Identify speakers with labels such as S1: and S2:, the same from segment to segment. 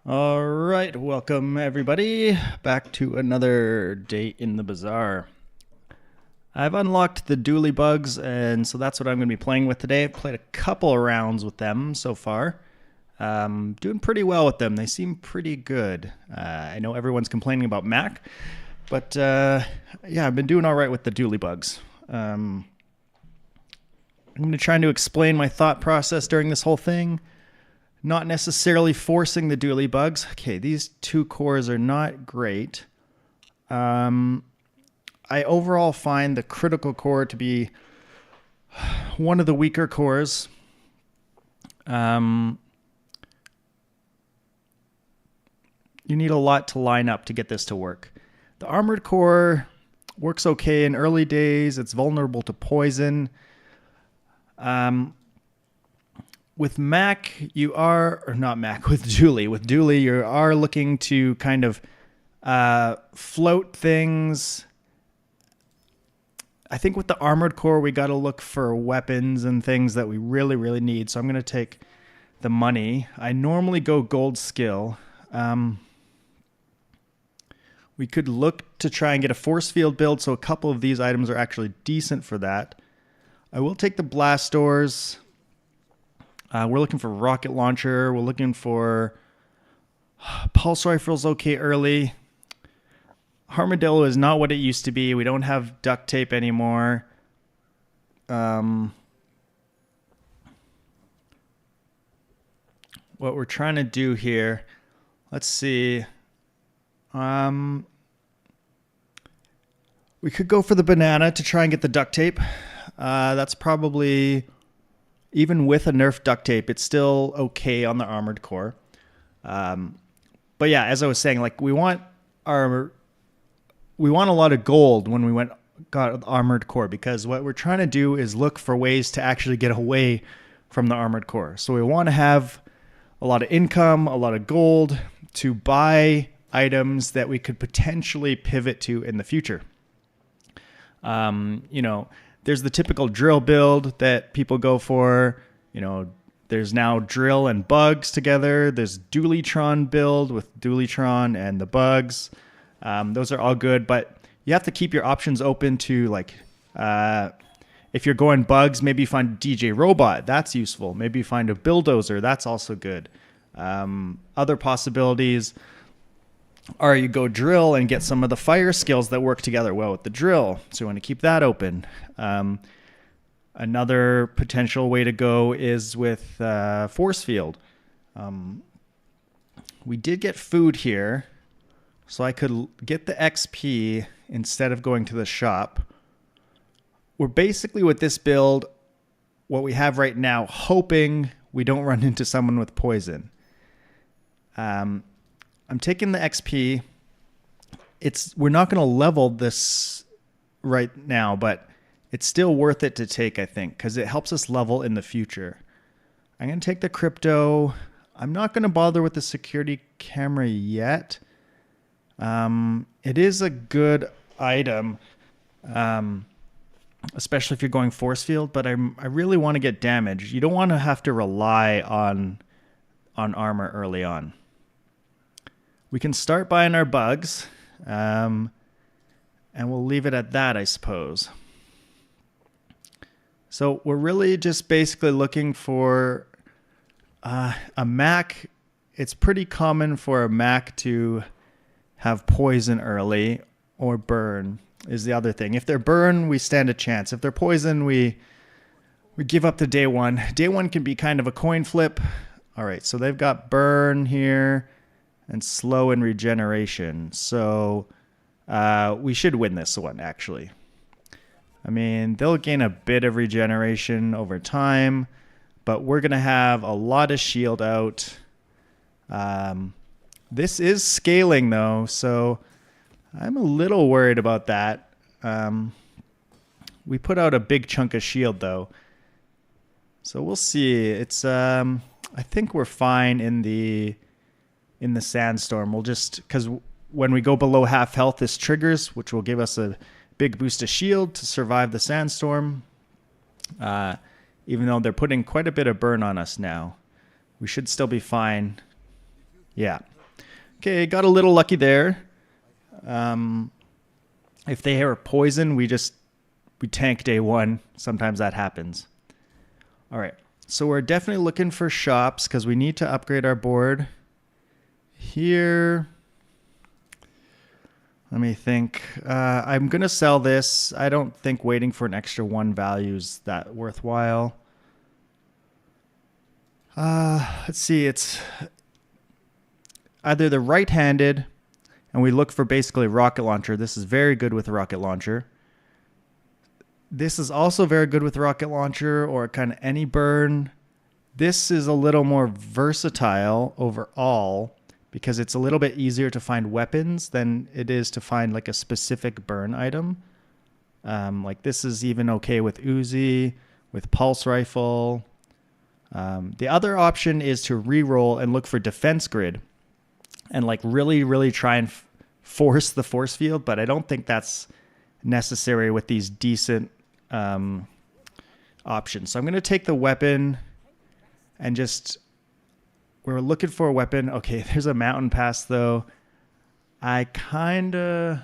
S1: All right, welcome everybody back to another day in the bazaar. I've unlocked the dually bugs, and so that's what I'm going to be playing with today. I've played a couple of rounds with them so far. Doing pretty well with them. They seem pretty good. I know everyone's complaining about Mac, but yeah, I've been doing all right with the dually bugs. I'm going to try to explain my thought process during this whole thing. Not necessarily forcing the dually bugs. Okay, these two cores are not great. I overall find the critical core to be one of the weaker cores. You need a lot to line up to get this to work. The armored core works okay in early days. It's vulnerable to poison. With Mac, you are, or not Mac, with Dually, you are looking to kind of float things. I think with the armored core, we got to look for weapons and things that we really, really need. So I'm going to take the money. I normally go gold skill. We could look to try and get a force field build, so a couple of these items are actually decent for that. I will take the blast doors. We're looking for rocket launcher. We're looking for pulse rifles okay early. Armadillo is not what it used to be. We don't have duct tape anymore. What we're trying to do here, let's see. We could go for the banana to try and get the duct tape. That's probably, even with a nerf duct tape, it's still okay on the armored core. But yeah, as I was saying, like we want a lot of gold when we got armored core, because what we're trying to do is look for ways to actually get away from the armored core. So we want to have a lot of income, a lot of gold to buy items that we could potentially pivot to in the future. There's the typical drill build that people go for. There's now drill and bugs together. There's Dualitron build with Dualitron and the bugs. Those are all good, but you have to keep your options open to, if you're going bugs, maybe find a DJ robot. That's useful. Maybe find a bulldozer. That's also good. Other possibilities are you go drill and get some of the fire skills that work together well with the drill. So you want to keep that open. Another potential way to go is with force field. We did get food here, so I could get the XP instead of going to the shop. We're basically, with this build, what we have right now, hoping we don't run into someone with poison. I'm taking the XP. We're not going to level this right now, but it's still worth it to take, I think, because it helps us level in the future. I'm going to take the crypto. I'm not going to bother with the security camera yet. It is a good item, especially if you're going force field, but I really want to get damage. You don't want to have to rely on armor early on. We can start buying our bugs, and we'll leave it at that, I suppose. So we're really just basically looking for a Mac. It's pretty common for a Mac to have poison early, or burn is the other thing. If they're burn, we stand a chance. If they're poison, we give up to day one. Day one can be kind of a coin flip. All right, so they've got burn here and slow in regeneration. So we should win this one, actually. I mean, they'll gain a bit of regeneration over time, but we're going to have a lot of shield out. This is scaling, though, so I'm a little worried about that. We put out a big chunk of shield, though. So we'll see. It's I think we're fine in the sandstorm. We'll just, because when we go below half health, this triggers, which will give us a big boost of shield to survive the sandstorm. even though they're putting quite a bit of burn on us now. We should still be fine. Yeah. Okay, got a little lucky there. If they are poison, we tank day one. Sometimes that happens. All right. So we're definitely looking for shops because we need to upgrade our board. Here, let me think. I'm going to sell this. I don't think waiting for an extra 1 value is that worthwhile. Let's see. It's either the right-handed, and we look for basically rocket launcher. This is very good with a rocket launcher. This is also very good with rocket launcher or kind of any burn. This is a little more versatile overall because it's a little bit easier to find weapons than it is to find like a specific burn item. Like this is even okay with Uzi, with pulse rifle. The other option is to re-roll and look for defense grid and like really try and force the force field, but I don't think that's necessary with these decent options. So I'm going to take the weapon and we're looking for a weapon. Okay, there's a mountain pass though. I kind of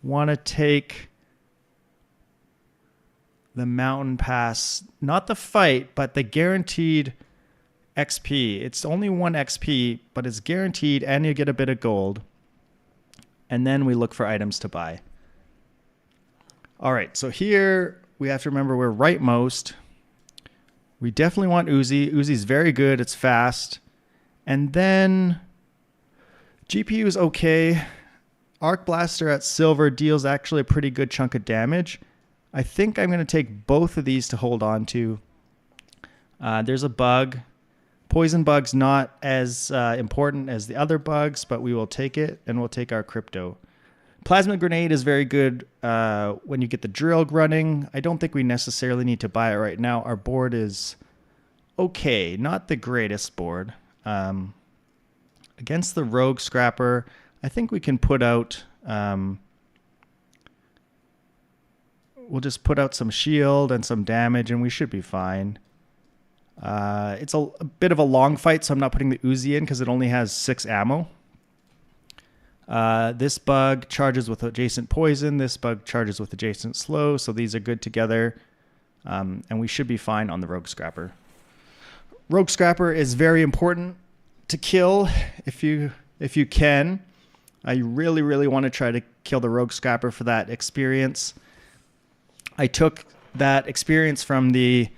S1: want to take the mountain pass, not the fight, but the guaranteed XP. It's only 1 XP, but it's guaranteed and you get a bit of gold. And then we look for items to buy. All right, so here we have to remember we're rightmost. We definitely want Uzi. Uzi's very good. It's fast. And then GPU is okay. Arc Blaster at silver deals actually a pretty good chunk of damage. I think I'm going to take both of these to hold on to. There's a bug. Poison bug's not as important as the other bugs, but we will take it, and we'll take our crypto. Plasma grenade is very good when you get the drill running. I don't think we necessarily need to buy it right now. Our board is okay, not the greatest board. Against the rogue scrapper, I think we can put out... we'll just put out some shield and some damage, and we should be fine. It's a bit of a long fight, so I'm not putting the Uzi in because it only has 6 ammo. This bug charges with adjacent poison. This bug charges with adjacent slow. So these are good together. And we should be fine on the Rogue Scrapper. Rogue Scrapper is very important to kill if you can. I really want to try to kill the Rogue Scrapper for that experience. I took that experience from the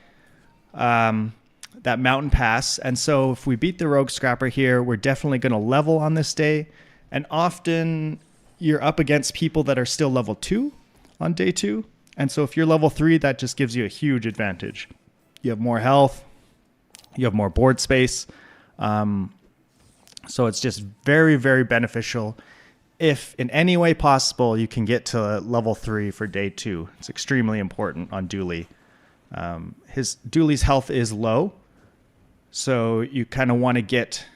S1: that mountain pass. And so if we beat the Rogue Scrapper here, we're definitely going to level on this day. And often you're up against people that are still level 2 on day 2. And so if you're level 3, that just gives you a huge advantage. You have more health. You have more board space. So it's just very beneficial. If in any way possible, you can get to level 3 for day 2. It's extremely important on Dooley. Dooley's health is low. So you kind of want to get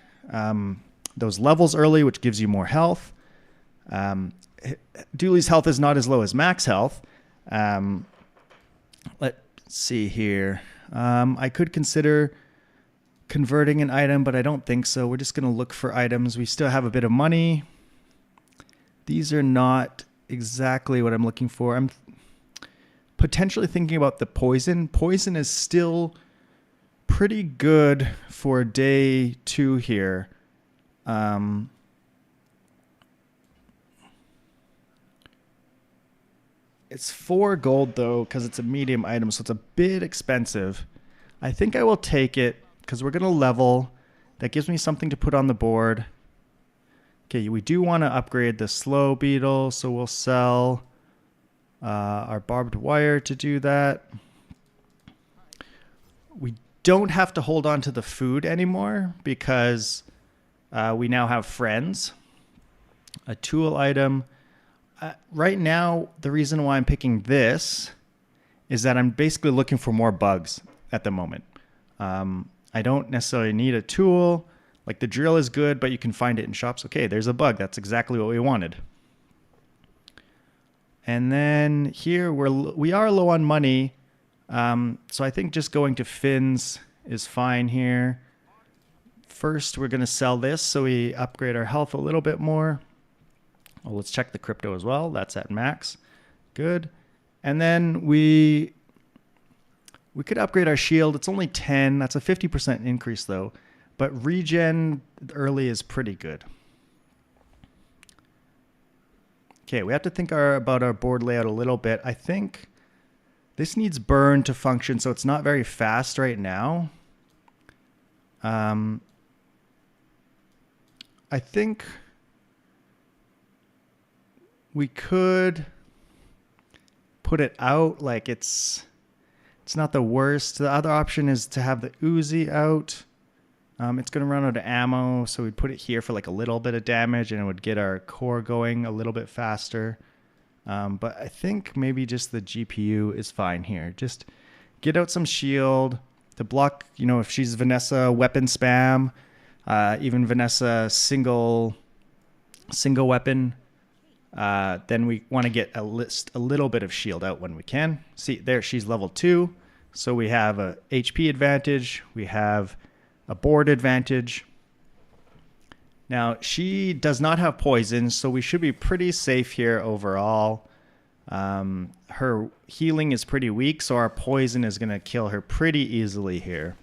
S1: those levels early, which gives you more health. Dooley's health is not as low as max health. Let's see here. I could consider converting an item, but I don't think so. We're just going to look for items. We still have a bit of money. These are not exactly what I'm looking for. I'm potentially thinking about the poison. Poison is still pretty good for day 2 here. It's 4 gold though, because it's a medium item, so it's a bit expensive. I think I will take it because we're going to level. That gives me something to put on the board. Okay, we do want to upgrade the slow beetle, so we'll sell our barbed wire to do that. We don't have to hold on to the food anymore because we now have friends. A tool item. Right now, the reason why I'm picking this is that I'm basically looking for more bugs at the moment. I don't necessarily need a tool. Like the drill is good, but you can find it in shops. Okay, there's a bug. That's exactly what we wanted. And then here we are low on money. So I think just going to fins is fine here. First, we're going to sell this so we upgrade our health a little bit more. Well, let's check the crypto as well. That's at max. Good. And then we could upgrade our shield. It's only 10. That's a 50% increase though. But regen early is pretty good. Okay, we have to think about our board layout a little bit. I think this needs burn to function, so it's not very fast right now. I think we could put it out like it's not the worst. The other option is to have the Uzi out. It's going to run out of ammo, so we'd put it here for like a little bit of damage and it would get our core going a little bit faster. But I think maybe just the GPU is fine here. Just get out some shield to block, if she's Vanessa weapon spam, even Vanessa single weapon, then we want to get a little bit of shield out when we can. See there, she's level 2. So we have a HP advantage. We have a board advantage. Now, she does not have poison, so we should be pretty safe here overall. Her healing is pretty weak, so our poison is going to kill her pretty easily here.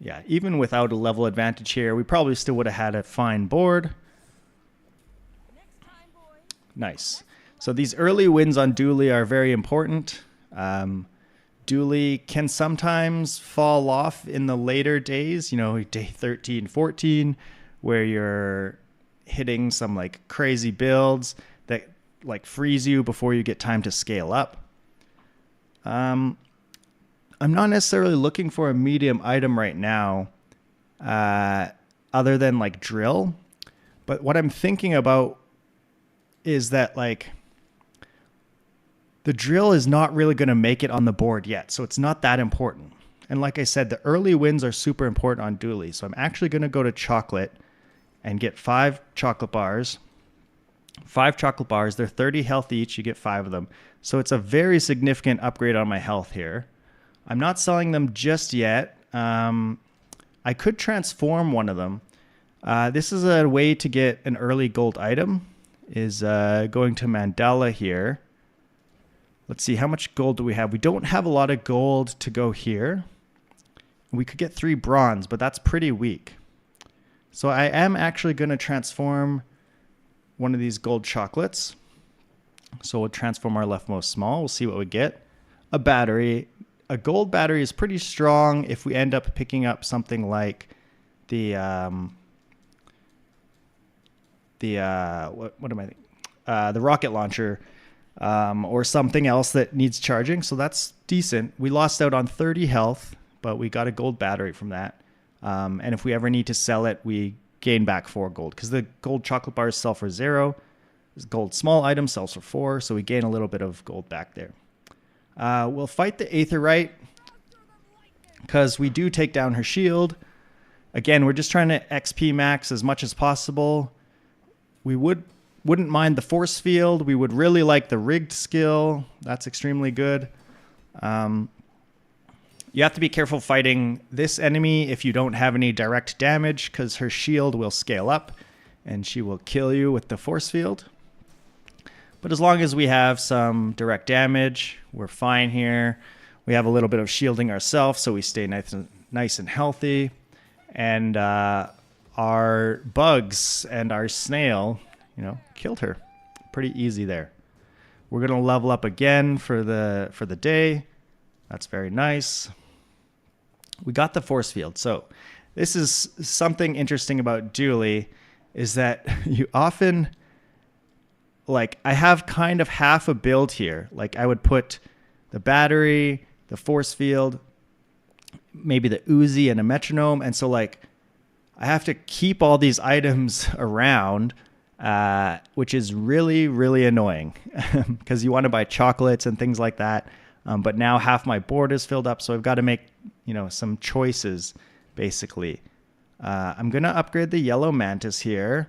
S1: Yeah, even without a level advantage here, we probably still would have had a fine board. Nice. So these early wins on Dooley are very important. Dooley can sometimes fall off in the later days, day 13, 14, where you're hitting some like crazy builds that like freeze you before you get time to scale up. I'm not necessarily looking for a medium item right now, other than like drill. But what I'm thinking about is that like the drill is not really going to make it on the board yet, so it's not that important. And like I said, the early wins are super important on Dooley. So I'm actually going to go to chocolate and get 5 chocolate bars. 5 chocolate bars. They're 30 health each. You get 5 of them. So it's a very significant upgrade on my health here. I'm not selling them just yet. I could transform one of them. This is a way to get an early gold item, is going to Mandela here. Let's see, how much gold do we have? We don't have a lot of gold to go here. We could get 3 bronze, but that's pretty weak. So I am actually going to transform one of these gold chocolates. So we'll transform our leftmost small. We'll see what we get. A battery. A gold battery is pretty strong if we end up picking up something like the rocket launcher, or something else that needs charging. So that's decent. We lost out on 30 health, but we got a gold battery from that. And if we ever need to sell it, we gain back 4 gold, because the gold chocolate bars sell for 0. This gold small item sells for 4, so we gain a little bit of gold back there. We'll fight the Aetherite because we do take down her shield. Again, we're just trying to XP max as much as possible. We wouldn't mind the force field. We would really like the rigged skill. That's extremely good. You have to be careful fighting this enemy if you don't have any direct damage, because her shield will scale up and she will kill you with the force field. But as long as we have some direct damage, we're fine here. We have a little bit of shielding ourselves, so we stay nice and healthy. And our bugs and our snail, killed her. Pretty easy there. We're going to level up again for the day. That's very nice. We got the force field. So this is something interesting about Dooley, is that you often, like, I have kind of half a build here. Like, I would put the battery, the force field, maybe the Uzi and a metronome. And so, like, I have to keep all these items around, which is really, really annoying because you want to buy chocolates and things like that. But now half my board is filled up, so I've got to make, some choices, basically. I'm going to upgrade the yellow mantis here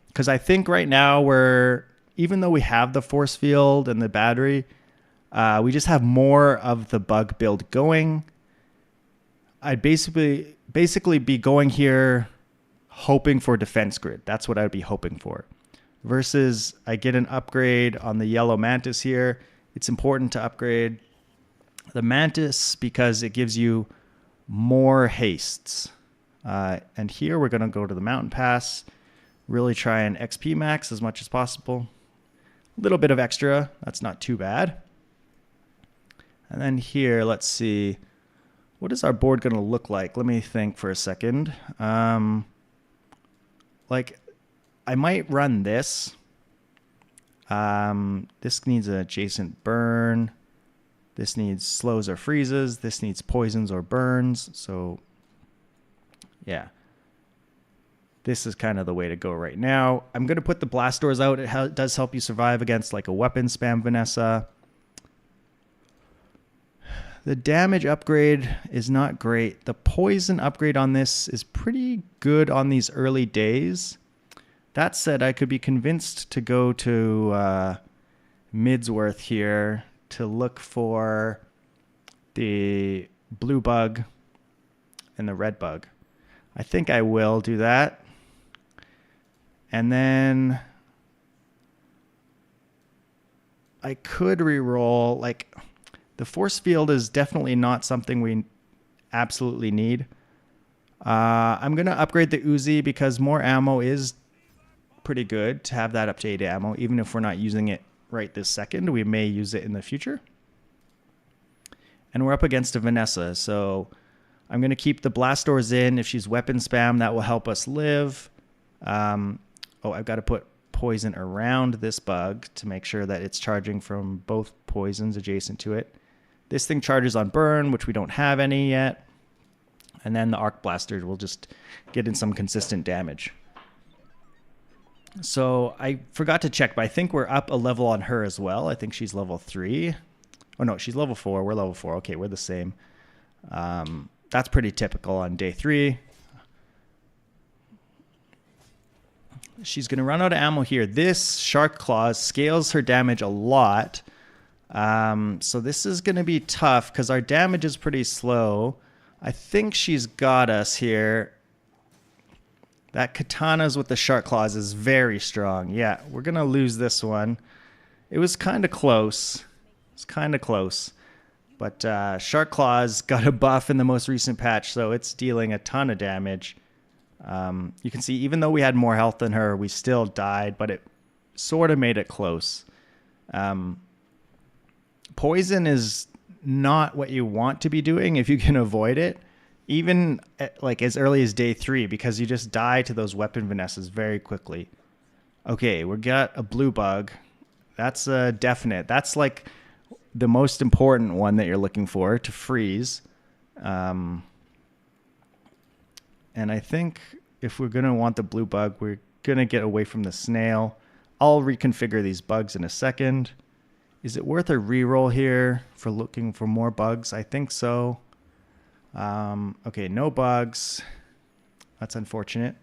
S1: because I think right now we're even though we have the force field and the battery, we just have more of the bug build going. I'd basically be going here hoping for defense grid. That's what I'd be hoping for. Versus I get an upgrade on the yellow mantis here. It's important to upgrade the mantis because it gives you more hastes. And here we're going to go to the mountain pass, really try and XP max as much as possible. A little bit of extra, that's not too bad. And then here, let's see, what is our board going to look like? Let me think for a second. Like, I might run this. This needs an adjacent burn. This needs slows or freezes. This needs poisons or burns. So, yeah. This is kind of the way to go right now. I'm going to put the blast doors out. It does help you survive against like a weapon spam Vanessa. The damage upgrade is not great. The poison upgrade on this is pretty good on these early days. That said, I could be convinced to go to Midsworth here to look for the blue bug and the red bug. I think I will do that. And then I could reroll, like, the force field is definitely not something we absolutely need. I'm going to upgrade the Uzi because more ammo is pretty good to have that up to 8 ammo. Even if we're not using it right this second, we may use it in the future. And we're up against a Vanessa, so I'm going to keep the blast doors in. If she's weapon spam, that will help us live. Oh, I've got to put poison around this bug to make sure that it's charging from both poisons adjacent to it. This thing charges on burn, which we don't have any yet. And then the arc blaster will just get in some consistent damage. So I forgot to check, but I think we're up a level on her as well. I think she's level 3. Oh no, she's level 4. We're level 4. Okay, we're the same. That's pretty typical on day 3. She's going to run out of ammo here. This Shark Claws scales her damage a lot. So this is going to be tough because our damage is pretty slow. I think she's got us here. That Katana's with the Shark Claws is very strong. Yeah, we're going to lose this one. It was kind of close. It's kind of close. But Shark Claws got a buff in the most recent patch, so it's dealing a ton of damage. You can see even though we had more health than her, we still died, but it sort of made it close. Poison is not what you want to be doing if you can avoid it, even at, like as early as day 3, because you just die to those weapon Vanessas very quickly. Okay, we got a blue bug. That's a definite. That's like the most important one that you're looking for to freeze. And I think if we're going to want the blue bug, we're going to get away from the snail. I'll reconfigure these bugs in a second. Is it worth a reroll here for looking for more bugs? I think so. Okay, no bugs. That's unfortunate.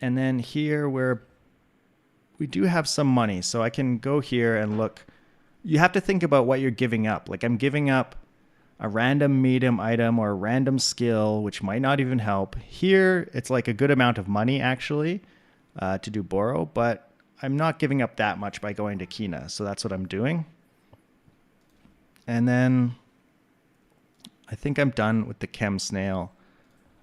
S1: And then here we do have some money, so I can go here and look. You have to think about what you're giving up. Like I'm giving up a random medium item or a random skill, which might not even help. Here, it's like a good amount of money actually to do borrow, but I'm not giving up that much by going to Kina, so that's what I'm doing. And then I think I'm done with the chem snail.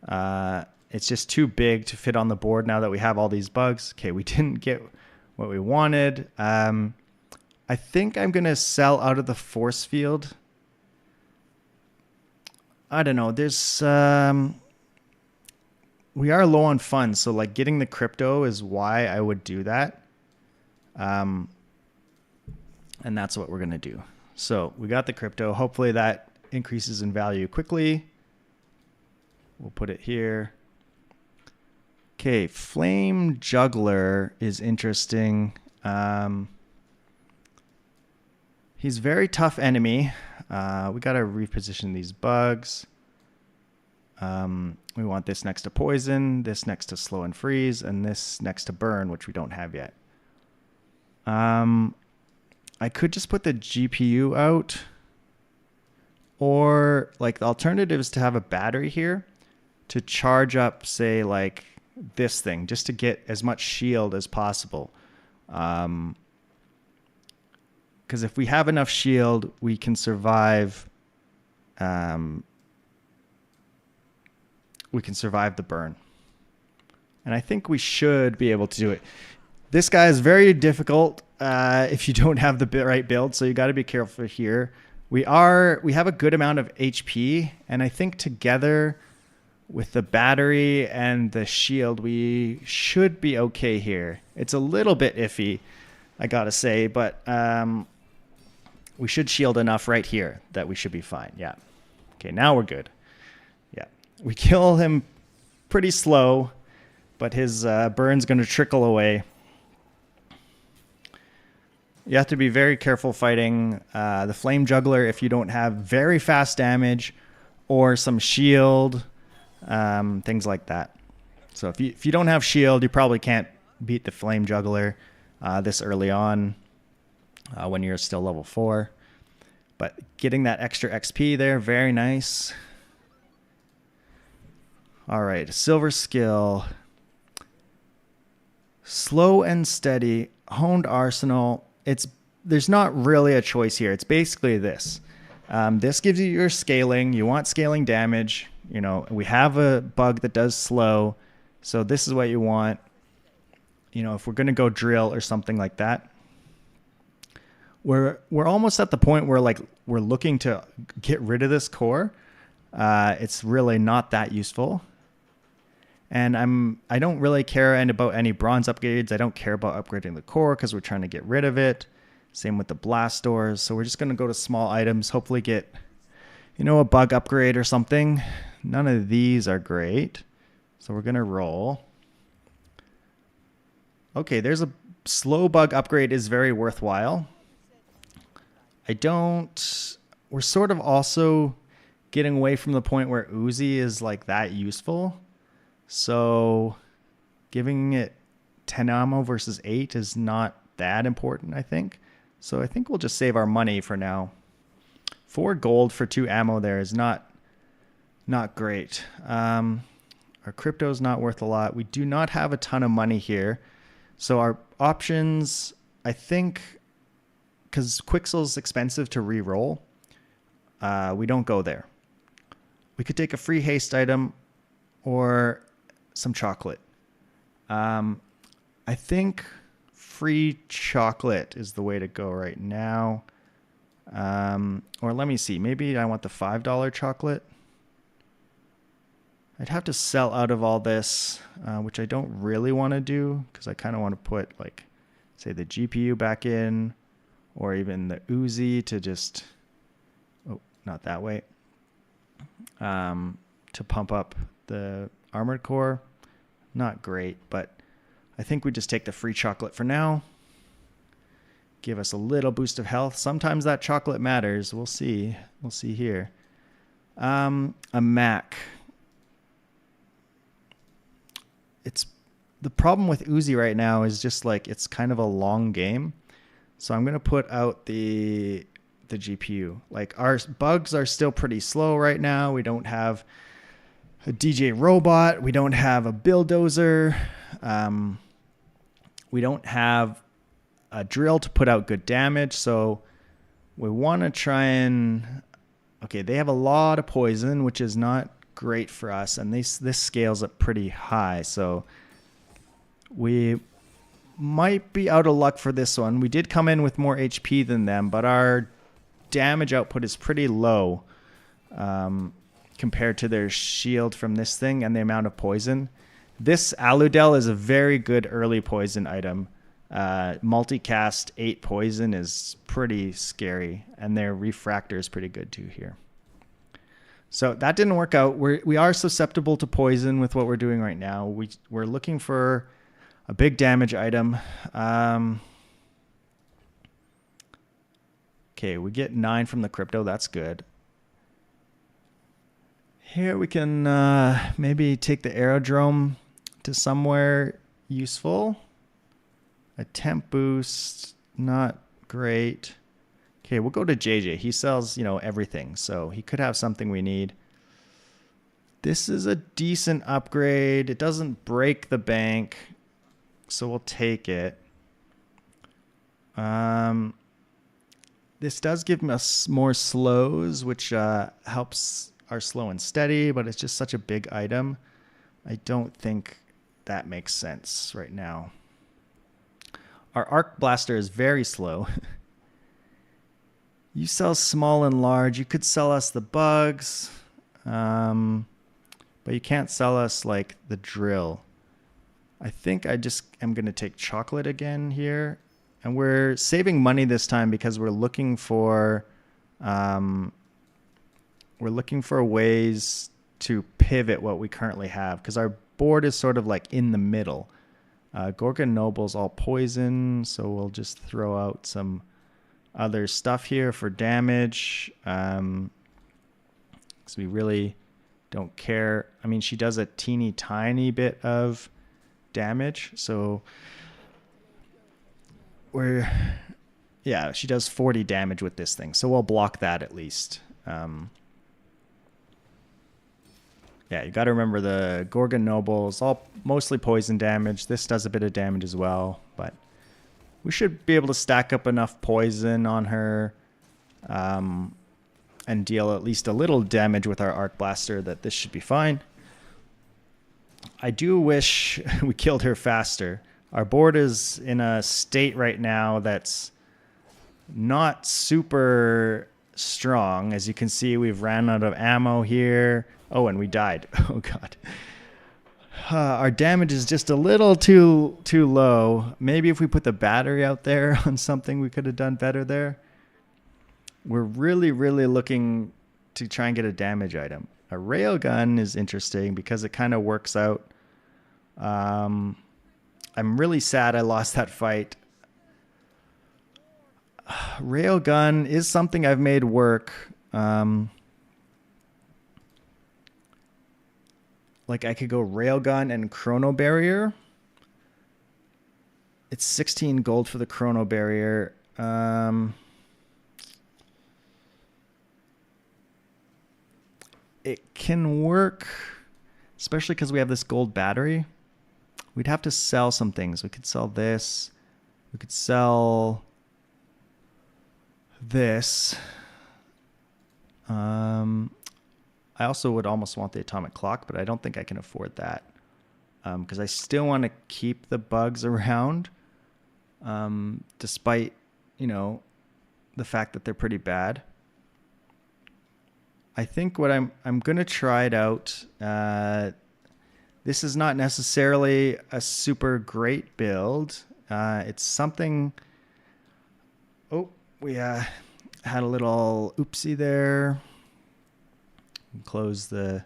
S1: It's just too big to fit on the board now that we have all these bugs. Okay, we didn't get what we wanted. I think I'm going to sell out of the force field. I don't know. There's we are low on funds, so like getting the crypto is why I would do that. And that's what we're going to do. So we got the crypto. Hopefully that increases in value quickly. We'll put it here. Okay, Flame Juggler is interesting. He's a very tough enemy. We got to reposition these bugs. We want this next to poison, this next to slow and freeze, and this next to burn, which we don't have yet. I could just put the GPU out, or like the alternative is to have a battery here to charge up, say, like this thing, just to get as much shield as possible. Because if we have enough shield, we can survive. We can survive the burn, and I think we should be able to do it. This guy is very difficult if you don't have the right build, so you got to be careful here. We have a good amount of HP, and I think together with the battery and the shield, we should be okay here. It's a little bit iffy, I gotta say, but we should shield enough right here that we should be fine. Yeah. Okay, now we're good. Yeah. We kill him pretty slow, but his burn's going to trickle away. You have to be very careful fighting the Flame Juggler if you don't have very fast damage or some shield, things like that. So if you don't have shield, you probably can't beat the Flame Juggler this early on when you're still level 4. But getting that extra XP there, very nice. All right, Silver Skill. Slow and Steady, Honed Arsenal. There's not really a choice here. It's basically this. This gives you your scaling. You want scaling damage. You know, we have a bug that does slow, so this is what you want. You know, if we're gonna go drill or something like that, we're almost at the point where like we're looking to get rid of this core. It's really not that useful. And I don't really care about any bronze upgrades. I don't care about upgrading the core because we're trying to get rid of it. Same with the blast doors. So we're just going to go to small items, hopefully get, you know, a bug upgrade or something. None of these are great. So we're going to roll. Okay, there's a slow bug upgrade is very worthwhile. We're sort of also getting away from the point where Uzi is like that useful. So giving it 10 ammo versus 8 is not that important, I think. So I think we'll just save our money for now. 4 gold for 2 ammo there is not great. Our crypto's not worth a lot. We do not have a ton of money here. So our options, I think, because Quixel's expensive to re-roll, we don't go there. We could take a free haste item or some chocolate. I think free chocolate is the way to go right now. Or let me see. Maybe I want the $5 chocolate. I'd have to sell out of all this, which I don't really want to do because I kind of want to put, like, say, the GPU back in, or even the Uzi to just, oh, not that way, to pump up the armored core. Not great, but I think we just take the free chocolate for now. Give us a little boost of health. Sometimes that chocolate matters. We'll see. We'll see here. A Mac. It's the problem with Uzi right now is just like it's kind of a long game. So I'm gonna put out the GPU. Like our bugs are still pretty slow right now. We don't have a DJ robot. We don't have a bulldozer. We don't have a drill to put out good damage. So we want to try and, okay, they have a lot of poison, which is not great for us. And this scales up pretty high. So we might be out of luck for this one. We did come in with more HP than them, but our damage output is pretty low. Compared to their shield from this thing and the amount of poison. This Aludel is a very good early poison item. Multicast 8 poison is pretty scary, and their refractor is pretty good too here. So that didn't work out. We are susceptible to poison with what we're doing right now. We're looking for a big damage item. Okay, we get 9 from the crypto. That's good. Here we can maybe take the aerodrome to somewhere useful. A temp boost, not great. Okay, we'll go to JJ. He sells, everything, so he could have something we need. This is a decent upgrade. It doesn't break the bank, so we'll take it. This does give us more slows, which helps our slow and steady, but it's just such a big item. I don't think that makes sense right now. Our arc blaster is very slow. You sell small and large. You could sell us the bugs, but you can't sell us like the drill. I think I just am going to take chocolate again here. And we're saving money this time because we're looking for ways to pivot what we currently have, because our board is sort of like in the middle. Gorgon Noble's all poison, so we'll just throw out some other stuff here for damage. Because we really don't care. I mean, she does a teeny tiny bit of damage, so she does 40 damage with this thing, so we'll block that at least. You got to remember the Gorgon Noble is all mostly poison damage. This does a bit of damage as well, but we should be able to stack up enough poison on her and deal at least a little damage with our Arc Blaster that this should be fine. I do wish we killed her faster. Our board is in a state right now that's not super strong. As you can see, we've ran out of ammo here. Oh, and we died. Oh, God. Our damage is just a little too low. Maybe if we put the battery out there on something, we could have done better there. We're really, really looking to try and get a damage item. A railgun is interesting because it kind of works out. I'm really sad I lost that fight. Railgun is something I've made work. Like I could go railgun and chrono barrier. It's 16 gold for the chrono barrier. It can work, especially because we have this gold battery. We'd have to sell some things. We could sell this. We could sell this. I also would almost want the atomic clock, but I don't think I can afford that because I still want to keep the bugs around, despite, the fact that they're pretty bad. I think what I'm going to try it out. This is not necessarily a super great build. It's something. Oh, we had a little oopsie there. Close the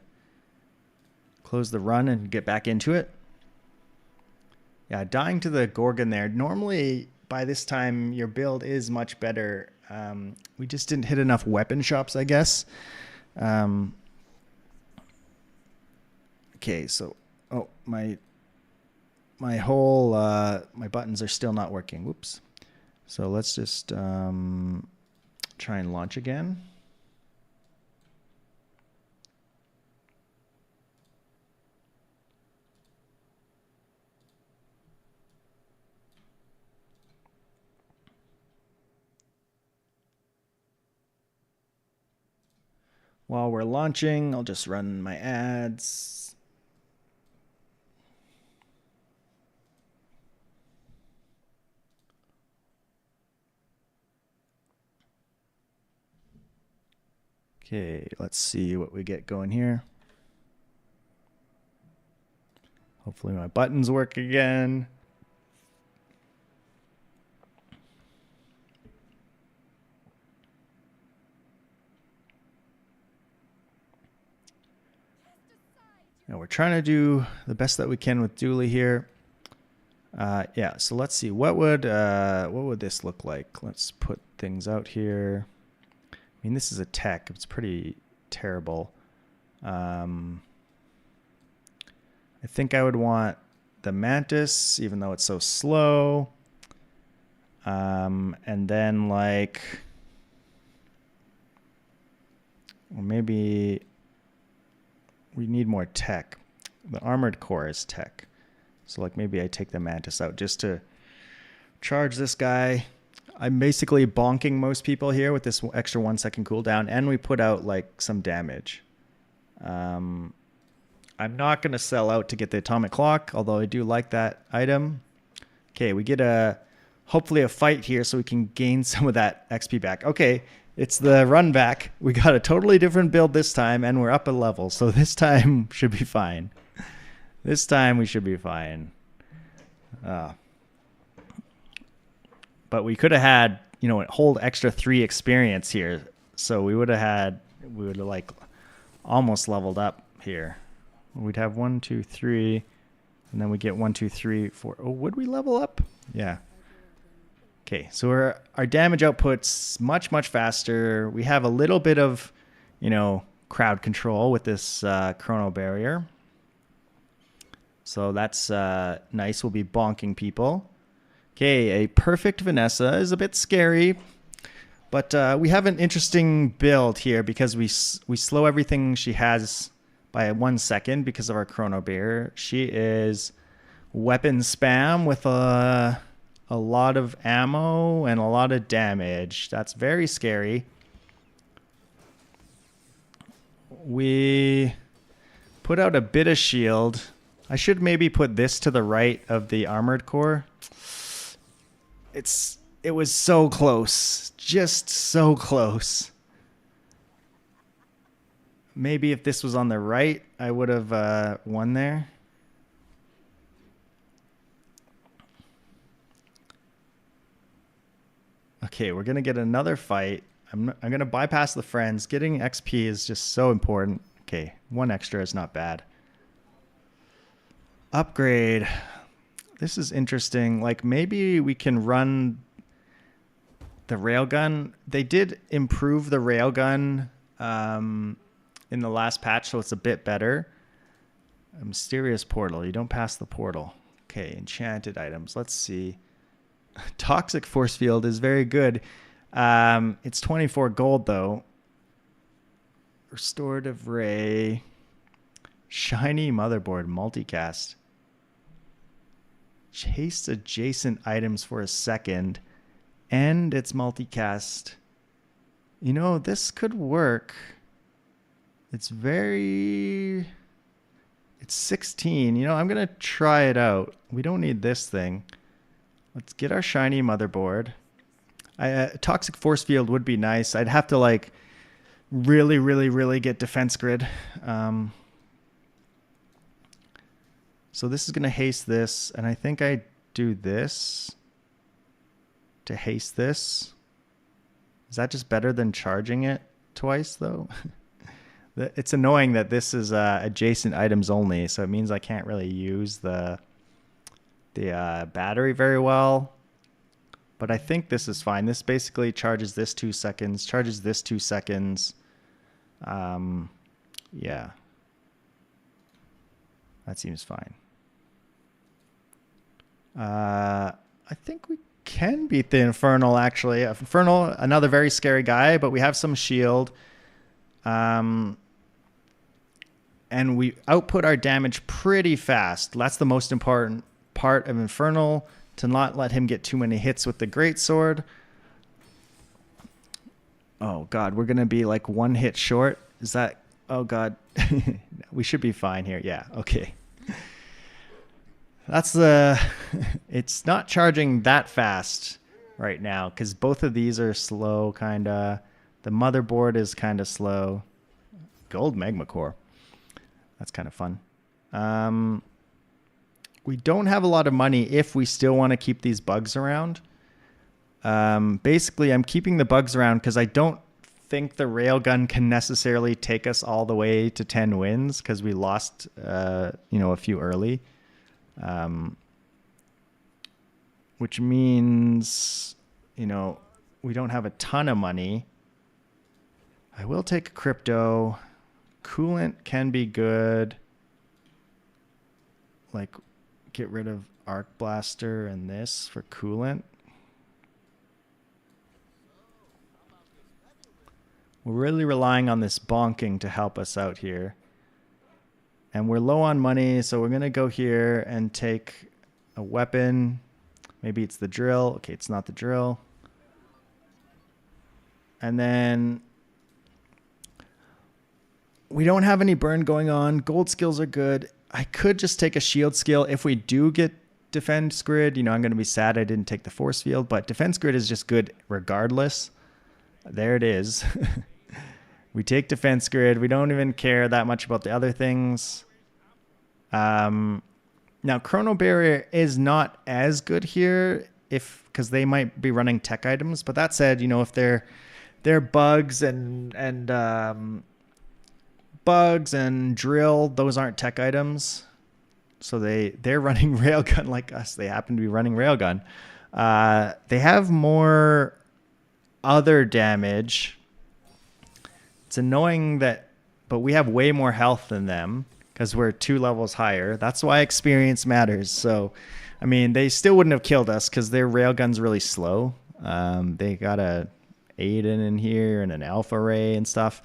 S1: run and get back into it. Yeah, dying to the Gorgon there. Normally, by this time, your build is much better. We just didn't hit enough weapon shops, I guess. Okay, so my whole my buttons are still not working. Whoops. So let's just try and launch again. While we're launching, I'll just run my ads. Okay, let's see what we get going here. Hopefully my buttons work again. Now we're trying to do the best that we can with Dooley here. So let's see. What would this look like? Let's put things out here. I mean, this is a tech. It's pretty terrible. I think I would want the Mantis, even though it's so slow. And then like, or maybe we need more tech. The armored core is tech. So like maybe I take the mantis out just to charge this guy. I'm basically bonking most people here with this extra 1 second cooldown, and we put out like some damage. I'm not going to sell out to get the atomic clock, although I do like that item. Okay, we get hopefully a fight here so we can gain some of that XP back. Okay, it's the run back. We got a totally different build this time, and we're up a level, so this time should be fine. This time we should be fine. But we could have had, hold extra 3 experience here. So we would have like almost leveled up here. We'd have 1, 2, 3, and then we get 1, 2, 3, 4. Oh, would we level up? Yeah. Okay, so our damage output's much, much faster. We have a little bit of, crowd control with this chrono barrier. So that's nice. We'll be bonking people. Okay, a perfect Vanessa is a bit scary, but we have an interesting build here because we slow everything she has by 1 second because of our chrono barrier. She is weapon spam with a lot of ammo and a lot of damage. That's very scary. We put out a bit of shield. I should maybe put this to the right of the armored core. It was so close. Just so close. Maybe if this was on the right, I would have won there. Okay, we're going to get another fight. I'm going to bypass the friends. Getting XP is just so important. Okay, 1 extra is not bad. Upgrade. This is interesting. Like maybe we can run the railgun. They did improve the railgun in the last patch, so it's a bit better. A mysterious portal. You don't pass the portal. Okay, enchanted items. Let's see. Toxic force field is very good. It's 24 gold though. Restorative ray. Shiny motherboard multicast. Chase adjacent items for a second. And it's multicast. This could work. It's 16. I'm going to try it out. We don't need this thing. Let's get our shiny motherboard. Toxic force field would be nice. I'd have to like really, really, really get defense grid. So this is going to haste this, and I think I do this to haste this. Is that just better than charging it twice, though? It's annoying that this is adjacent items only, so it means I can't really use the battery very well. But I think this is fine. This basically charges this 2 seconds, charges this 2 seconds. Yeah. That seems fine. I think we can beat the Infernal, actually. Infernal, another very scary guy, but we have some shield. And we output our damage pretty fast. That's the most important part of Infernal, to not let him get too many hits with the greatsword. Oh, God, we're going to be like 1 hit short. Is that... Oh, God. We should be fine here. Yeah, okay. That's the... It's not charging that fast right now because both of these are slow, kind of. The motherboard is kind of slow. Gold magma core. That's kind of fun. We don't have a lot of money if we still want to keep these bugs around. Basically, I'm keeping the bugs around because I don't think the railgun can necessarily take us all the way to 10 wins because we lost, a few early. Which means, we don't have a ton of money. I will take a crypto. Coolant can be good. Like, get rid of Arc Blaster and this for coolant. We're really relying on this bonking to help us out here. And we're low on money, so we're going to go here and take a weapon. Maybe it's the drill. Okay, it's not the drill. And then we don't have any burn going on. Gold skills are good. I could just take a shield skill. If we do get defense grid, you know, I'm going to be sad I didn't take the force field, but defense grid is just good regardless. There it is. We take defense grid. We don't even care that much about the other things. Now, Chrono Barrier is not as good here because they might be running tech items. But that said, you know, if they're bugs and drill, those aren't tech items. So they're running railgun like us. They happen to be running railgun. They have more other damage. It's annoying but we have way more health than them because we're 2 levels higher. That's why experience matters. So, I mean, they still wouldn't have killed us because their railgun's really slow. They got a Aiden in here and an Alpha Ray and stuff.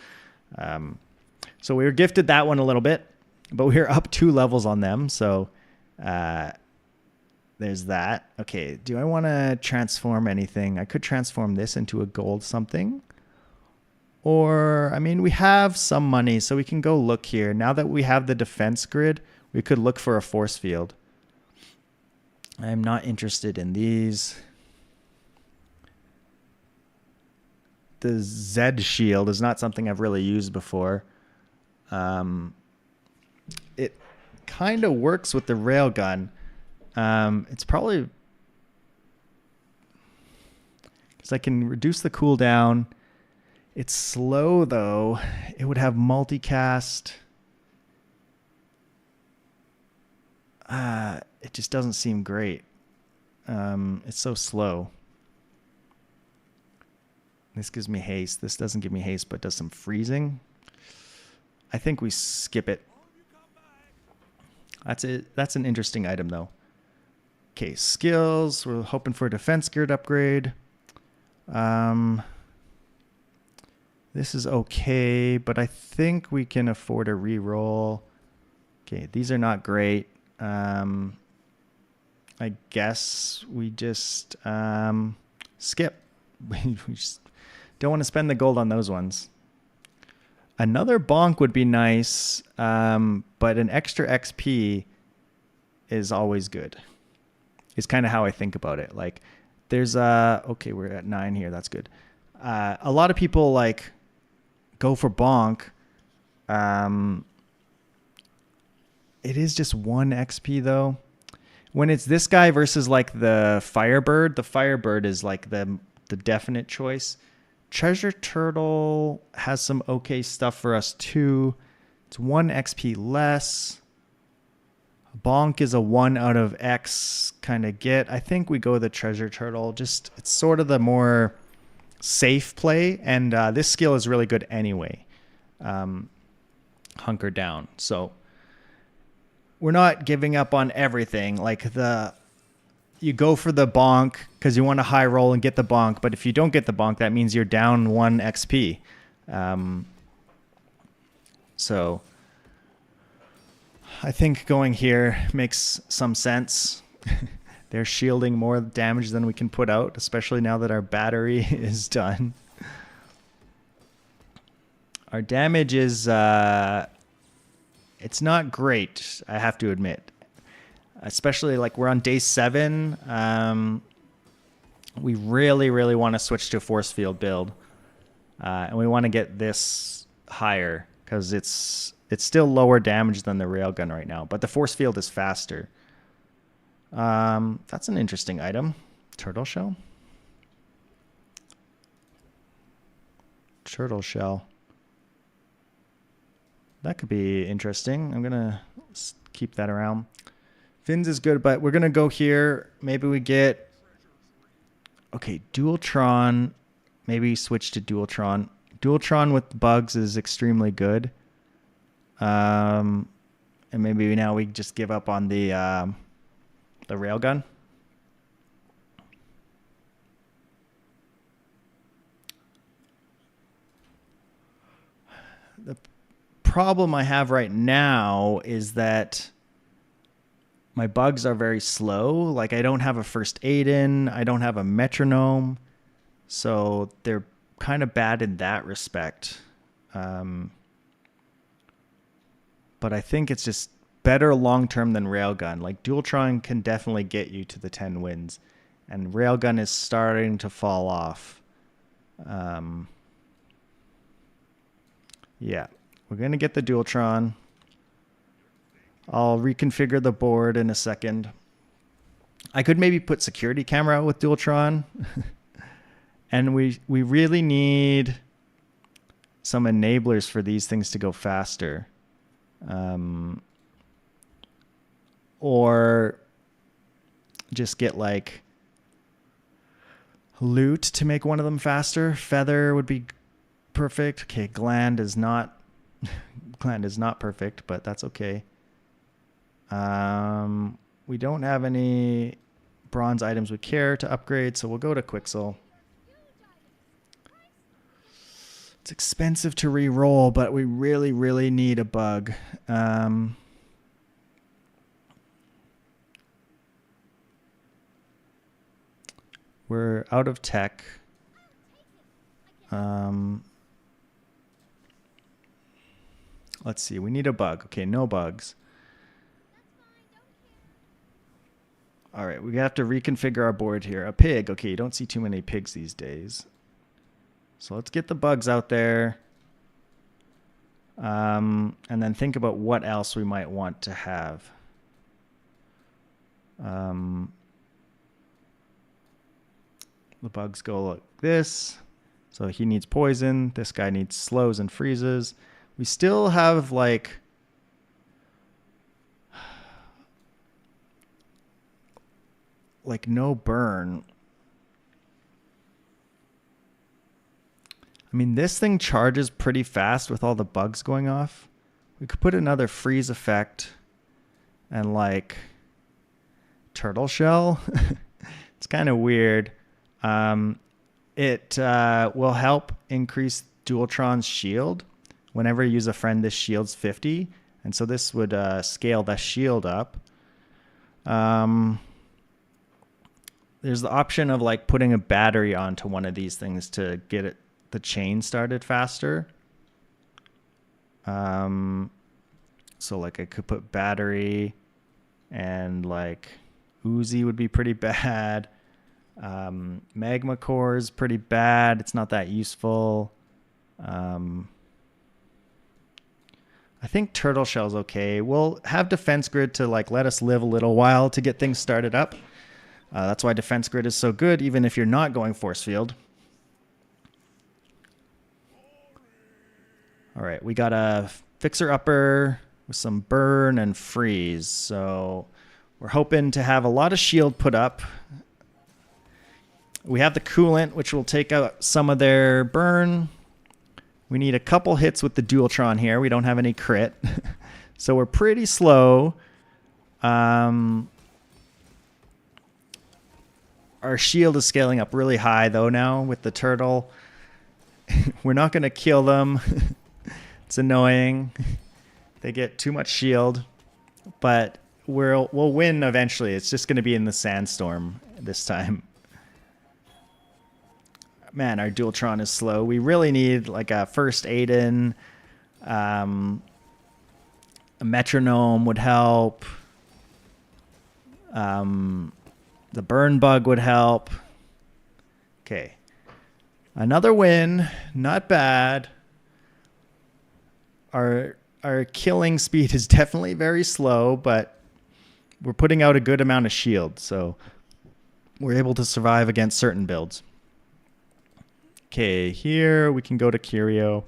S1: So we were gifted that one a little bit, but we're up 2 levels on them. So there's that. Okay, do I want to transform anything? I could transform this into a gold something. Or, I mean, we have some money, so we can go look here. Now that we have the defense grid, we could look for a force field. I'm not interested in these. The Z shield is not something I've really used before. It kind of works with the railgun. It's probably because I can reduce the cooldown. It's slow though. It would have multicast. It just doesn't seem great. It's so slow. This gives me haste. This doesn't give me haste, but does some freezing. I think we skip it. That's it. That's an interesting item though. Okay, skills. We're hoping for a defense grid upgrade. This is okay, but I think we can afford a reroll. Okay, these are not great. I guess we just skip. We just don't want to spend the gold on those ones. Another bonk would be nice, but an extra XP is always good. It's kind of how I think about it. Like, there's okay, we're at 9 here. That's good. A lot of people like go for bonk. It is just 1 XP though. When it's this guy versus like the Firebird is like the definite choice. Treasure Turtle has some okay stuff for us too. It's 1 XP less. Bonk is a 1 out of X kind of get. I think we go the Treasure Turtle. Just it's sort of the more safe play, and this skill is really good anyway. Hunker down. So we're not giving up on everything. Like you go for the bonk because you want to high roll and get the bonk, but if you don't get the bonk, that means you're down 1 XP. So I think going here makes some sense. They're shielding more damage than we can put out, especially now that our battery is done. Our damage is it's not great, I have to admit. Especially like we're on day 7. We really, really want to switch to a force field build. And we want to get this higher because it's still lower damage than the railgun right now. But the force field is faster. That's an interesting item. Turtle shell. Turtle shell. That could be interesting. I'm going to keep that around. Fins is good, but we're going to go here. Maybe we get... Okay, Dualtron. Maybe switch to Dualtron. Dualtron with bugs is extremely good. And maybe now we just give up on the railgun. problem I have right now is that my bugs are very slow. Like I don't have a first aid in, I don't have a metronome. So they're kind of bad in that respect. But I think it's just better long-term than Railgun. Like Dualtron can definitely get you to the 10 wins. And Railgun is starting to fall off. Yeah, we're going to get the Dualtron. I'll reconfigure the board in a second. I could maybe put security camera out with Dualtron. And we really need some enablers for these things to go faster. Or just get like loot to make one of them faster. Feather would be perfect. Okay, gland is not perfect, but that's okay. We don't have any bronze items we care to upgrade, so we'll go to Quixel. It's expensive to re-roll, but we really, really need a bug. We're out of tech. Let's see. We need a bug. Okay, no bugs. All right, we have to reconfigure our board here. A pig. Okay, you don't see too many pigs these days. So let's get the bugs out there. And then think about what else we might want to have. The bugs go like this. So he needs poison. This guy needs slows and freezes. We still have like no burn. I mean, this thing charges pretty fast with all the bugs going off. We could put another freeze effect and like turtle shell. It's kind of weird. It will help increase Dualtron's shield. Whenever you use a friend, this shield's 50. And so this would scale the shield up. There's the option of like putting a battery onto one of these things to get the chain started faster. So like I could put battery and like Uzi would be pretty bad. Magma core is pretty bad. It's not that useful. I think turtle shell's okay. We'll have defense grid to like let us live a little while to get things started up. That's why defense grid is so good, even if you're not going force field. All right, we got a fixer upper with some burn and freeze. So we're hoping to have a lot of shield put up. We have the coolant, which will take out some of their burn. We need a couple hits with the Dualtron here. We don't have any crit. So we're pretty slow. Our shield is scaling up really high, though, now with the turtle. We're not going to kill them. It's annoying. They get too much shield. But we'll win eventually. It's just going to be in the sandstorm this time. Man, our Dualtron is slow. We really need like a first aid in. A metronome would help. The burn bug would help. Okay. Another win. Not bad. Our killing speed is definitely very slow, but we're putting out a good amount of shield, so we're able to survive against certain builds. Okay, here we can go to Curio.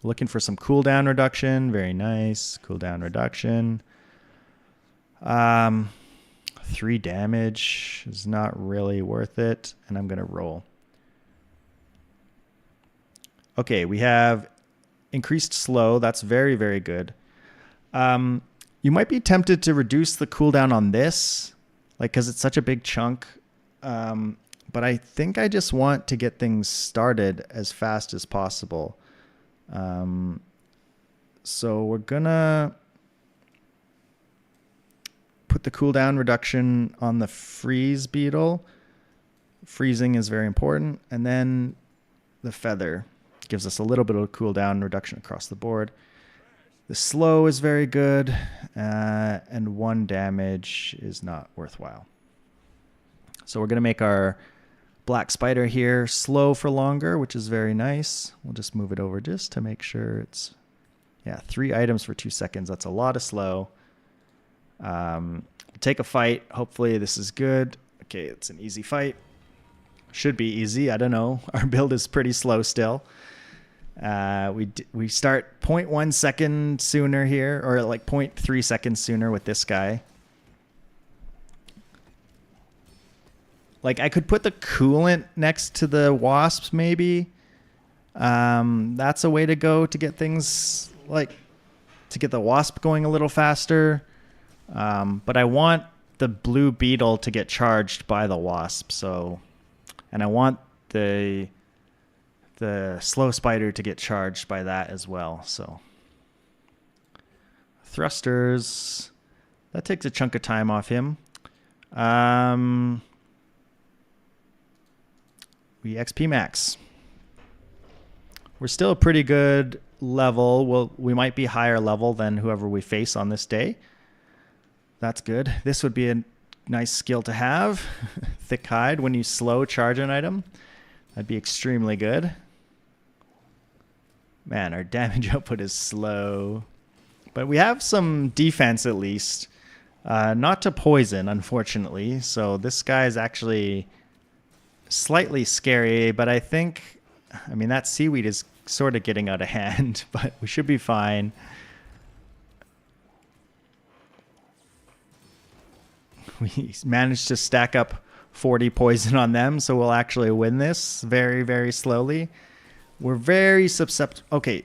S1: Looking for some cooldown reduction. Very nice. Cooldown reduction. 3 damage is not really worth it. And I'm going to roll. Okay, we have increased slow. That's very, very good. You might be tempted to reduce the cooldown on this, like because it's such a big chunk. But I think I just want to get things started as fast as possible. So we're gonna put the cooldown reduction on the freeze beetle. Freezing is very important. And then the feather gives us a little bit of cooldown reduction across the board. The slow is very good, and 1 damage is not worthwhile. So we're going to make our black spider here slow for longer, which is very nice. We'll just move it over just to make sure it's, 3 items for 2 seconds. That's a lot of slow. We'll take a fight. Hopefully this is good. Okay, it's an easy fight. Should be easy. I don't know. Our build is pretty slow still. We start 0.1 second sooner here, or like 0.3 seconds sooner with this guy. Like I could put the coolant next to the wasps maybe. That's a way to go to get things like to get the wasp going a little faster. But I want the blue beetle to get charged by the wasp. So, and I want the slow spider to get charged by that as well. So thrusters, that takes a chunk of time off him. We XP max. We're still a pretty good level. We might be higher level than whoever we face on this day. That's good. This would be a nice skill to have. Thick hide when you slow charge an item. That'd be extremely good. Man, our damage output is slow. But we have some defense at least. Not to poison, unfortunately. So this guy is actually slightly scary, but I mean, that seaweed is sort of getting out of hand, but we should be fine. We managed to stack up 40 poison on them, so we'll actually win this very, very slowly. We're very susceptible. Okay,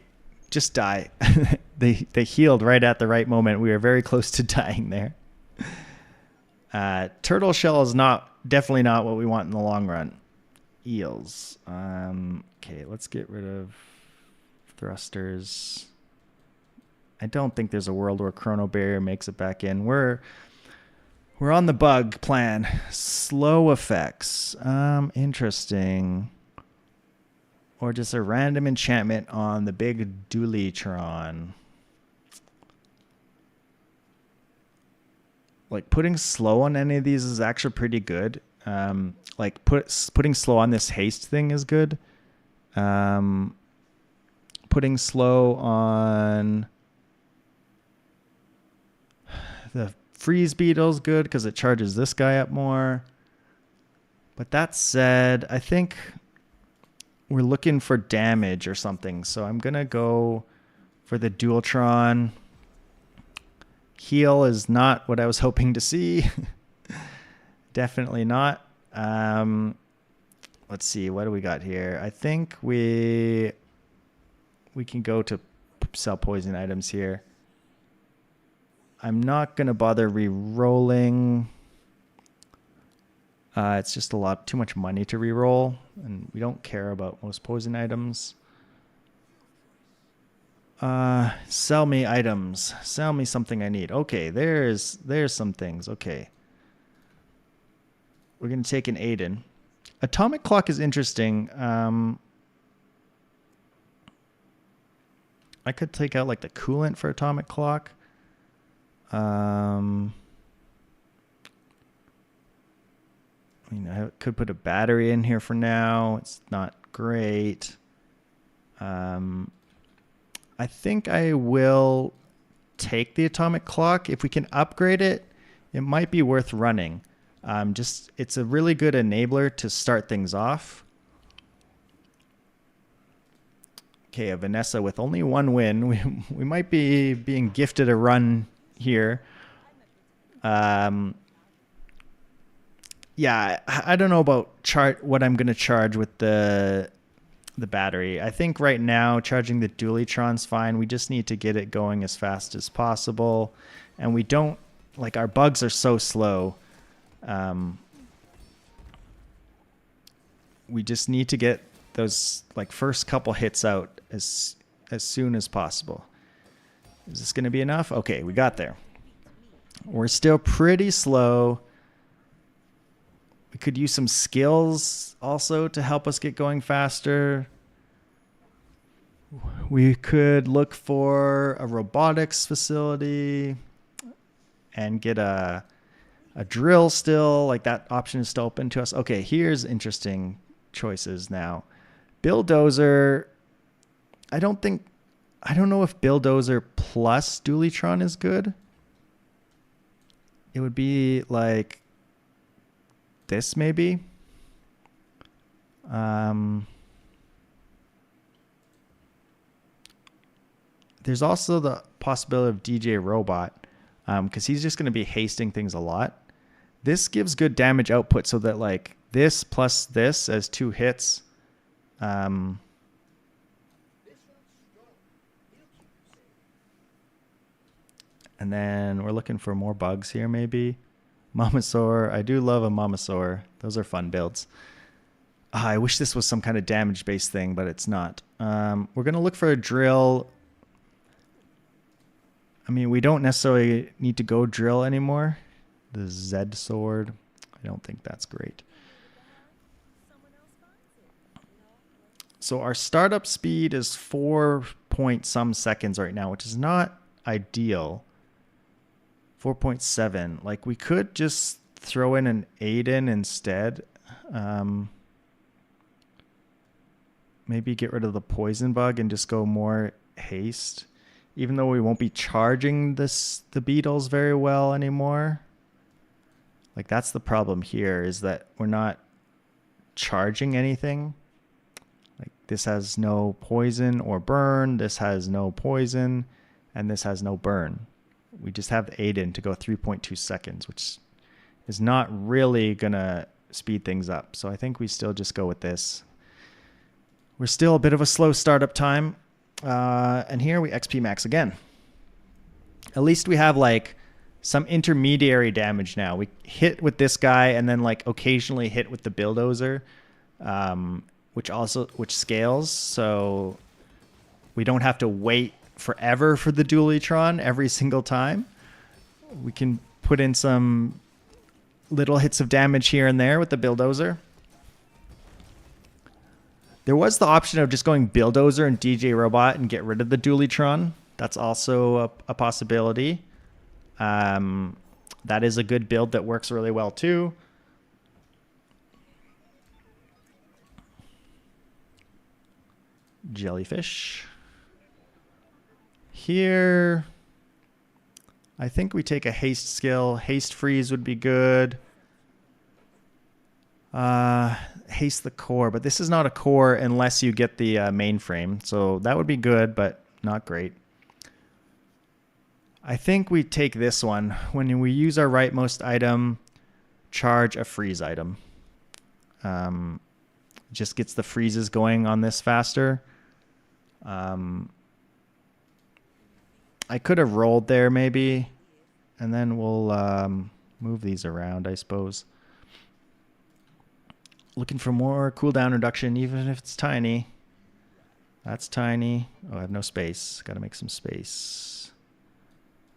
S1: just die. They healed right at the right moment. We were very close to dying there. Turtle shell is definitely not what we want in the long run. Eels. Okay, let's get rid of thrusters. I don't think there's a world where Chrono Barrier makes it back in. We're on the bug plan. Slow effects. Interesting. Or just a random enchantment on the big Dualitron. Like putting slow on any of these is actually pretty good. Like putting slow on this haste thing is good. Putting slow on the freeze beetle is good because it charges this guy up more. But that said, I think we're looking for damage or something. So I'm going to go for the Dualitron. Heal is not what I was hoping to see. Definitely not. Let's see. What do we got here? I think we can go to sell poison items here. I'm not going to bother re-rolling. It's just too much money to re-roll, and we don't care about most poison items. Sell me items. Sell me something I need. Okay, there's some things. Okay. We're going to take an Aiden. Atomic clock is interesting. I could take out like the coolant for atomic clock. I could put a battery in here for now. It's not great. I think I will take the atomic clock. If we can upgrade it, it might be worth running. It's a really good enabler to start things off. Okay, a Vanessa with only 1 win. We might be being gifted a run here. Yeah, I don't know about what I'm going to charge with the battery. I think right now charging the Dualitron's fine. We just need to get it going as fast as possible. And we don't, like, our bugs are so slow. We just need to get those like first couple hits out as soon as possible. Is this going to be enough? Okay, we got there. We're still pretty slow. We could use some skills also to help us get going faster. We could look for a robotics facility and get a drill still. Like that option is still open to us. Okay, here's interesting choices now. Bulldozer. I don't know if Bulldozer plus Dualitron is good. It would be like this maybe. There's also the possibility of DJ Robot, because he's just going to be hasting things a lot. This gives good damage output so that like this plus this as 2 hits. And then we're looking for more bugs here maybe. Mamasaur. I do love a Mamasaur. Those are fun builds. I wish this was some kind of damage-based thing, but it's not. We're going to look for a drill. I mean, we don't necessarily need to go drill anymore. The Z sword. I don't think that's great. So our startup speed is 4 point some seconds right now, which is not ideal. 4.7. Like we could just throw in an Aiden instead. Maybe get rid of the poison bug and just go more haste. Even though we won't be charging the beetles very well anymore. Like that's the problem here, is that we're not charging anything. Like this has no poison or burn. This has no poison. And this has no burn. We just have the Aiden to go 3.2 seconds, which is not really going to speed things up. So I think we still just go with this. We're still a bit of a slow startup time. And here we XP max again. At least we have like some intermediary damage now. We hit with this guy and then like occasionally hit with the Bulldozer, which scales. So we don't have to wait forever for the Dualitron every single time. We can put in some little hits of damage here and there with the Bulldozer. There was the option of just going Bulldozer and DJ Robot and get rid of the Dualitron. That's also a possibility. That is a good build that works really well too. Jellyfish. Here, I think we take a haste skill. Haste freeze would be good. Haste the core, but this is not a core unless you get the mainframe. So that would be good, but not great. I think we take this one. When we use our rightmost item, charge a freeze item. Just gets the freezes going on this faster. I could have rolled there maybe, and then we'll move these around, I suppose. Looking for more cooldown reduction, even if it's tiny. That's tiny. Oh, I have no space. Got to make some space.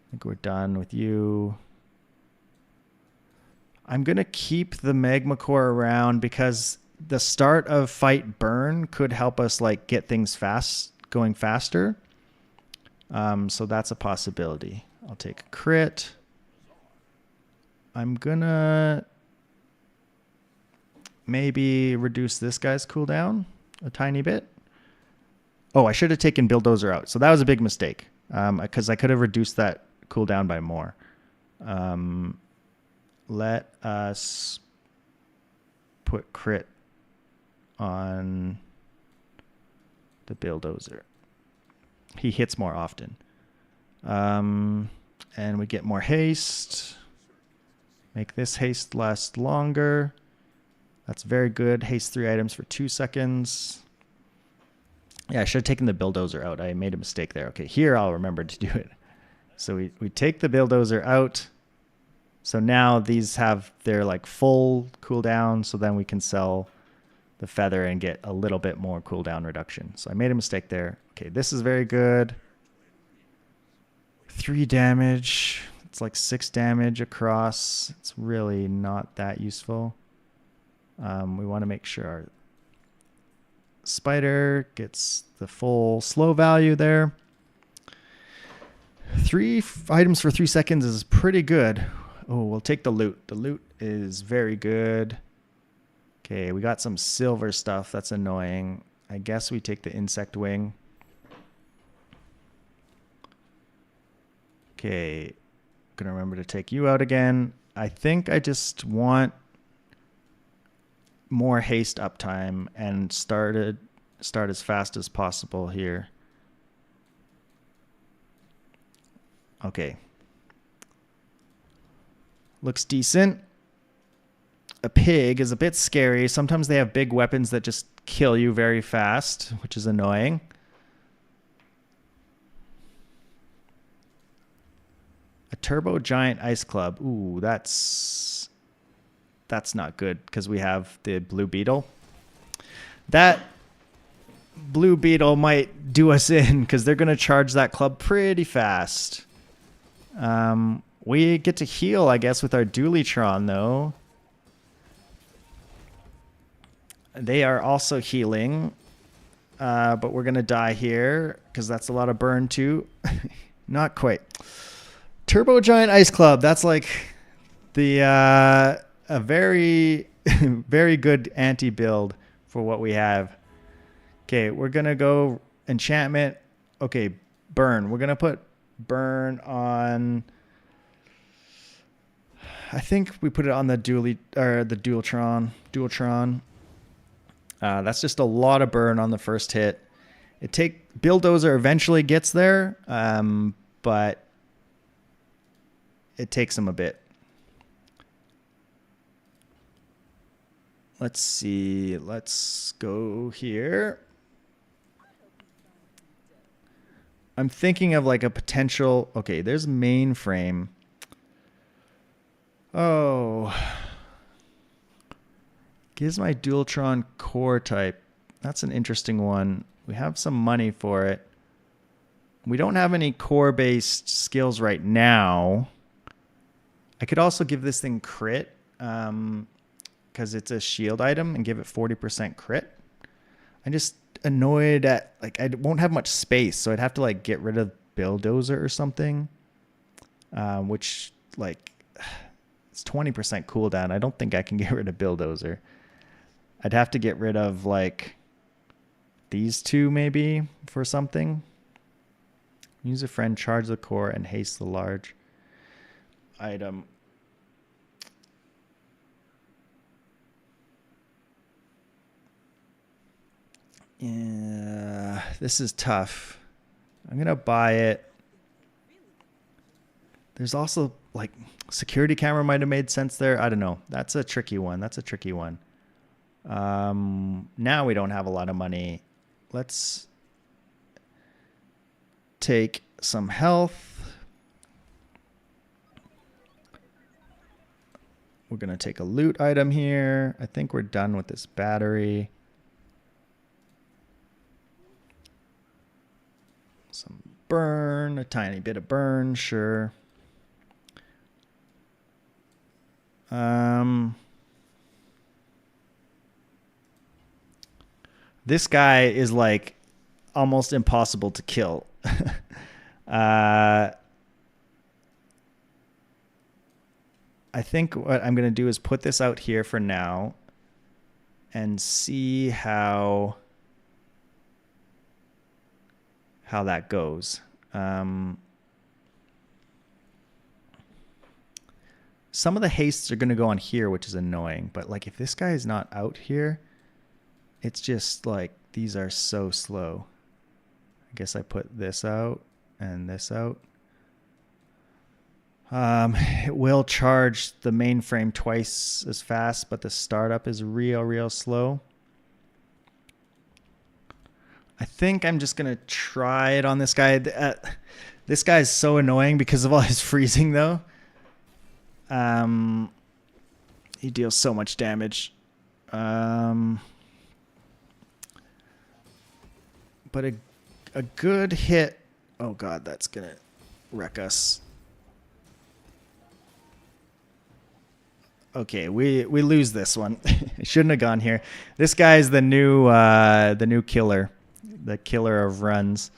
S1: I think we're done with you. I'm going to keep the Magma Core around because the start of Fight Burn could help us like get things going faster. So that's a possibility. I'll take a crit. I'm gonna maybe reduce this guy's cooldown a tiny bit. Oh, I should have taken Bulldozer out. So that was a big mistake, because I could have reduced that cooldown by more. Let us put crit on the Bulldozer. He hits more often. And we get more haste. Make this haste last longer. That's very good. Haste 3 items for 2 seconds. Yeah, I should have taken the Bulldozer out. I made a mistake there. Okay, here I'll remember to do it. So we take the Bulldozer out. So now these have their like full cooldown. So then we can sell the feather and get a little bit more cooldown reduction. So I made a mistake there. Okay, this is very good. 3 damage. It's like 6 damage across. It's really not that useful. We want to make sure our spider gets the full slow value there. 3 items for 3 seconds is pretty good. Oh, we'll take the loot. The loot is very good. Okay, we got some silver stuff. That's annoying. I guess we take the insect wing. Okay, gonna remember to take you out again. I think I just want more haste uptime and start as fast as possible here. Okay. Looks decent. A pig is a bit scary. Sometimes they have big weapons that just kill you very fast, which is annoying. A turbo giant ice club. Ooh, that's not good because we have the blue beetle. That blue beetle might do us in because they're going to charge that club pretty fast. We get to heal, I guess, with our Dualitron, though. They are also healing, but we're going to die here because that's a lot of burn, too. Not quite. Turbo Giant Ice Club. That's like the a very, very good anti-build for what we have. Okay, we're going to go enchantment. Okay, burn. We're going to put burn on... I think we put it on the Dualitron. That's just a lot of burn on the first hit. Bulldozer eventually gets there, but it takes him a bit. Let's see. Let's go here. I'm thinking of like a potential... Okay, there's mainframe. Oh. Gizmo Dualtron core type. That's an interesting one. We have some money for it. We don't have any core-based skills right now. I could also give this thing crit because it's a shield item and give it 40% crit. I'm just annoyed at, like, I won't have much space, so I'd have to, like, get rid of Bulldozer or something, which, like... It's 20% cooldown. I don't think I can get rid of Bulldozer. I'd have to get rid of, like, these two maybe for something. Use a friend, charge the core, and haste the large item. Yeah, this is tough. I'm going to buy it. There's also, like... Security camera might have made sense there. I don't know. That's a tricky one. Now we don't have a lot of money. Let's take some health. We're going to take a loot item here. I think we're done with this battery. Some burn, a tiny bit of burn, sure. This guy is like almost impossible to kill. I think what I'm going to do is put this out here for now and see how that goes. Some of the hastes are going to go on here, which is annoying. But like if this guy is not out here, it's just like these are so slow. I guess I put this out and this out. It will charge the mainframe twice as fast, but the startup is real slow. I think I'm just going to try it on this guy. This guy is so annoying because of all his freezing, though. He deals so much damage. But a good hit. Oh god, that's gonna wreck us. Okay, we lose this one. I shouldn't have gone here. This guy's the new killer, the killer of runs.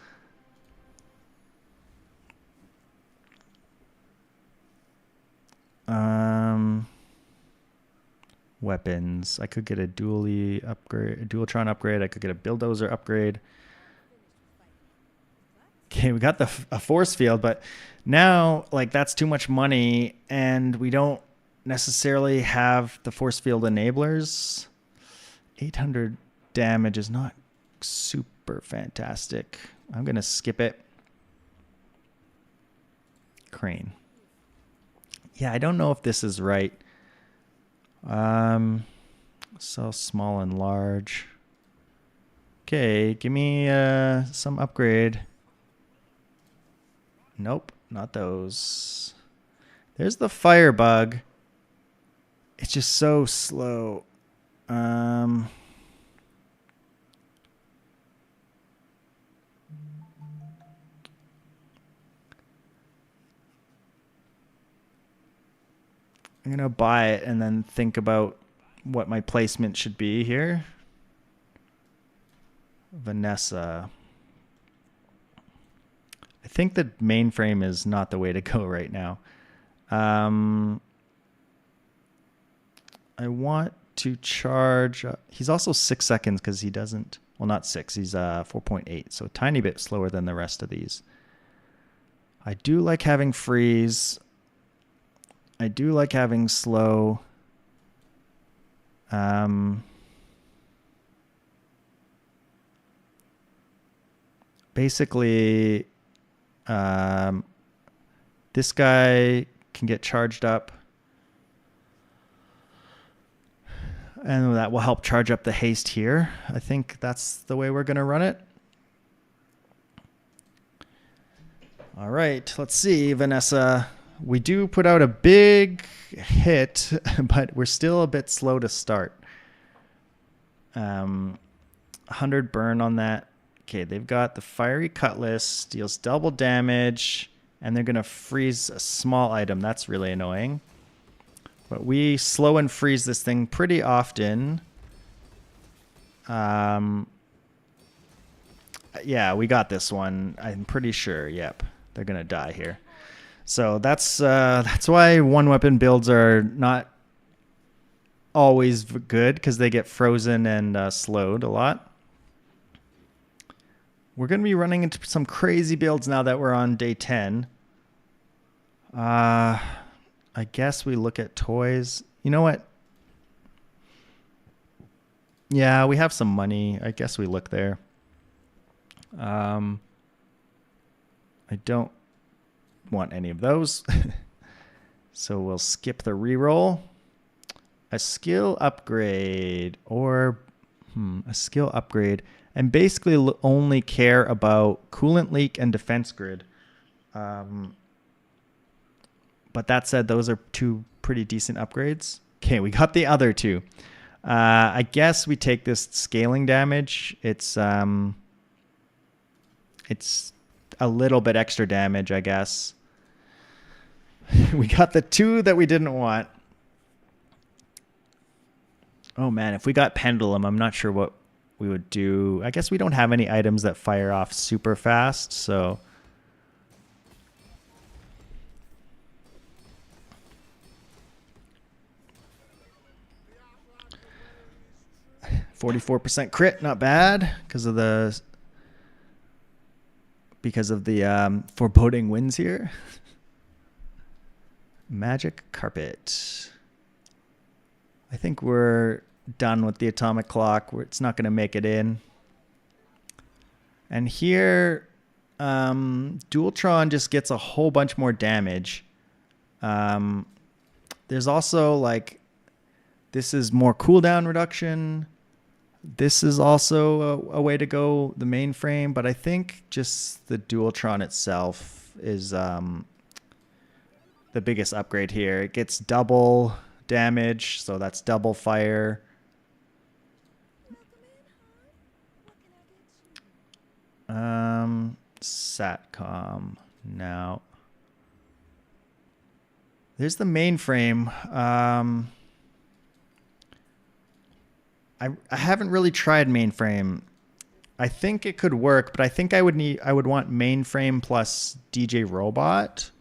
S1: Weapons. I could get a dually upgrade, a dualtron upgrade. I could get a bulldozer upgrade. Okay, we got a force field, but now like that's too much money, and we don't necessarily have the force field enablers. 800 damage is not super fantastic. I'm gonna skip it. Crane. Yeah, I don't know if this is right. Sell small and large. Okay, give me some upgrade. Nope, not those. There's the firebug. It's just so slow. I'm going to buy it and then think about what my placement should be here. Vanessa. I think the mainframe is not the way to go right now. I want to charge. He's also 6 seconds because he doesn't. Well, not 6. He's 4.8. So a tiny bit slower than the rest of these. I do like having freeze. I do like having slow. Basically, this guy can get charged up. And that will help charge up the haste here. I think that's the way we're going to run it. All right, let's see, Vanessa. We do put out a big hit, but we're still a bit slow to start. 100 burn on that. Okay, they've got the fiery cutlass, deals double damage, and they're going to freeze a small item. That's really annoying. But we slow and freeze this thing pretty often. Yeah, we got this one. I'm pretty sure. Yep, they're gonna die here. So that's why one weapon builds are not always good, because they get frozen and slowed a lot. We're gonna be running into some crazy builds now that we're on day 10. I guess we look at toys. You know what? Yeah, we have some money. I guess we look there. I don't want any of those. So we'll skip the reroll. A skill upgrade or a skill upgrade, and basically only care about coolant leak and defense grid. But that said, those are two pretty decent upgrades. Okay, we got the other two. I guess we take this scaling damage. It's a little bit extra damage, I guess. We got the two that we didn't want. Oh man, if we got pendulum, I'm not sure what we would do. I guess we don't have any items that fire off super fast, so 44% crit, not bad, because of the foreboding winds here. Magic carpet. I think we're done with the atomic clock. It's not going to make it in. And here, Dualtron just gets a whole bunch more damage. There's also like, this is more cooldown reduction. This is also a way to go, the mainframe, but I think just the Dualtron itself is the biggest upgrade here. It gets double damage, so that's double fire. Satcom now. There's the mainframe. I haven't really tried mainframe. I think it could work, but I think I would want mainframe plus DJ Robot.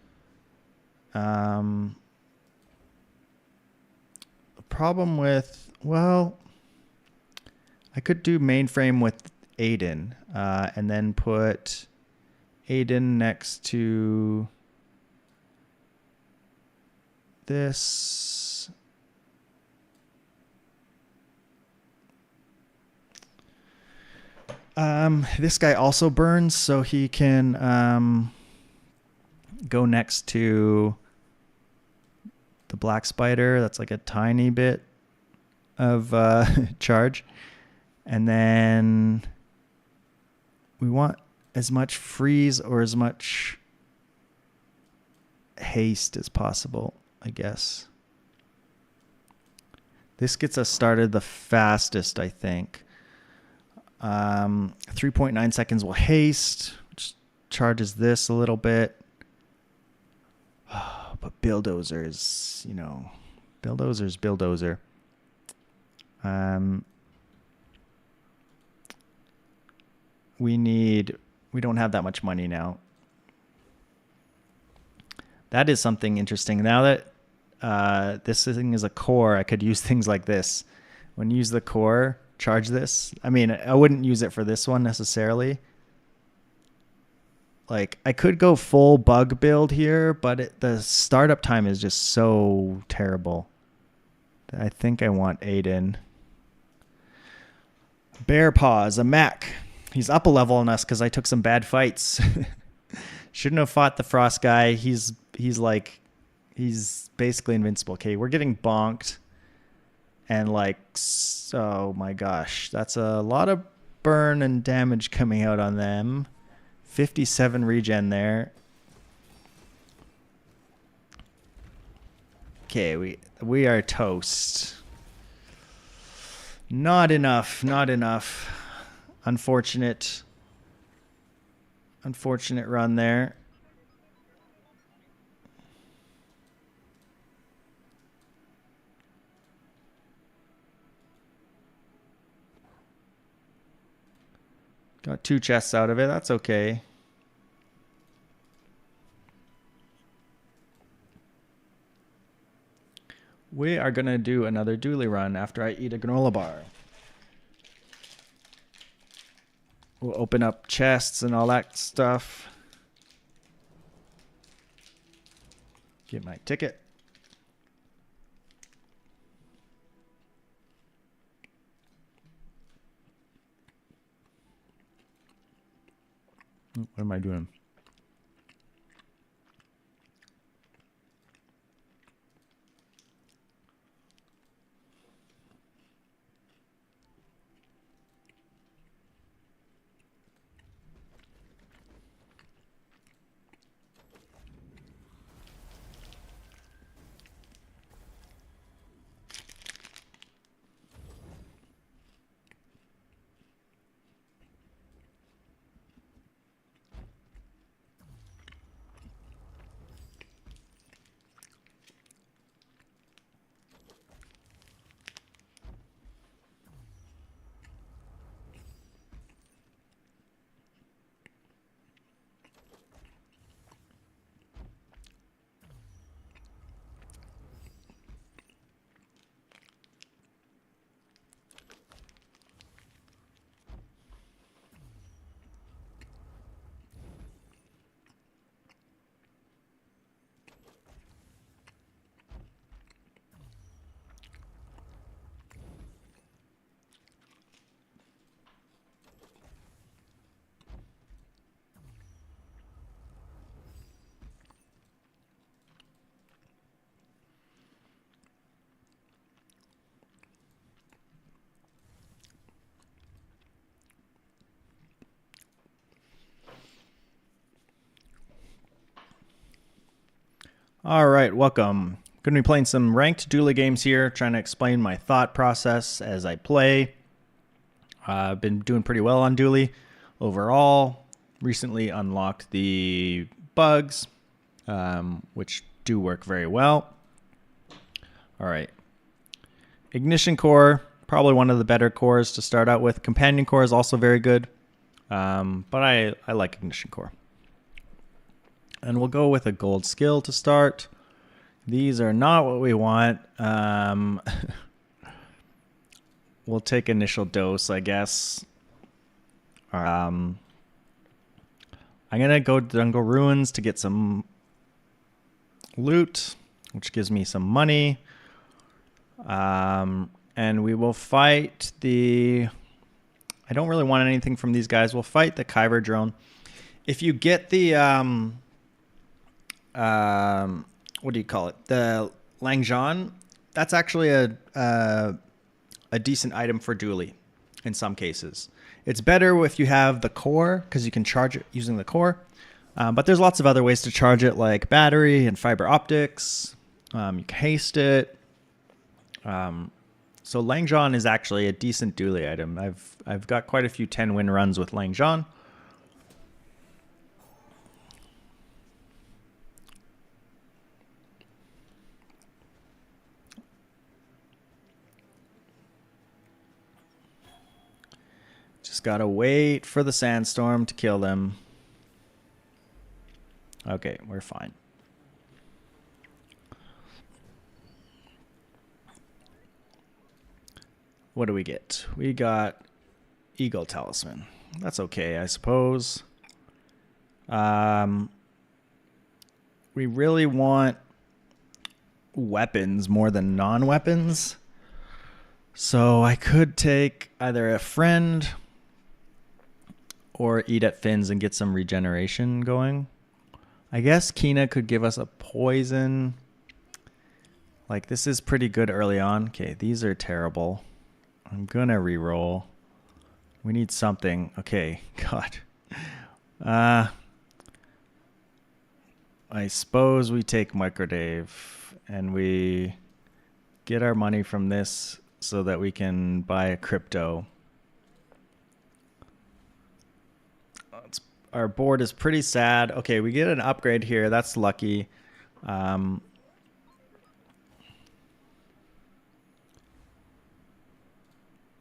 S1: The problem with, well, I could do mainframe with Aiden, and then put Aiden next to this. This guy also burns, so he can go next to the black spider. That's like a tiny bit of charge. And then we want as much freeze or as much haste as possible, I guess. This gets us started the fastest, I think. 3.9 seconds will haste, which charges this a little bit. But Bulldozer's, Bulldozer's Bulldozer. We don't have that much money now. That is something interesting. Now that this thing is a core, I could use things like this. When you use the core, charge this. I mean, I wouldn't use it for this one necessarily. Like, I could go full bug build here, but the startup time is just so terrible. I think I want Aiden. Bear Paws, a mech. He's up a level on us because I took some bad fights. Shouldn't have fought the frost guy. He's basically invincible. Okay, we're getting bonked. And oh my gosh, that's a lot of burn and damage coming out on them. 57 regen there. Okay, we are toast. Not enough. Unfortunate run there. Got 2 chests out of it. That's okay. We are going to do another dually run after I eat a granola bar. We'll open up chests and all that stuff. Get my ticket. What am I doing? All right, welcome. Going to be playing some ranked dually games here, trying to explain my thought process as I play. I've been doing pretty well on dually overall. Recently unlocked the bugs, which do work very well. All right. Ignition core, probably one of the better cores to start out with. Companion core is also very good, but I like ignition core. And we'll go with a gold skill to start. These are not what we want. We'll take initial dose, I guess. I'm going to go to Jungle Ruins to get some loot, which gives me some money. And we will fight the... I don't really want anything from these guys. We'll fight the Kyber drone. If you get the... what do you call it? The Langzhan, that's actually a decent item for dually in some cases. It's better if you have the core because you can charge it using the core. But there's lots of other ways to charge it, like battery and fiber optics. You can haste it. So Langzhan is actually a decent dually item. I've got quite a few 10-win runs with Langzhan. Just gotta wait for the sandstorm to kill them. Okay, we're fine. What do we get? We got Eagle Talisman. That's okay, I suppose. We really want weapons more than non-weapons. So I could take either a friend or eat at Finn's and get some regeneration going. I guess Kina could give us a poison. Like, this is pretty good early on. Okay, these are terrible. I'm gonna reroll. We need something. Okay, God. I suppose we take Microdave and we get our money from this so that we can buy a crypto. Our board is pretty sad. Okay, we get an upgrade here. That's lucky.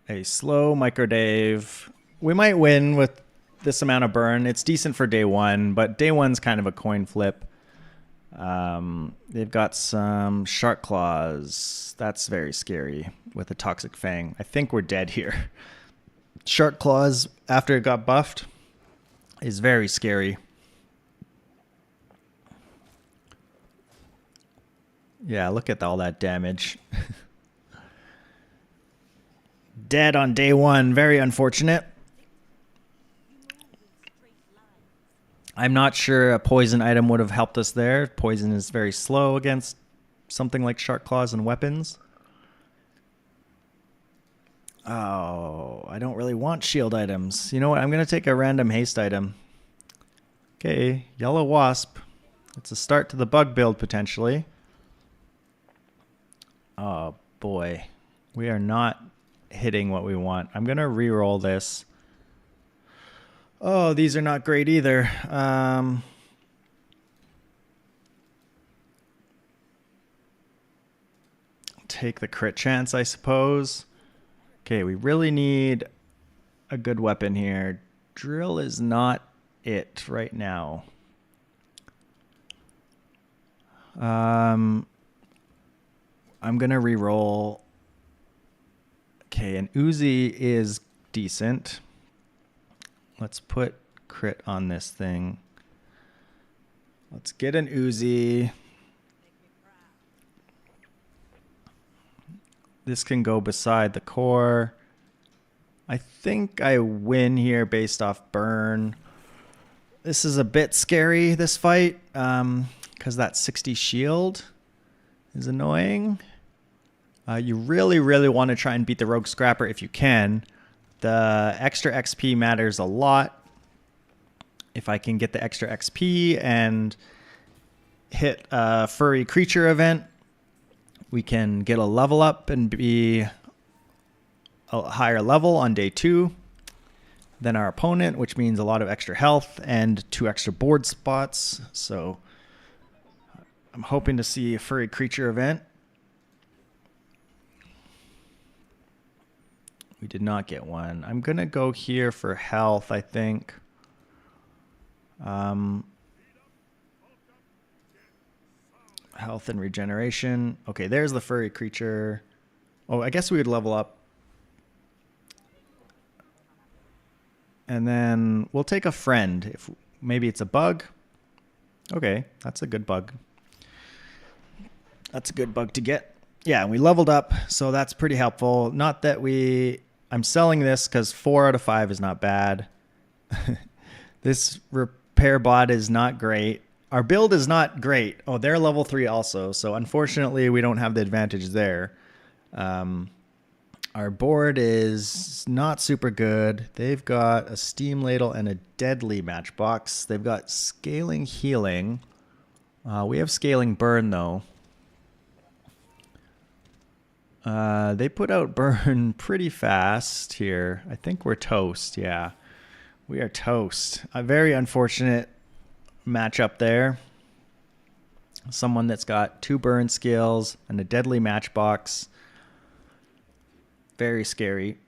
S1: A slow Microdave. We might win with this amount of burn. It's decent for day one, but day one's kind of a coin flip. They've got some shark claws. That's very scary with a toxic fang. I think we're dead here. Shark claws after it got buffed is very scary. Yeah, look at all that damage. Dead on day one. Very unfortunate. I'm not sure a poison item would have helped us there. Poison is very slow against something like shark claws and weapons. Oh, I don't really want shield items. You know what? I'm going to take a random haste item. Okay, yellow wasp. It's a start to the bug build potentially. Oh boy. We are not hitting what we want. I'm going to reroll this. Oh, these are not great either. Take the crit chance, I suppose. Okay, we really need a good weapon here. Drill is not it right now. I'm gonna re-roll. Okay, an Uzi is decent. Let's put crit on this thing. Let's get an Uzi. This can go beside the core. I think I win here based off burn. This is a bit scary, this fight, because that 60 shield is annoying. You really, really want to try and beat the Rogue Scrapper if you can. The extra XP matters a lot. If I can get the extra XP and hit a furry creature event, we can get a level up and be a higher level on day 2 than our opponent, which means a lot of extra health and 2 extra board spots. So I'm hoping to see a furry creature event. We did not get one. I'm going to go here for health, I think. Health and regeneration. Okay, there's the furry creature. Oh, I guess we would level up. And then we'll take a friend. If maybe it's a bug. Okay, that's a good bug. That's a good bug to get. Yeah, and we leveled up, so that's pretty helpful. Not that I'm selling this because 4 out of 5 is not bad. This repair bot is not great. Our build is not great. Oh, they're level 3 also, so unfortunately we don't have the advantage there. Our board is not super good. They've got a steam ladle and a deadly matchbox. They've got scaling healing. We have scaling burn though. They put out burn pretty fast here. I think we're toast. Yeah, we are toast. A very unfortunate matchup there. Someone that's got 2 burn skills and a deadly matchbox. Very scary.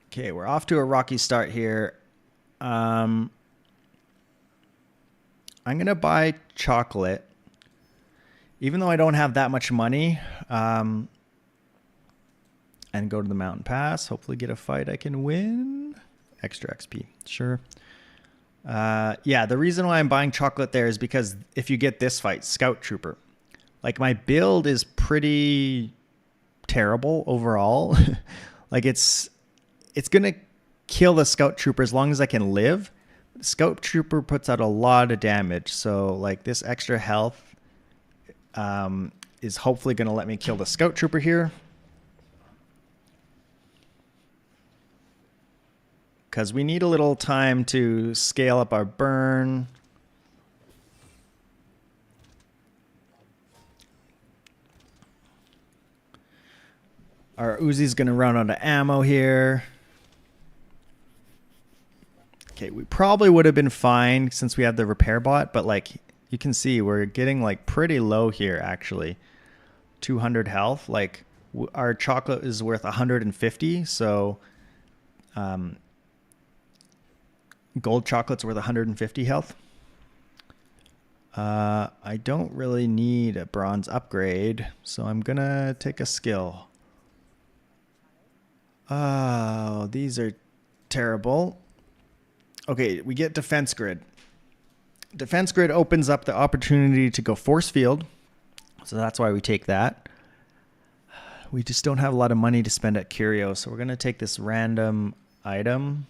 S1: Okay, we're off to a rocky start here. I'm going to buy chocolate. Even though I don't have that much money, and go to the mountain pass, hopefully get a fight I can win. Extra XP, sure. Yeah, the reason why I'm buying chocolate there is because if you get this fight, Scout Trooper, like my build is pretty terrible overall. Like it's going to kill the Scout Trooper as long as I can live. Scout Trooper puts out a lot of damage, so like this extra health is hopefully going to let me kill the Scout Trooper here. Because we need a little time to scale up our burn. Our Uzi's going to run out of ammo here. Okay, we probably would have been fine since we have the repair bot, but like you can see we're getting like pretty low here actually. 200 health. Like our chocolate is worth 150, so gold chocolate's worth 150 health. I don't really need a bronze upgrade, so I'm gonna take a skill. Oh, these are terrible. Okay, we get defense grid. Defense grid opens up the opportunity to go force field, so that's why we take that. We just don't have a lot of money to spend at Curio, so we're gonna take this random item.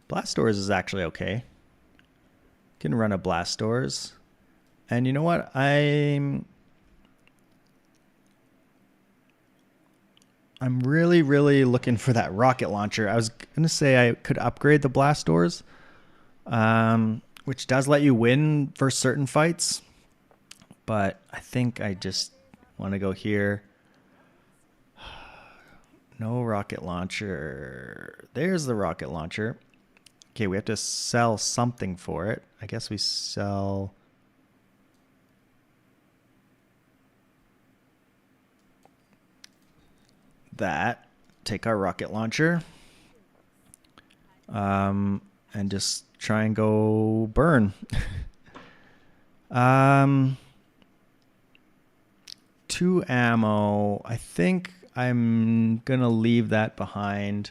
S1: Blast doors is actually okay. Can run a blast doors. And you know what? I'm really, really looking for that rocket launcher. I was going to say I could upgrade the blast doors, which does let you win for certain fights. But I think I just want to go here. No rocket launcher. There's the rocket launcher. Okay, we have to sell something for it. I guess we sell... that. Take our rocket launcher. And just try and go burn. 2 ammo. I think I'm going to leave that behind.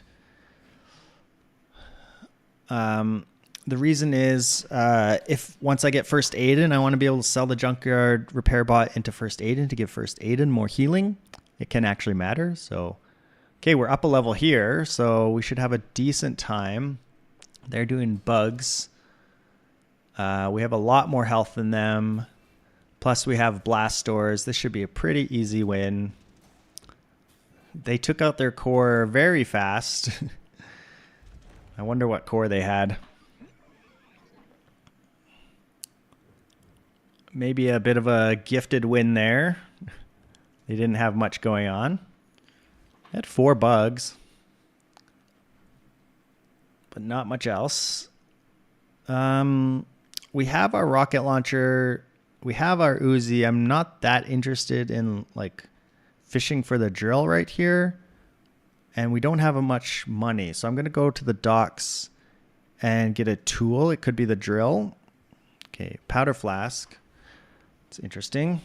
S1: The reason is if once I get first aid in, I want to be able to sell the junkyard repair bot into first aid in to give first aid in more healing. It can actually matter. So, okay, we're up a level here, so we should have a decent time. They're doing bugs. We have a lot more health than them. Plus we have blast doors. This should be a pretty easy win. They took out their core very fast. I wonder what core they had. Maybe a bit of a gifted win there. They didn't have much going on. They had 4 bugs. But not much else. We'll we have our rocket launcher. We have our Uzi. I'm not that interested in like fishing for the drill right here. And we don't have much money. So I'm going to go to the docks and get a tool. It could be the drill. Okay, powder flask. It's interesting.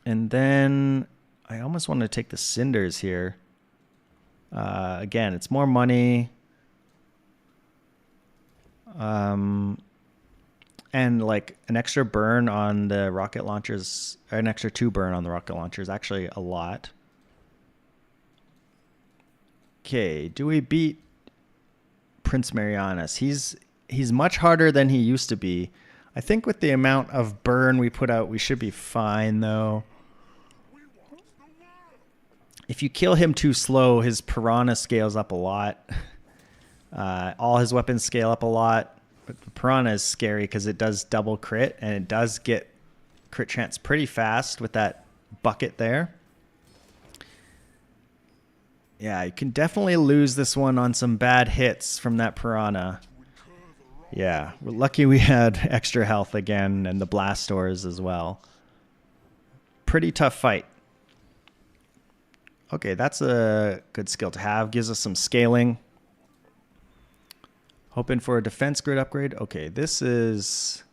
S1: And then I almost want to take the cinders here. Again, it's more money. And like an extra burn on the rocket launchers, or an extra 2 burn on the rocket launcher is actually a lot. Okay, do we beat Prince Marianas? He's much harder than he used to be. I think with the amount of burn we put out, we should be fine though. If you kill him too slow, his piranha scales up a lot. All his weapons scale up a lot. But the piranha is scary because it does double crit, and it does get crit chance pretty fast with that bucket there. Yeah, you can definitely lose this one on some bad hits from that piranha. Yeah, we're lucky we had extra health again and the blast doors as well. Pretty tough fight. Okay, that's a good skill to have. Gives us some scaling. Hoping for a defense grid upgrade. Okay, this is...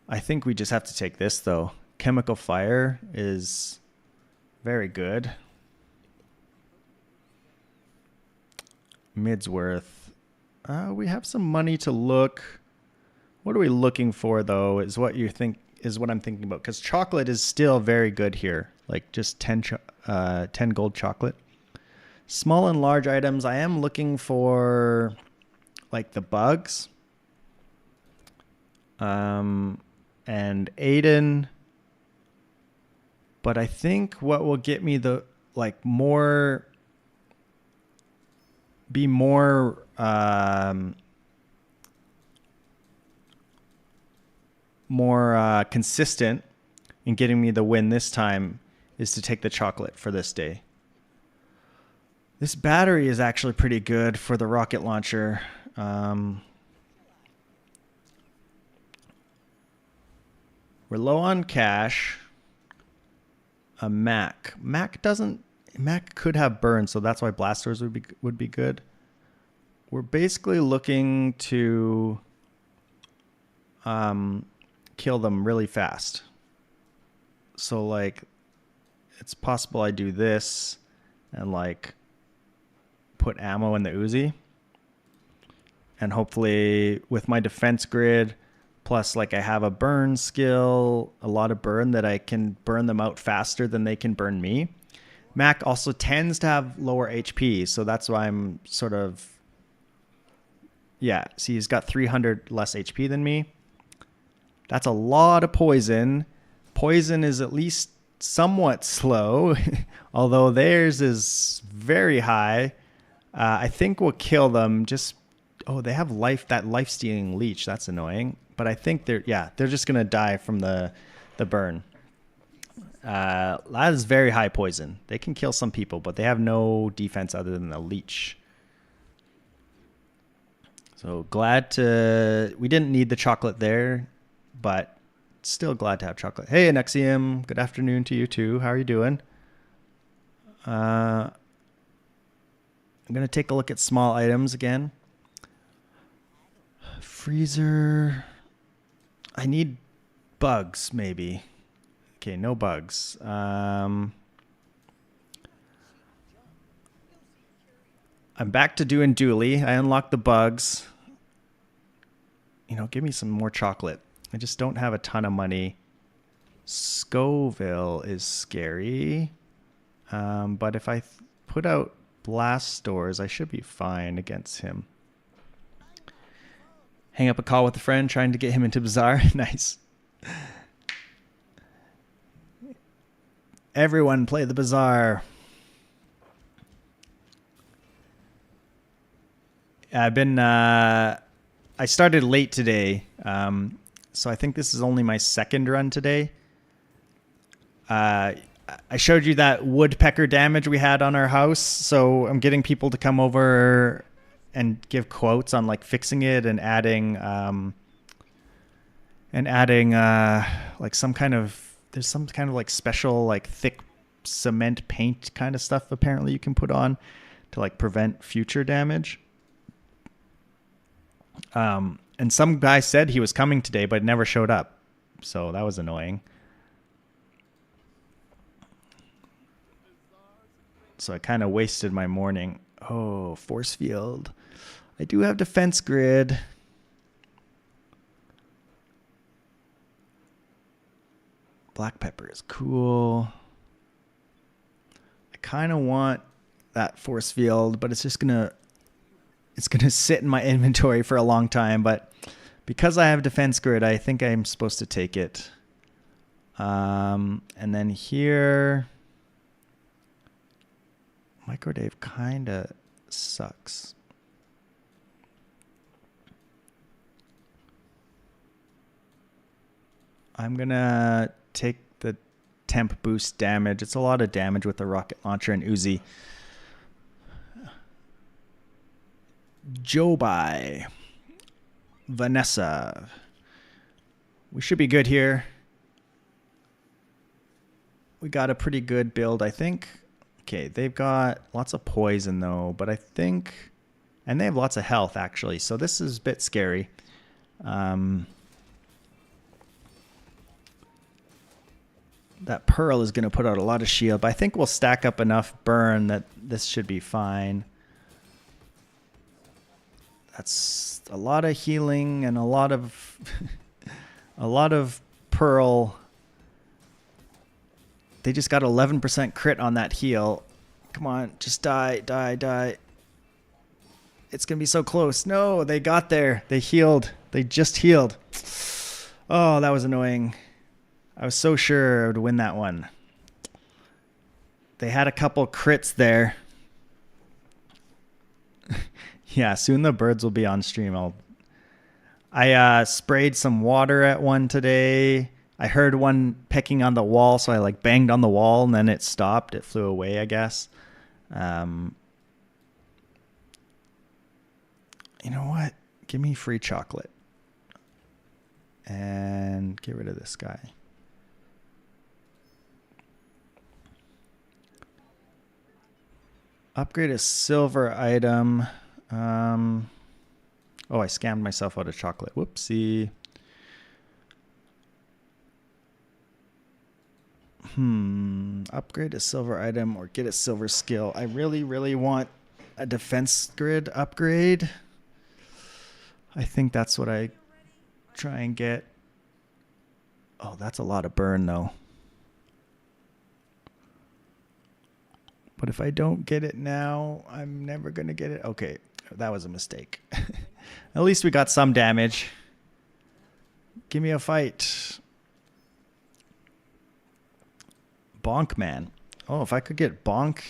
S1: I think we just have to take this, though. Chemical fire is very good. Midsworth. We have some money to look. What are we looking for, though, is what I'm thinking about. Because chocolate is still very good here. Like just 10 gold chocolate. Small and large items. I am looking for... like the bugs, and Aiden. But I think what will get me the more consistent in getting me the win this time is to take the chocolate for this day. This battery is actually pretty good for the rocket launcher. We're low on cash. A Mac could have burn, so that's why blasters would be good. We're basically looking to kill them really fast. So like it's possible I do this and like put ammo in the Uzi. And hopefully with my defense grid, plus like I have a burn skill, a lot of burn, that I can burn them out faster than they can burn me. Mac also tends to have lower HP, so that's why I'm sort of... Yeah, see, he's got 300 less HP than me. That's a lot of poison. Poison is at least somewhat slow, although theirs is very high. I think we'll kill them. Oh, they have that life-stealing leech. That's annoying. But I think they're just going to die from the burn. That is very high poison. They can kill some people, but they have no defense other than the leech. So we didn't need the chocolate there, but still glad to have chocolate. Hey, Anexium. Good afternoon to you too. How are you doing? I'm going to take a look at small items again. Freezer. I need bugs, maybe. Okay, no bugs. I'm back to doing dually. I unlocked the bugs. Give me some more chocolate. I just don't have a ton of money. Scoville is scary. But if I put out blast doors, I should be fine against him. Hang up a call with a friend, trying to get him into Bazaar. Nice. Everyone play the Bazaar. I started late today, so I think this is only my second run today. I showed you that woodpecker damage we had on our house, so I'm getting people to come over and give quotes on like fixing it and adding like some kind of there's some kind of like special like thick cement paint kind of stuff apparently you can put on to like prevent future damage. And some guy said he was coming today, but never showed up. So that was annoying. So I kind of wasted my morning. Oh, force field. I do have defense grid. Black pepper is cool. I kind of want that force field, but it's gonna sit in my inventory for a long time. But because I have defense grid, I think I'm supposed to take it. And then here, Microdave kind of sucks. I'm gonna take the temp boost damage. It's a lot of damage with the rocket launcher and Uzi. Jobai. Vanessa. We should be good here. We got a pretty good build, I think. Okay, they've got lots of poison though, but I think, and they have lots of health actually, so this is a bit scary. That Pearl is going to put out a lot of shield, but I think we'll stack up enough burn that this should be fine. That's a lot of healing and a lot of a lot of Pearl. They just got 11% crit on that heal. Come on, just die, die, die. It's going to be so close. No, they got there. They healed. They just healed. Oh, that was annoying. I was so sure I would win that one. They had a couple crits there. Yeah, soon the birds will be on stream. I sprayed some water at one today. I heard one pecking on the wall, so I like banged on the wall and then it stopped. It flew away, I guess. You know what? Give me free chocolate. And get rid of this guy. Upgrade a silver item. Oh, I scammed myself out of chocolate. Whoopsie. Upgrade a silver item or get a silver skill. I really, really want a defense grid upgrade. I think that's what I try and get. Oh, that's a lot of burn though. But if I don't get it now, I'm never going to get it. Okay, that was a mistake. At least we got some damage. Give me a fight. Bonk man. Oh, if I could get Bonk,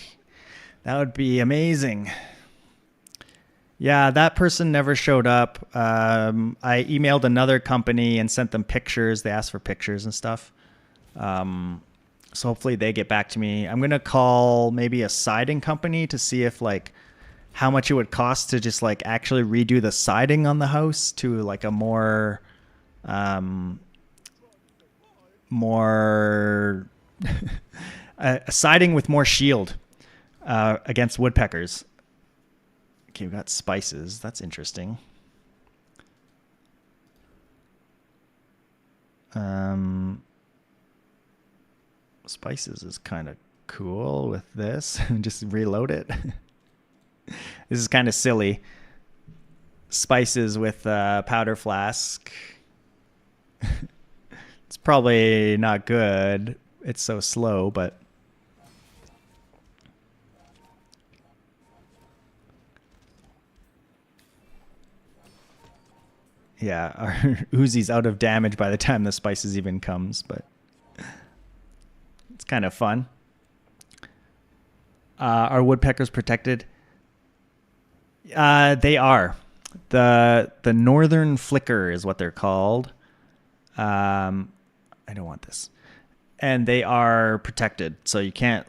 S1: that would be amazing. Yeah, that person never showed up. I emailed another company and sent them pictures. They asked for pictures and stuff. So hopefully they get back to me. I'm going to call maybe a siding company to see if like how much it would cost to just like actually redo the siding on the house to like a more a siding with more shield against woodpeckers. Okay, we got spices. That's interesting. Spices is kind of cool with this. Just reload it. This is kind of silly. Spices with powder flask. It's probably not good. It's so slow, but yeah, our Uzi's out of damage by the time the spices even comes, but it's kind of fun. Are woodpeckers protected? They are. The northern flicker is what they're called. I don't want this. And they are protected, so you can't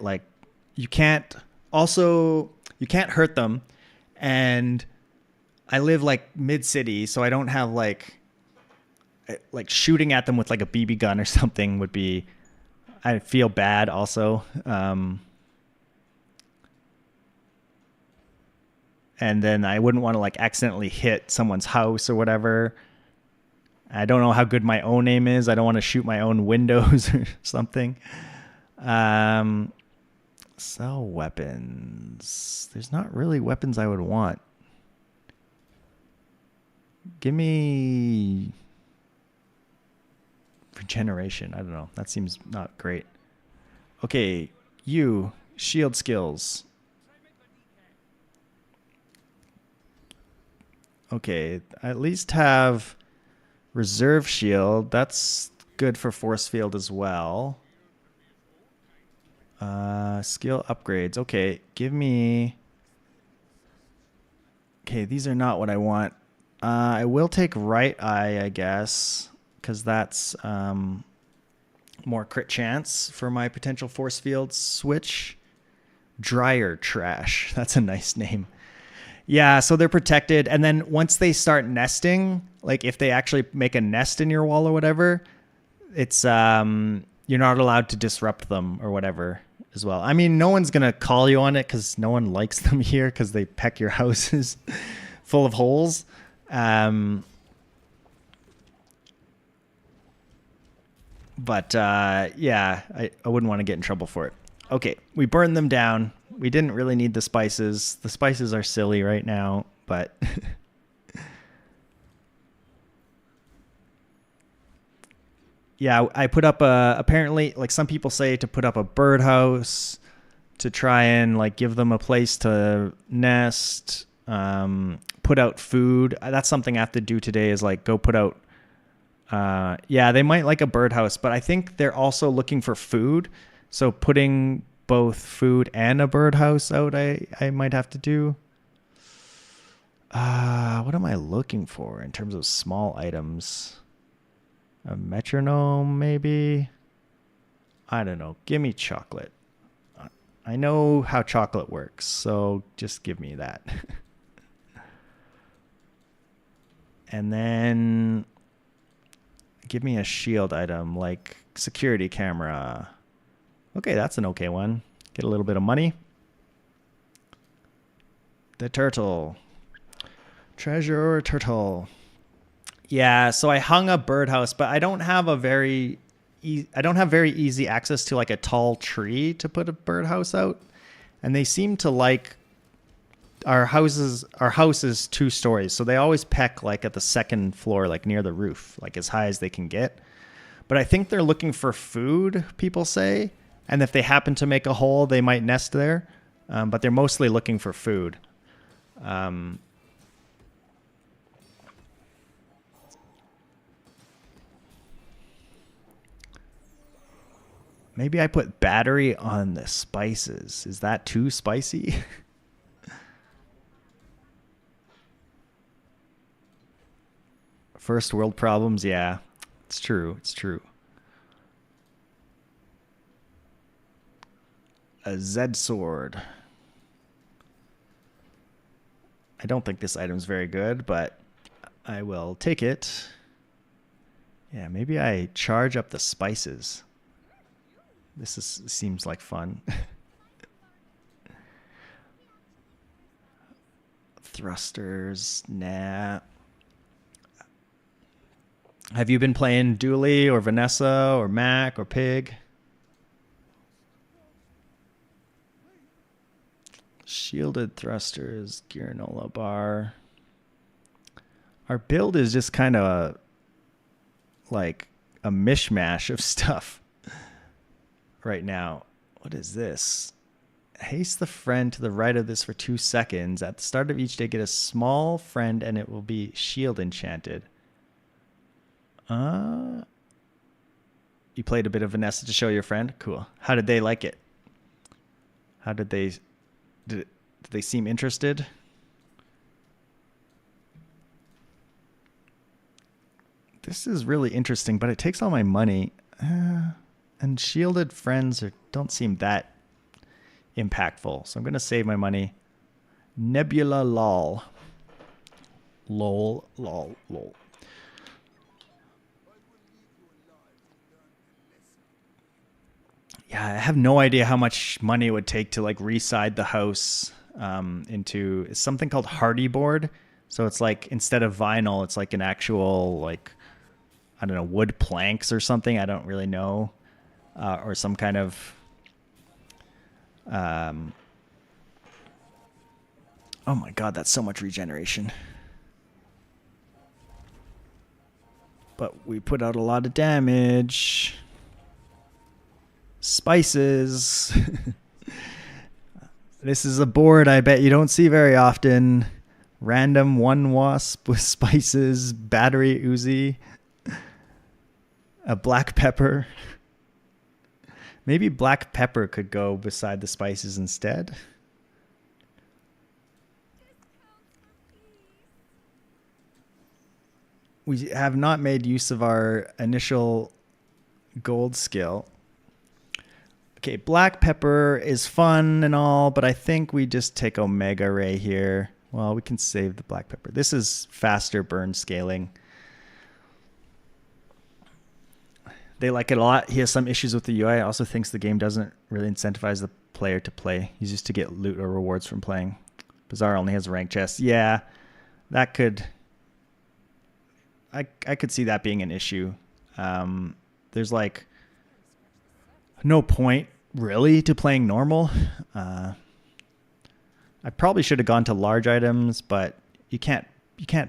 S1: hurt them, and I live like mid city, so I don't have like shooting at them with like a BB gun or something would be. I feel bad also. And then I wouldn't want to like accidentally hit someone's house or whatever. I don't know how good my own aim is. I don't want to shoot my own windows or something. Sell weapons. There's not really weapons I would want. Give me regeneration. I don't know. That seems not great. Okay, you shield skills. Okay, I at least have reserve shield. That's good for force field as well. Skill upgrades. Okay, give me. Okay, these are not what I want. I will take right eye, I guess, because that's more crit chance for my potential force field switch. Dryer trash. That's a nice name. Yeah, so they're protected. And then once they start nesting, like if they actually make a nest in your wall or whatever, it's you're not allowed to disrupt them or whatever as well. I mean, no one's going to call you on it because no one likes them here because they peck your houses full of holes. But yeah, I wouldn't want to get in trouble for it. Okay, we burned them down. We didn't really need the spices. The spices are silly right now, but yeah, I put up apparently, like some people say to put up a birdhouse to try and like give them a place to nest, put out food. That's something I have to do today is like go put out. Yeah, they might like a birdhouse, but I think they're also looking for food. So putting both food and a birdhouse out, I might have to do. What am I looking for in terms of small items? A metronome, maybe? I don't know. Give me chocolate. I know how chocolate works, so just give me that. And then give me a shield item like security camera. Okay, that's an okay one. Get a little bit of money. The turtle. Treasure turtle. Yeah, so I hung a birdhouse, but I don't have very easy access to like a tall tree to put a birdhouse out. And they seem to like our house is 2 stories, so they always peck like at the second floor, like near the roof, like as high as they can get. But I think they're looking for food, people say. And if they happen to make a hole, they might nest there. But they're mostly looking for food. Maybe I put battery on the spices. Is that too spicy? First world problems. Yeah, it's true. It's true. A Z sword. I don't think this item's very good, but I will take it. Yeah, maybe I charge up the spices. Seems like fun. Thrusters, nah. Have you been playing Dooley or Vanessa or Mac or Pig? Shielded thrusters, Granola bar. Our build is just kind of like a mishmash of stuff right now. What is this? Haste the friend to the right of this for 2 seconds. At the start of each day, get a small friend and it will be shield enchanted. You played a bit of Vanessa to show your friend? Cool. How did they like it? How did they... Did they seem interested? This is really interesting, but it takes all my money. And shielded friends don't seem that impactful. So I'm going to save my money. Nebula lol. Lol, lol, lol. Yeah, I have no idea how much money it would take to like reside the house into something called hardy board. So it's like instead of vinyl, it's like an actual like I don't know wood planks or something. I don't really know, or some kind of. Um, oh my god, that's so much regeneration. But we put out a lot of damage. Spices. This is a board I bet you don't see very often. Random one wasp with spices, battery Uzi, a black pepper. Maybe black pepper could go beside the spices instead. We have not made use of our initial gold skill. Okay, black pepper is fun and all, but I think we just take Omega Ray here. Well, we can save the black pepper. This is faster burn scaling. They like it a lot. He has some issues with the UI. Also thinks the game doesn't really incentivize the player to play. He's used to get loot or rewards from playing. Bazaar only has rank chests. Yeah, that could... I could see that being an issue. There's like no point really to playing normal. I probably should have gone to large items, but you can't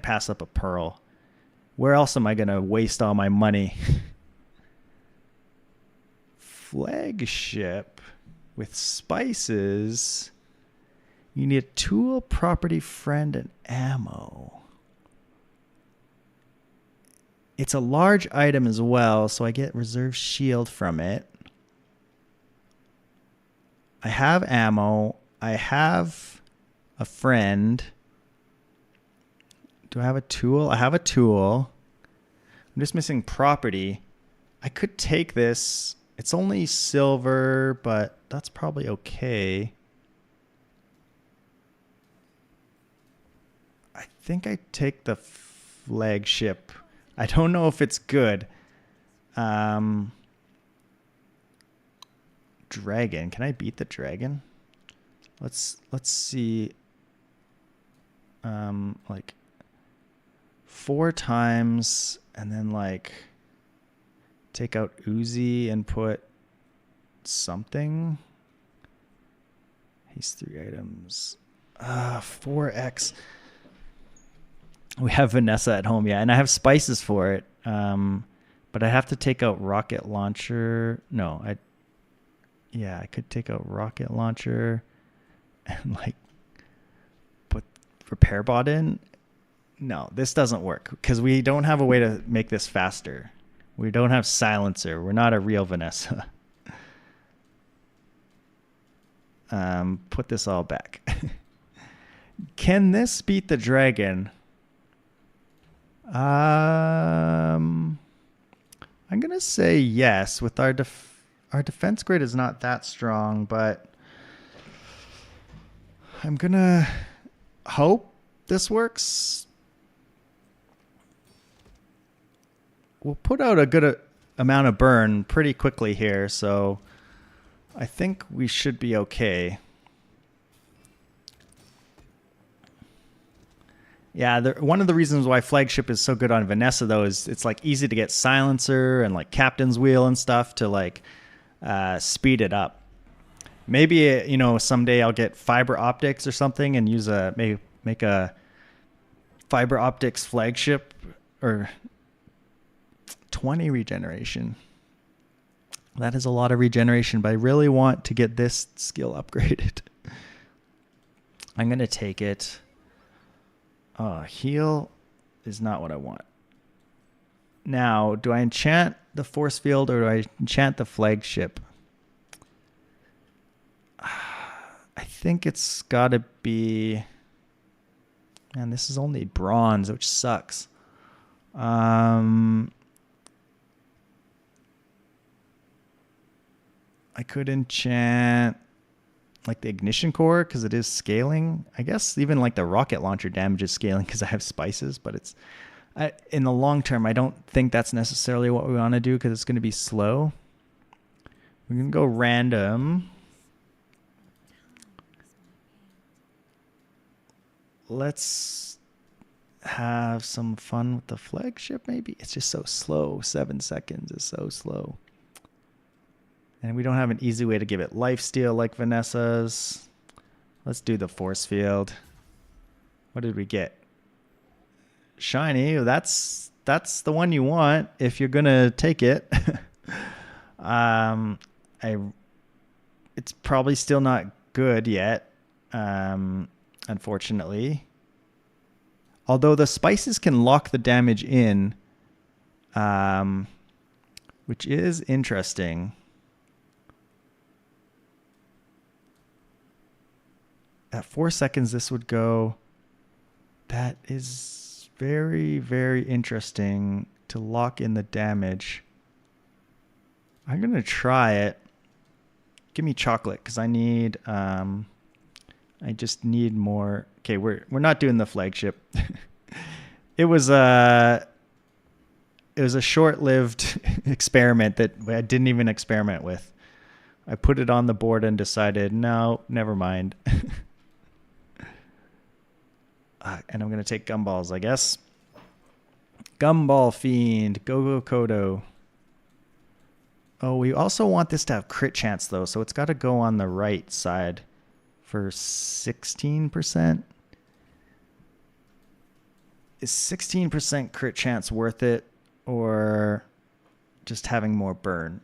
S1: pass up a pearl. Where else am I gonna waste all my money? Flagship with spices. You need a tool, property, friend, and ammo. It's a large item as well, so I get reserve shield from it. I have ammo. I have a friend. Do I have a tool? I have a tool. I'm just missing property. I could take this. It's only silver, but that's probably okay. I think I take the flagship. I don't know if it's good. Dragon. Can I beat the dragon? Let's see. Like 4 times and then like take out Uzi and put something. He's 3 items. 4x. We have Vanessa at home, yeah, and I have spices for it. But I have to take out rocket launcher. No, I could take out rocket launcher and like put repair bot in. No, this doesn't work because we don't have a way to make this faster. We don't have silencer. We're not a real Vanessa. Put this all back. Can this beat the dragon? I'm gonna say yes. With our defense grid is not that strong, but I'm gonna hope this works. We'll put out a good amount of burn pretty quickly here, so I think we should be okay. Yeah, one of the reasons why flagship is so good on Vanessa though is it's like easy to get silencer and like captain's wheel and stuff to like speed it up. Maybe someday I'll get fiber optics or something and use maybe make a fiber optics flagship or 20 regeneration. That is a lot of regeneration, but I really want to get this skill upgraded. I'm gonna take it. Heal is not what I want. Now, do I enchant the force field or do I enchant the flagship? I think it's got to be... Man, this is only bronze, which sucks. I could enchant like the ignition core because it is scaling. I guess even like the rocket launcher damage is scaling because I have spices, but in the long term, I don't think that's necessarily what we want to do because it's going to be slow. We're going to go random. Let's have some fun with the flagship, maybe. It's just so slow. 7 seconds is so slow. And we don't have an easy way to give it lifesteal like Vanessa's. Let's do the force field. What did we get? Shiny. That's the one you want if you're gonna take it. It's probably still not good yet, unfortunately. Although the spices can lock the damage in, which is interesting. At 4 seconds, this would go. That is very, very interesting to lock in the damage. I'm going to try it. Give me chocolate because I need, I just need more. Okay, we're not doing the flagship. It was a short-lived experiment that I didn't even experiment with. I put it on the board and decided, no, never mind. And I'm going to take gumballs, I guess. Gumball Fiend. Go Kodo. Oh, we also want this to have crit chance, though. So it's got to go on the right side for 16%. Is 16% crit chance worth it? Or just having more burn?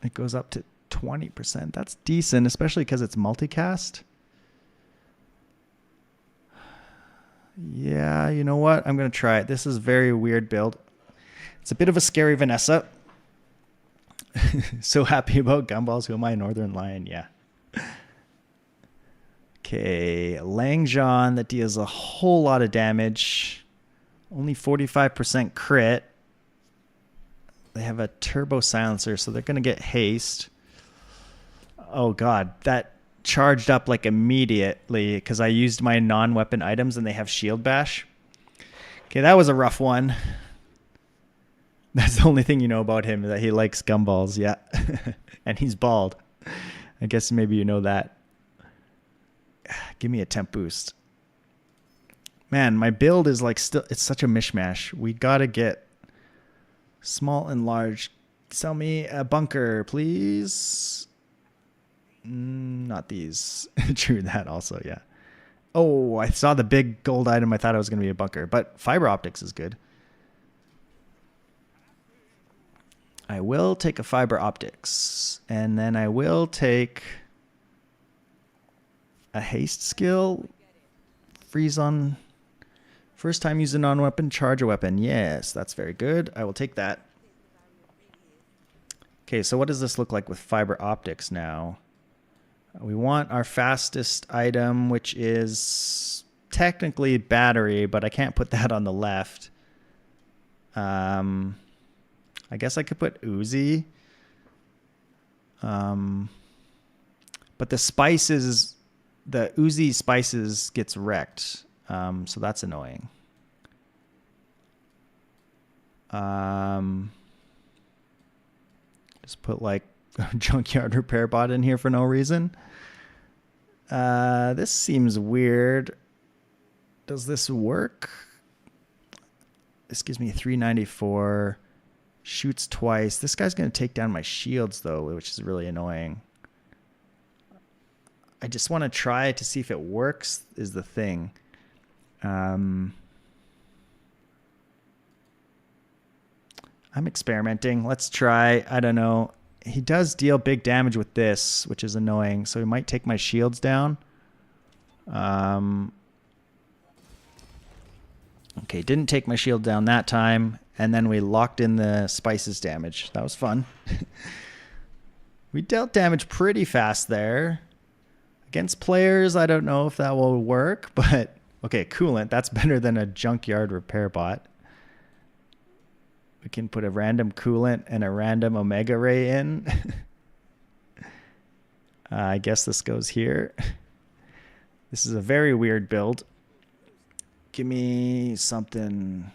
S1: It goes up to 20%. That's decent, especially because it's multicast. Yeah, you know what? I'm going to try it. This is a very weird build. It's a bit of a scary Vanessa. So happy about gumballs. Who am I? Northern Lion. Yeah. Okay. Langzhan that deals a whole lot of damage. Only 45% crit. They have a turbo silencer, so they're going to get haste. Oh, God. That charged up like immediately because I used my non-weapon items and they have shield bash. Okay, that was a rough one. That's the only thing you know about him, that he likes gumballs. Yeah. And he's bald. I guess maybe you know that. Give me a temp boost. Man, my build is like still, it's such a mishmash. We got to get small and large. Sell me a bunker, please. Not these. True that also, yeah. Oh, I saw the big gold item. I thought it was going to be a bunker, but fiber optics is good. I will take a fiber optics, and then I will take a haste skill. Freeze on. First time use a non-weapon, charge a weapon. Yes, that's very good. I will take that. Okay, so what does this look like with fiber optics now? We want our fastest item, which is technically battery, but I can't put that on the left. I guess I could put Uzi. But the spices, the Uzi spices gets wrecked. So that's annoying. Just put like a junkyard repair bot in here for no reason. This seems weird. Does this work? This gives me 394. Shoots twice. This guy's going to take down my shields, though, which is really annoying. I just want to try to see if it works, is the thing. I'm experimenting. Let's try. I don't know. He does deal big damage with this, which is annoying. So he might take my shields down. Okay, didn't take my shield down that time. And then we locked in the spices damage. That was fun. We dealt damage pretty fast there. Against players, I don't know if that will work, but okay, coolant. That's better than a junkyard repair bot. We can put a random coolant and a random omega ray in. I guess this goes here. This is a very weird build. Give me something.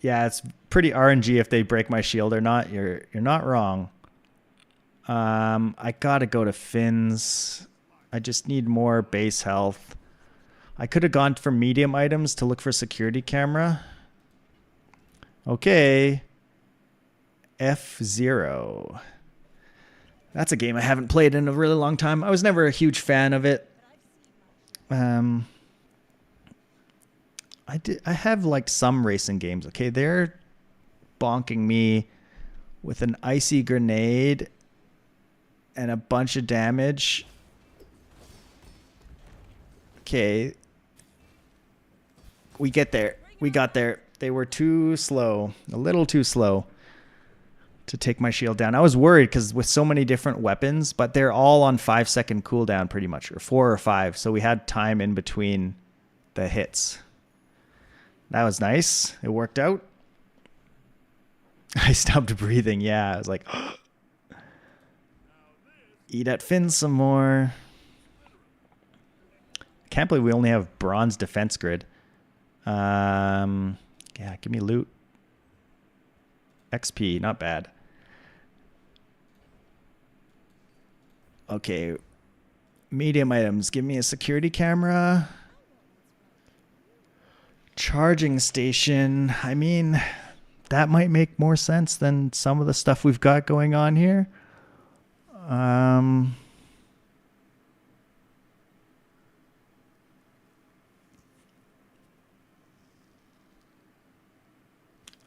S1: Yeah, it's pretty RNG if they break my shield or not. You're not wrong. I gotta go to fins. I just need more base health. I could have gone for medium items to look for security camera. Okay. F0. That's a game I haven't played in a really long time. I was never a huge fan of it. I have like some racing games. Okay, they're bonking me with an icy grenade and a bunch of damage. Okay. We get there. We got there. They were too slow. A little too slow to take my shield down. I was worried because with so many different weapons, but they're all on 5-second cooldown pretty much, or 4 or 5. So we had time in between the hits. That was nice. It worked out. I stopped breathing. Yeah, I was like, eat at fins some more. Can't believe we only have bronze defense grid. Yeah, give me loot. XP, not bad. Okay. Medium items. Give me a security camera. Charging station. I mean, that might make more sense than some of the stuff we've got going on here.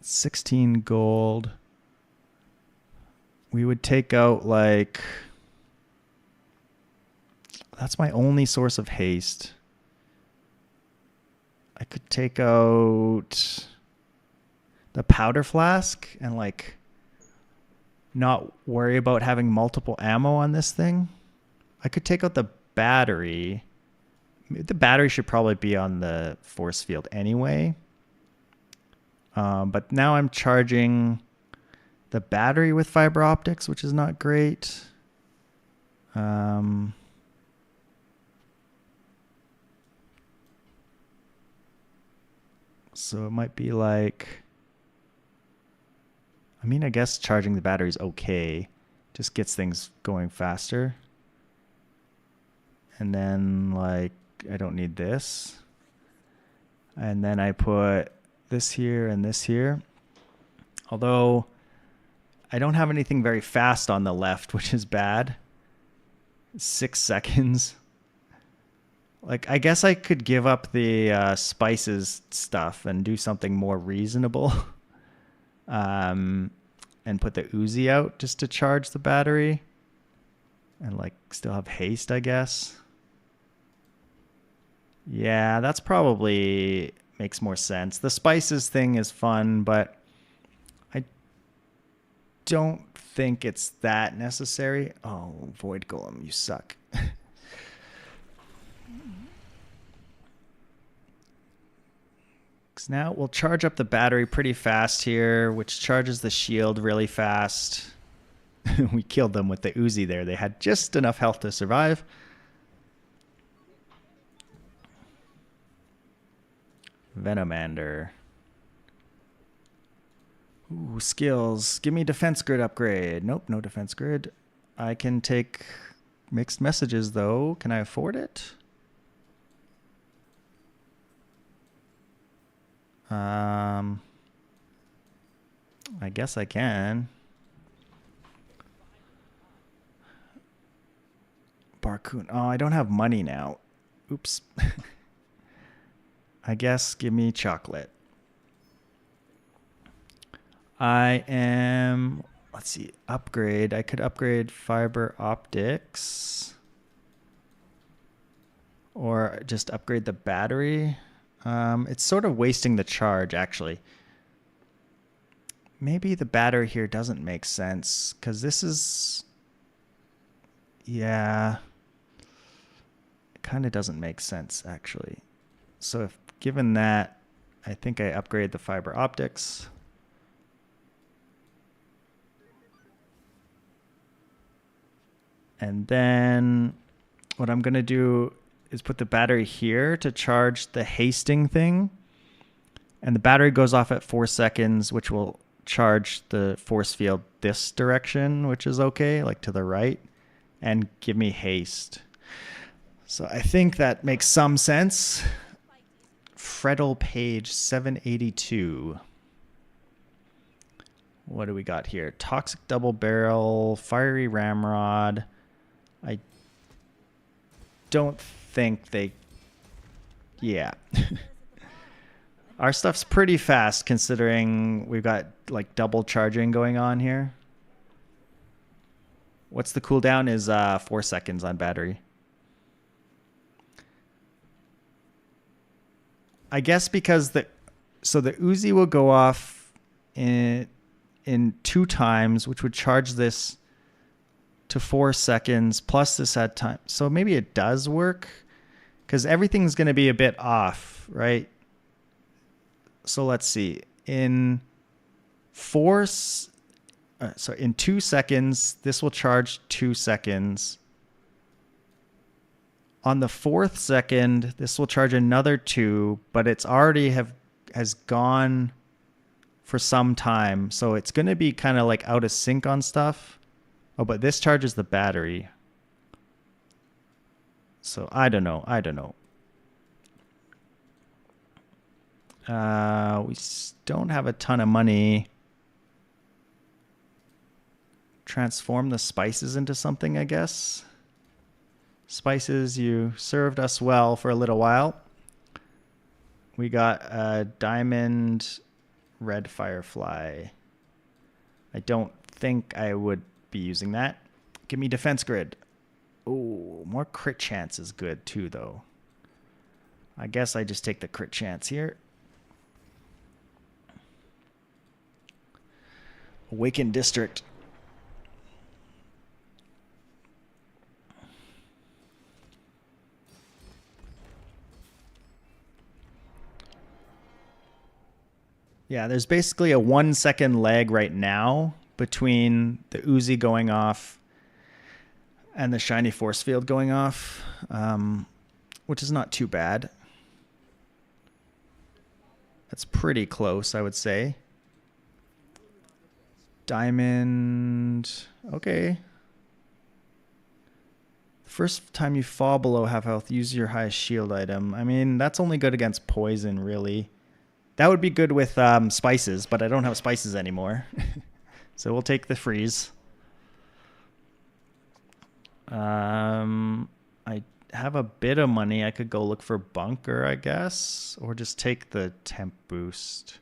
S1: $16 gold. We would take out like... That's my only source of haste. I could take out the powder flask and like not worry about having multiple ammo on this thing. I could take out the battery. The battery should probably be on the force field anyway. But now I'm charging the battery with fiber optics, which is not great. So it might be like, I mean, I guess charging the battery is okay. Just gets things going faster. And then like, I don't need this. And then I put this here and this here. Although I don't have anything very fast on the left, which is bad. 6 seconds. Like, I guess I could give up the spices stuff and do something more reasonable. And put the Uzi out just to charge the battery. And, like, still have haste, I guess. Yeah, that's probably makes more sense. The spices thing is fun, but I don't think it's that necessary. Oh, Void Golem, you suck. Now we'll charge up the battery pretty fast here, which charges the shield really fast. We killed them with the Uzi there. They had just enough health to survive. Venomander. Ooh, skills. Give me defense grid upgrade. Nope, no defense grid. I can take mixed messages, though. Can I afford it? I guess I can. Barcoon. Oh, I don't have money now. Oops. I guess give me chocolate. I am, let's see, upgrade. I could upgrade fiber optics. Or just upgrade the battery. It's sort of wasting the charge, actually. maybe the battery here doesn't make sense because this is, yeah, it kind of doesn't make sense actually. So if given that, I think I upgrade the fiber optics. And then what I'm going to do is put the battery here to charge the hasting thing. And the battery goes off at 4 seconds, which will charge the force field this direction, which is okay, like to the right, and give me haste. So I think that makes some sense. Frettle page 782. What do we got here? Toxic double barrel, fiery ramrod. I don't think they... Yeah. Our stuff's pretty fast considering we've got like double charging going on here. What's the cooldown is 4 seconds on battery. I guess because the Uzi will go off in 2 times, which would charge this to 4 seconds plus this at time. So maybe it does work because everything's going to be a bit off, right? So let's see. In 2 seconds, this will charge 2 seconds. On the 4th second, this will charge another 2, but it's already has gone for some time. So it's going to be kind of like out of sync on stuff. Oh, but this charges the battery. So I don't know. We don't have a ton of money. Transform the spices into something, I guess. Spices, you served us well for a little while. We got a diamond red firefly. I don't think I would be using that. Give me defense grid. Oh, more crit chance is good too, though. I guess I just take the crit chance here. Awakened District. Yeah, there's basically a 1 second lag right now between the Uzi going off and the shiny force field going off, which is not too bad. That's pretty close, I would say. Diamond. Okay. First time you fall below half health, use your highest shield item. I mean, that's only good against poison, really. That would be good with spices, but I don't have spices anymore. So we'll take the freeze. I have a bit of money. I could go look for bunker, I guess, or just take the temp boost.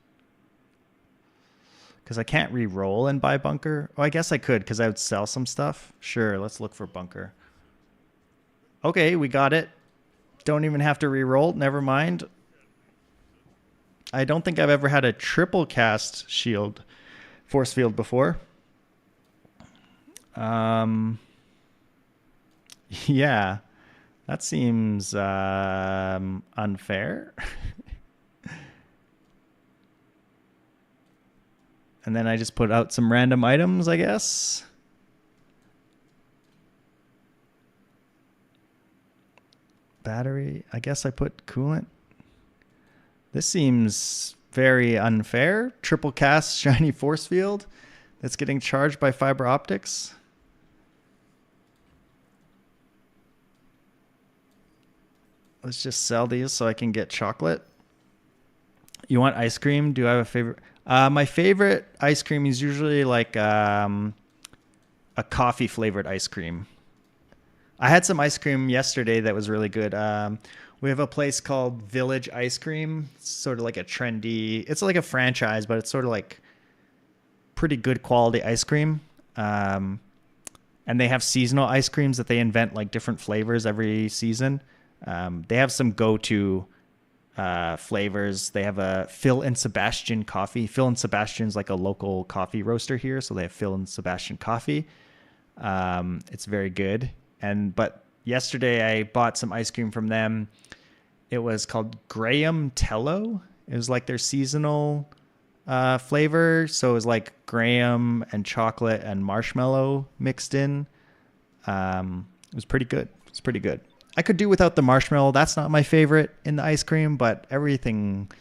S1: Because I can't re-roll and buy bunker. Oh, I guess I could because I would sell some stuff. Sure, let's look for bunker. Okay, we got it. Don't even have to re-roll. Never mind. I don't think I've ever had a triple cast shield force field before. Yeah, that seems unfair. And then I just put out some random items, I guess. Battery. I guess I put coolant. This seems very unfair. Triple cast shiny force field that's getting charged by fiber optics. Let's just sell these so I can get chocolate. You want ice cream? Do I have a favorite? My favorite ice cream is usually like a coffee flavored ice cream. I had some ice cream yesterday that was really good. We have a place called Village Ice Cream. It's sort of like a trendy, it's like a franchise, but it's sort of like pretty good quality ice cream. And they have seasonal ice creams that they invent like different flavors every season. They have some go-to flavors. They have a Phil and Sebastian coffee. Phil and Sebastian's like a local coffee roaster here, so they have Phil and Sebastian coffee. It's very good. But yesterday I bought some ice cream from them. It was called Graham Tello. It was like their seasonal flavor. So it was like graham and chocolate and marshmallow mixed in. It was pretty good. It's pretty good. I could do without the marshmallow. That's not my favorite in the ice cream, but everything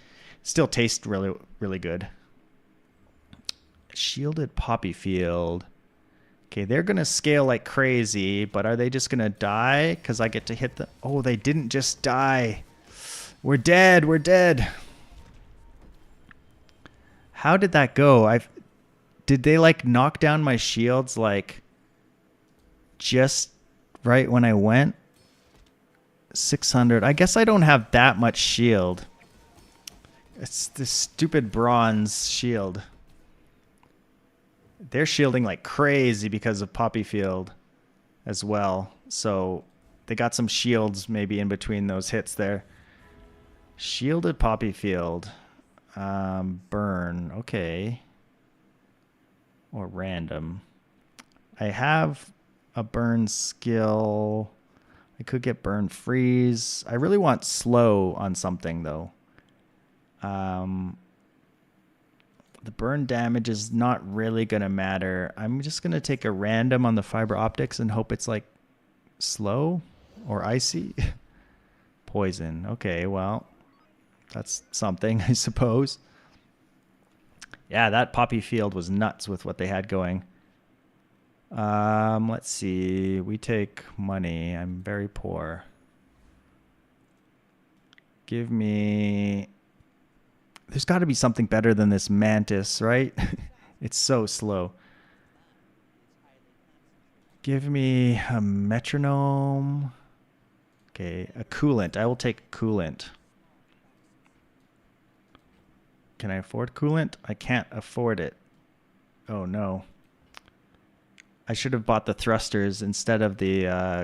S1: still tastes really, really good. Shielded poppy field. Okay, they're going to scale like crazy, but are they just going to die? Because I get to hit the... Oh, they didn't just die. We're dead. We're dead. How did that go? Did they like knock down my shields like just right when I went? 600. I guess I don't have that much shield. It's this stupid bronze shield. They're shielding like crazy because of Poppy Field as well. So they got some shields maybe in between those hits there. Shielded Poppy Field. Burn. Okay. Or random. I have a burn skill. I could get burn freeze. I really want slow on something though. The burn damage is not really going to matter. I'm just going to take a random on the fiber optics and hope it's like slow or icy. Poison. Okay, well, that's something, I suppose. Yeah, that Poppy Field was nuts with what they had going. Let's see. We take money. I'm very poor. Give me... There's got to be something better than this Mantis, right? It's so slow. Give me a metronome. Okay, a coolant. I will take coolant. Can I afford coolant? I can't afford it. Oh, no. I should have bought the thrusters instead of the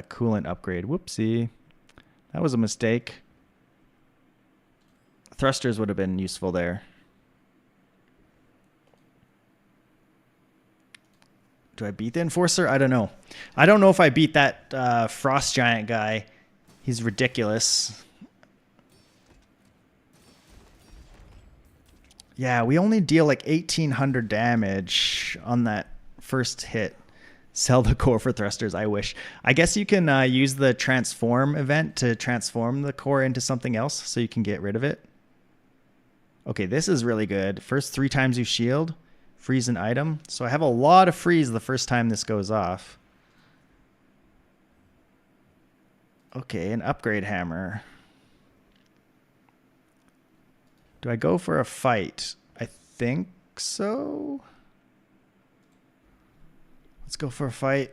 S1: coolant upgrade. Whoopsie. That was a mistake. Thrusters would have been useful there. Do I beat the Enforcer? I don't know. I don't know if I beat that Frost Giant guy. He's ridiculous. Yeah, we only deal like 1,800 damage on that first hit. Sell the core for thrusters, I wish. I guess you can use the transform event to transform the core into something else so you can get rid of it. Okay, this is really good. First 3 times you shield, freeze an item. So I have a lot of freeze the first time this goes off. Okay, an upgrade hammer. Do I go for a fight? I think so. Let's go for a fight.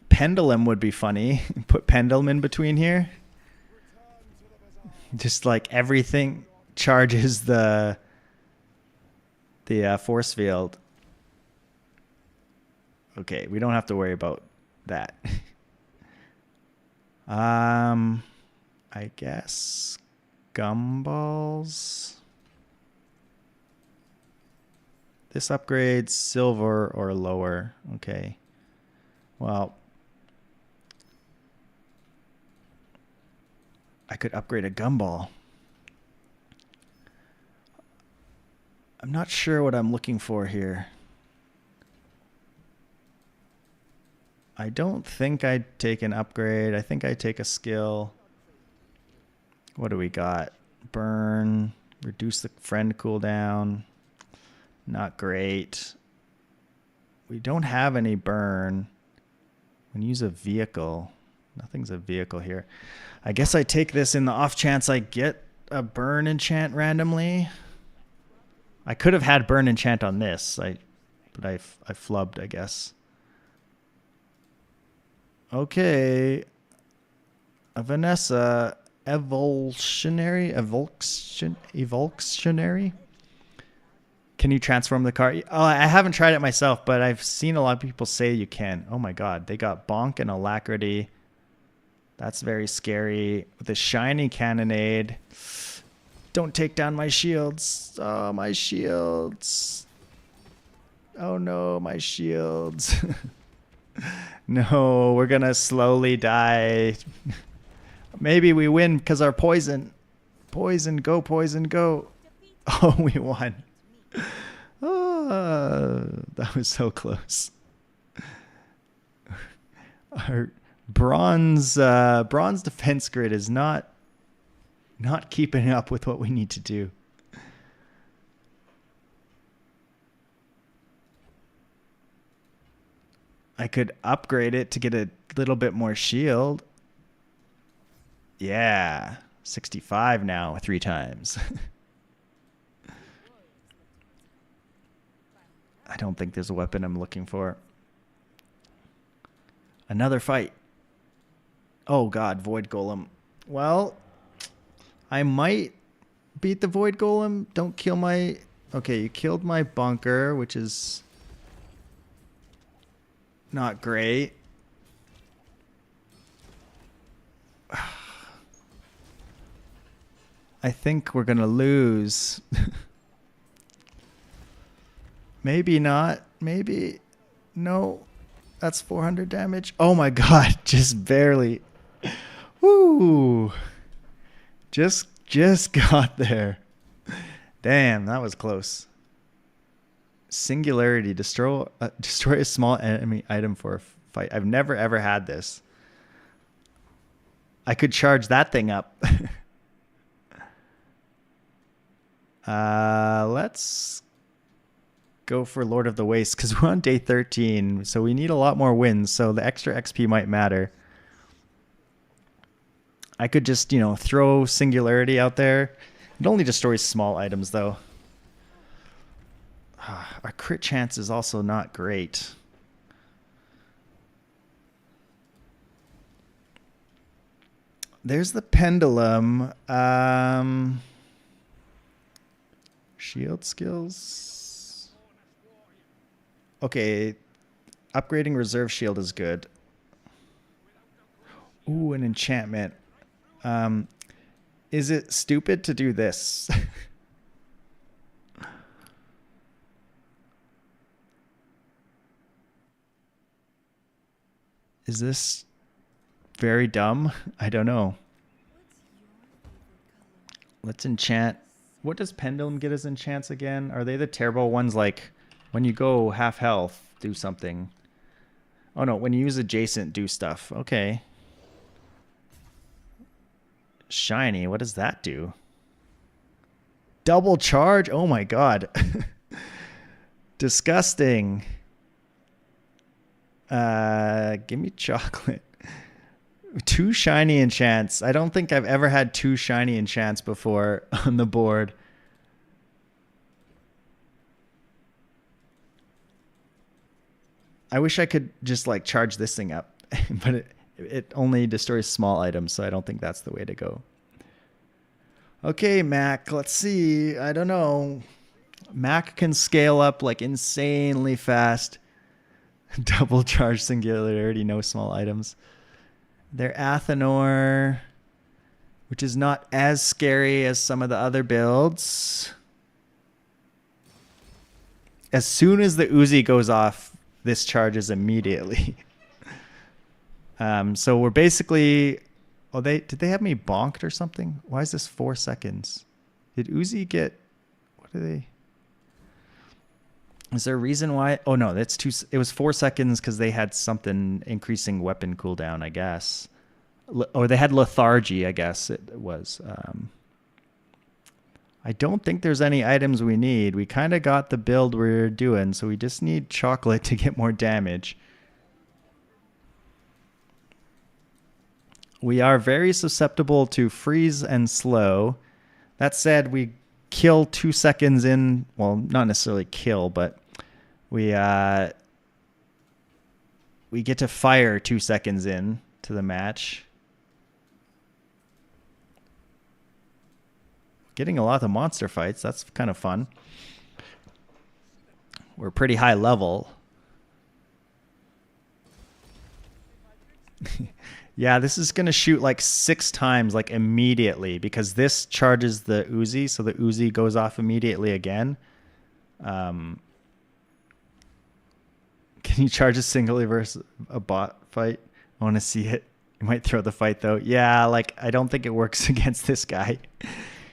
S1: Pendulum would be funny. Put pendulum in between here. Just like everything charges the force field. Okay, we don't have to worry about that. I guess gumballs. This upgrades silver or lower. Okay. Well, I could upgrade a gumball. I'm not sure what I'm looking for here. I don't think I'd take an upgrade. I think I'd take a skill. What do we got? Burn. Reduce the friend cooldown. Not great. We don't have any burn. We can use a vehicle. Nothing's a vehicle here. I guess I take this in the off chance I get a burn enchant randomly. I could have had burn enchant on this, but I flubbed, I guess. Okay. A Vanessa evolutionary. Can you transform the car? Oh, I haven't tried it myself, but I've seen a lot of people say you can. Oh my god, they got bonk and alacrity. That's very scary. With a shiny cannonade. Don't take down my shields. Oh, my shields. Oh no, my shields. No, we're gonna slowly die. Maybe we win because our poison. Poison, go, poison, go. Oh, we won. Oh, that was so close. Our bronze defense grid is not keeping up with what we need to do. I could upgrade it to get a little bit more shield. Yeah, 65 now, 3 times. I don't think there's a weapon I'm looking for. Another fight. Oh god, Void Golem. Well, I might beat the Void Golem. Don't kill my... Okay, you killed my bunker, which is not great. I think we're gonna lose. Maybe not. Maybe. No. That's 400 damage. Oh my god. Just barely. Woo. Just got there. Damn, that was close. Singularity. Destroy a small enemy item for a fight. I've never ever had this. I could charge that thing up. Let's go for Lord of the Waste because we're on day 13, so we need a lot more wins, so the extra XP might matter. I could just, throw Singularity out there. It only destroys small items, though. Our crit chance is also not great. There's the Pendulum. Shield skills. Okay. Upgrading Reserve Shield is good. Ooh, an enchantment. Is it stupid to do this? Is this very dumb? I don't know. Let's enchant. What does Pendulum get as enchants again? Are they the terrible ones like when you go half health, do something? Oh no, when you use adjacent, do stuff. Okay. Shiny, what does that do? Double charge? Oh my god. Disgusting. Give me chocolate. 2 shiny enchants. I don't think I've ever had 2 shiny enchants before on the board. I wish I could just like charge this thing up, but it only destroys small items, so I don't think that's the way to go. Okay, Mac, let's see. I don't know. Mac can scale up like insanely fast. Double charge Singularity, no small items. They're Athenor, which is not as scary as some of the other builds. As soon as the Uzi goes off, this charges immediately. So we're basically... Oh, did they have me bonked or something? Why is this 4 seconds? Did Uzi get... What are they... Is there a reason why? Oh no, that's 2. It was 4 seconds because they had something increasing weapon cooldown, I guess. Or they had lethargy, I guess it was. I don't think there's any items we need. We kind of got the build we're doing, so we just need chocolate to get more damage. We are very susceptible to freeze and slow. That said, we kill 2 seconds in. Well, not necessarily kill, but we get to fire 2 seconds in to the match. Getting a lot of monster fights. That's kind of fun. We're pretty high level. Yeah, this is going to shoot like 6 times, like immediately, because this charges the Uzi, so the Uzi goes off immediately again. Um, can you charge a singly versus a bot fight? I want to see it. You might throw the fight though. Yeah, like I don't think it works against this guy.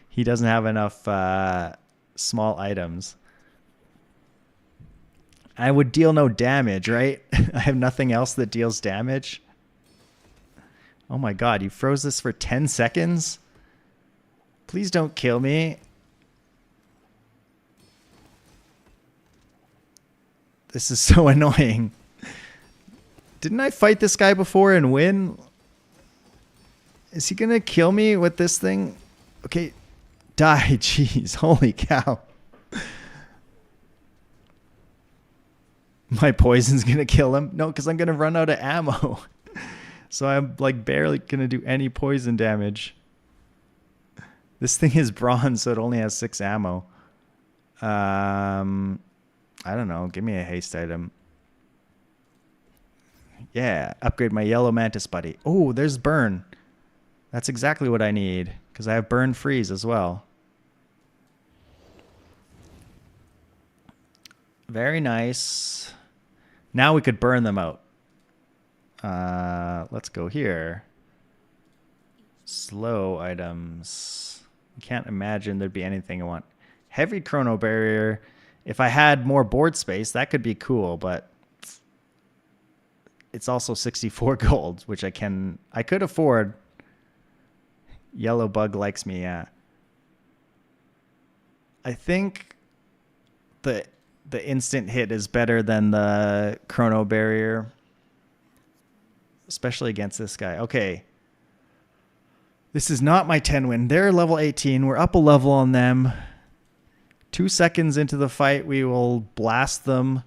S1: He doesn't have enough small items. I would deal no damage, right? I have nothing else that deals damage. Oh my god, you froze this for 10 seconds? Please don't kill me. This is so annoying. Didn't I fight this guy before and win? Is he gonna kill me with this thing? Okay, die. Jeez, holy cow. My poison's gonna kill him? No, because I'm gonna run out of ammo. So I'm like barely gonna do any poison damage. This thing is bronze, so it only has 6 ammo. I don't know. Give me a haste item. Yeah, upgrade my yellow mantis buddy. Oh, there's burn. That's exactly what I need, because I have burn freeze as well. Very nice. Now we could burn them out. Let's go here. Slow items. I can't imagine there'd be anything I want. Heavy chrono barrier. If I had more board space, that could be cool, but it's also 64 gold, which I could afford. Yellow bug likes me, yeah. I think the instant hit is better than the chrono barrier, especially against this guy. Okay. This is not my 10 win. They're level 18. We're up a level on them. 2 seconds into the fight, we will blast them.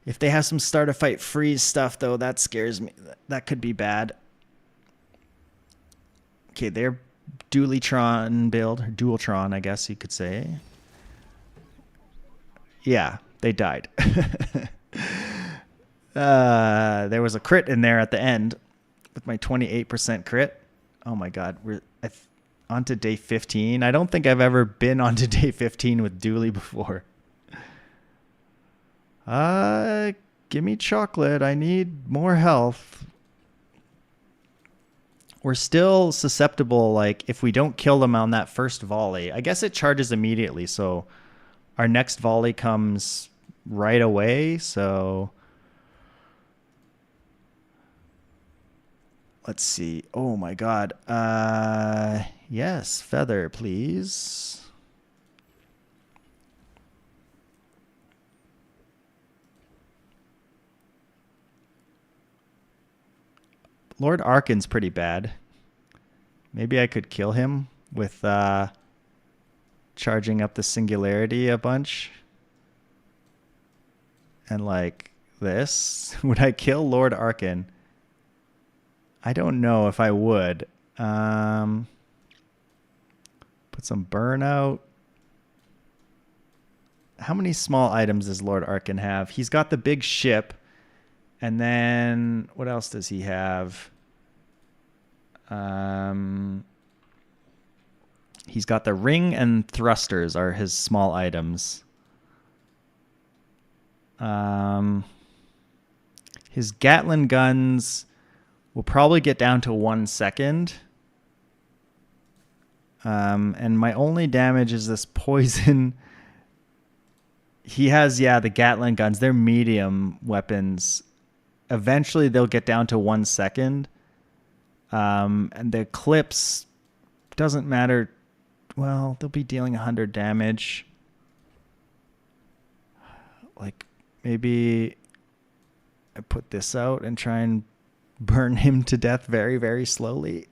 S1: If they have some start a fight freeze stuff, though, that scares me. That could be bad. Okay, they're Dualitron build, or Dualtron, I guess you could say. Yeah, they died. There was a crit in there at the end with my 28% crit. Oh my god, we're on to day 15. I don't think I've ever been on to day 15 with Dooley before. Give me chocolate. I need more health. We're still susceptible, like, if we don't kill them on that first volley. I guess it charges immediately, so our next volley comes right away, so let's see. Oh my god. Yes, feather, please. Lord Arkin's pretty bad. Maybe I could kill him with charging up the singularity a bunch. And like this. Would I kill Lord Arkin? I don't know if I would. Put some burnout. How many small items does Lord Arkin have? He's got the big ship. And then what else does he have? He's got the ring and thrusters are his small items. His Gatling guns will probably get down to 1 second. And my only damage is this poison. He has, yeah, the Gatling guns. They're medium weapons. Eventually, they'll get down to 1 second. And the clips doesn't matter. Well, they'll be dealing 100 damage. Like, maybe I put this out and try and burn him to death very, very slowly.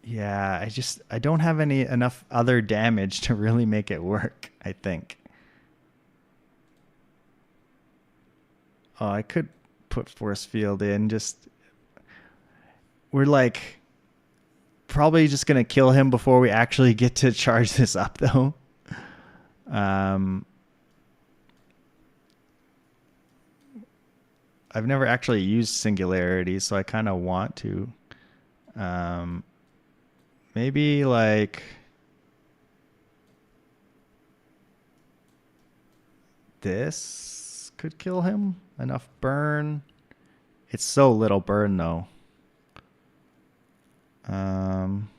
S1: Yeah, I don't have enough other damage to really make it work, I think. Oh, I could put force field in. We're like probably just going to kill him before we actually get to charge this up though. I've never actually used singularity, so I kind of want to. Um, maybe like this could kill him. Enough burn. It's so little burn though. Um,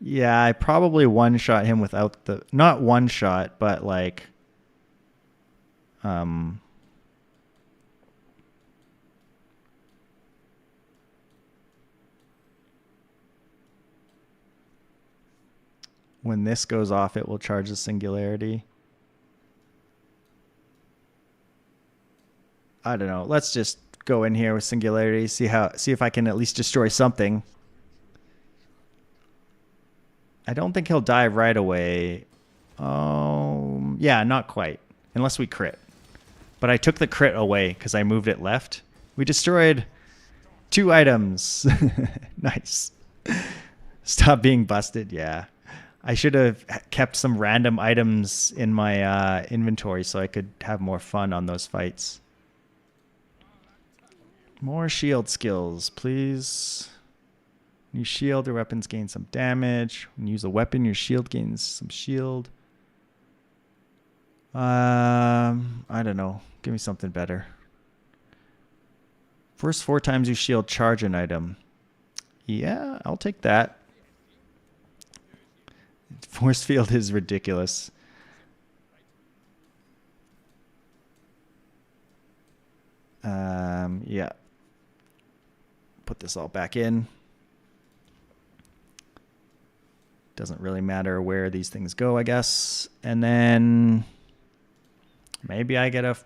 S1: yeah, I probably one shot him without the not one shot, but like um when this goes off, it will charge the singularity. I don't know. Let's just go in here with singularity, see if I can at least destroy something. I don't think he'll die right away. Yeah, not quite. Unless we crit. But I took the crit away because I moved it left. We destroyed 2 items. Nice. Stop being busted. Yeah. I should have kept some random items in my inventory so I could have more fun on those fights. More shield skills, please. When you shield, your weapons gain some damage. When you use a weapon, your shield gains some shield. I don't know. Give me something better. First 4 times you shield, charge an item. Yeah, I'll take that. Force field is ridiculous. Yeah. Put this all back in. Doesn't really matter where these things go, I guess. And then maybe I get a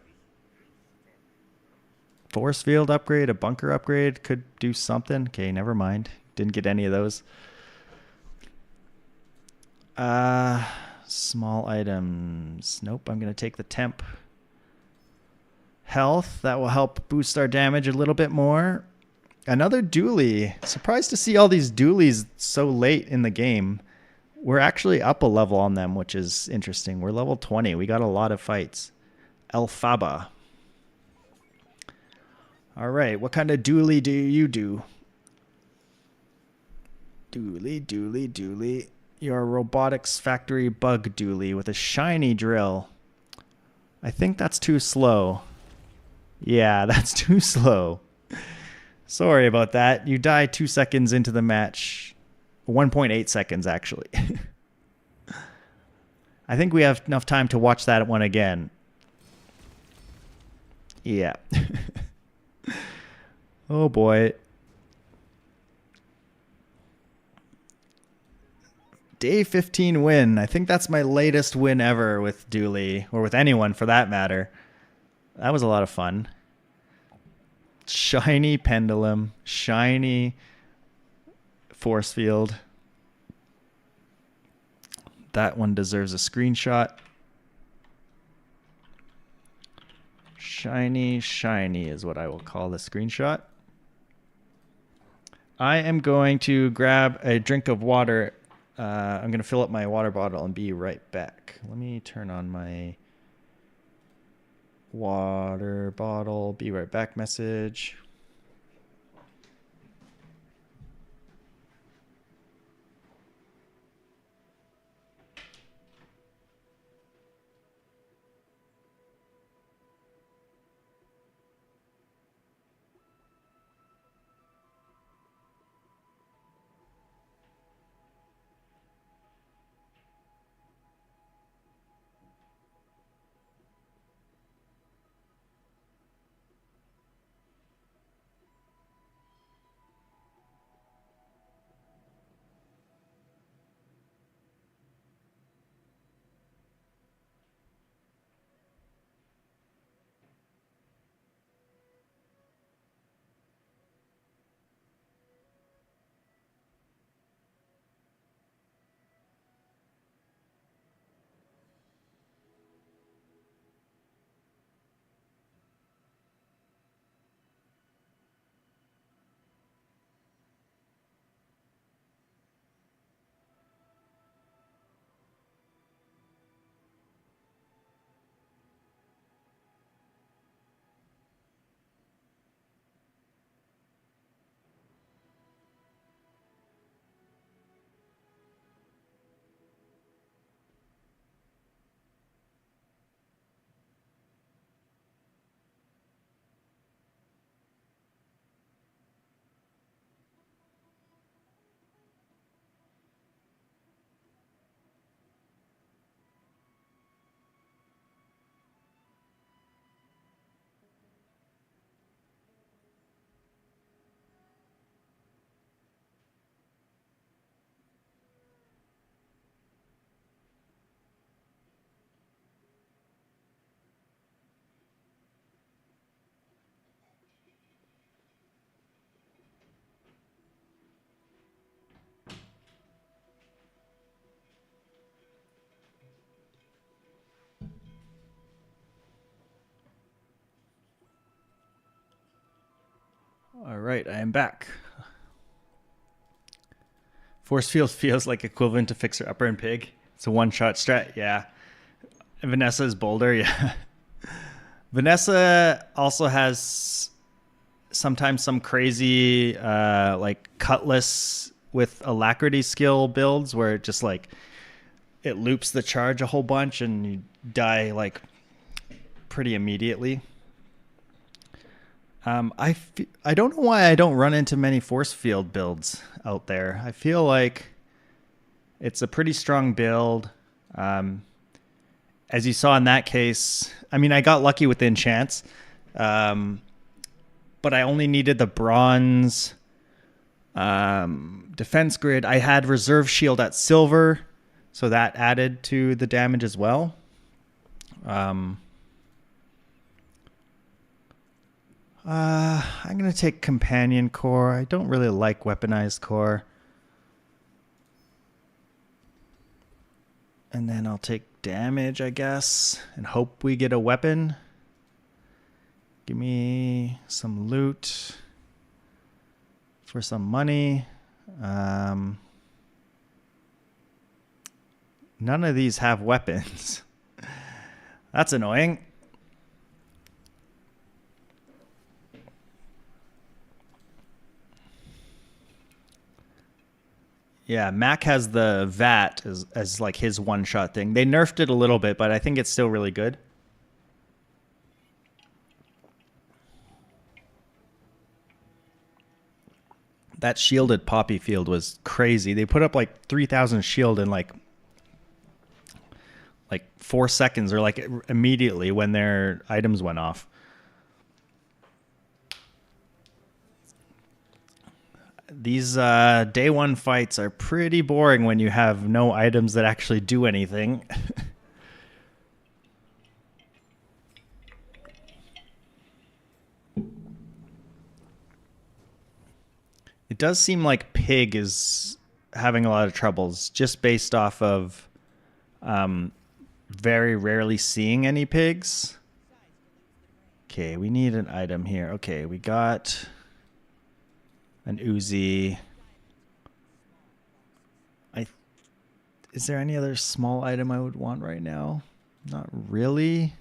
S1: force field upgrade, a bunker upgrade. Could do something. Okay, never mind. Didn't get any of those. Small items. Nope, I'm going to take the temp. Health. That will help boost our damage a little bit more. Another dually. Surprised to see all these dualies so late in the game. We're actually up a level on them, which is interesting. We're level 20. We got a lot of fights. Elphaba. All right, what kind of dually do you do? Dually. You're a robotics factory bug dually with a shiny drill. I think that's too slow. Yeah, that's too slow. Sorry about that. You die 2 seconds into the match. 1.8 seconds, actually. I think we have enough time to watch that one again. Yeah. Oh, boy. Day 15 win. I think that's my latest win ever with Dooley, or with anyone for that matter. That was a lot of fun. Shiny pendulum. Shiny force field. That one deserves a screenshot. Shiny is what I will call the screenshot. I am going to grab a drink of water. I'm going to fill up my water bottle and be right back. Let me turn on my water bottle. Be right back message. right, I am back. Force field feels like equivalent to Fixer Upper and Pig. It's a one-shot strat, yeah. And Vanessa's Boulder, yeah. Vanessa also has sometimes some crazy like Cutlass with Alacrity skill builds where it just like it loops the charge a whole bunch and you die like pretty immediately. I don't know why I don't run into many force field builds out there. I feel like it's a pretty strong build. As you saw in that case, I mean, I got lucky with the enchants, but I only needed the bronze defense grid. I had reserve shield at silver, so that added to the damage as well. I'm going to take Companion Core. I don't really like Weaponized Core. And then I'll take damage, I guess, and hope we get a weapon. Give me some loot for some money. None of these have weapons. That's annoying. Yeah, Mac has the VAT as like his one-shot thing. They nerfed it a little bit, but I think it's still really good. That shielded poppy field was crazy. They put up like 3,000 shield in like 4 seconds or like immediately when their items went off. These day one fights are pretty boring when you have no items that actually do anything. It does seem like Pig is having a lot of troubles just based off of very rarely seeing any pigs. Okay, we need an item here. Okay, we got an Uzi. Is there any other small item I would want right now? Not really.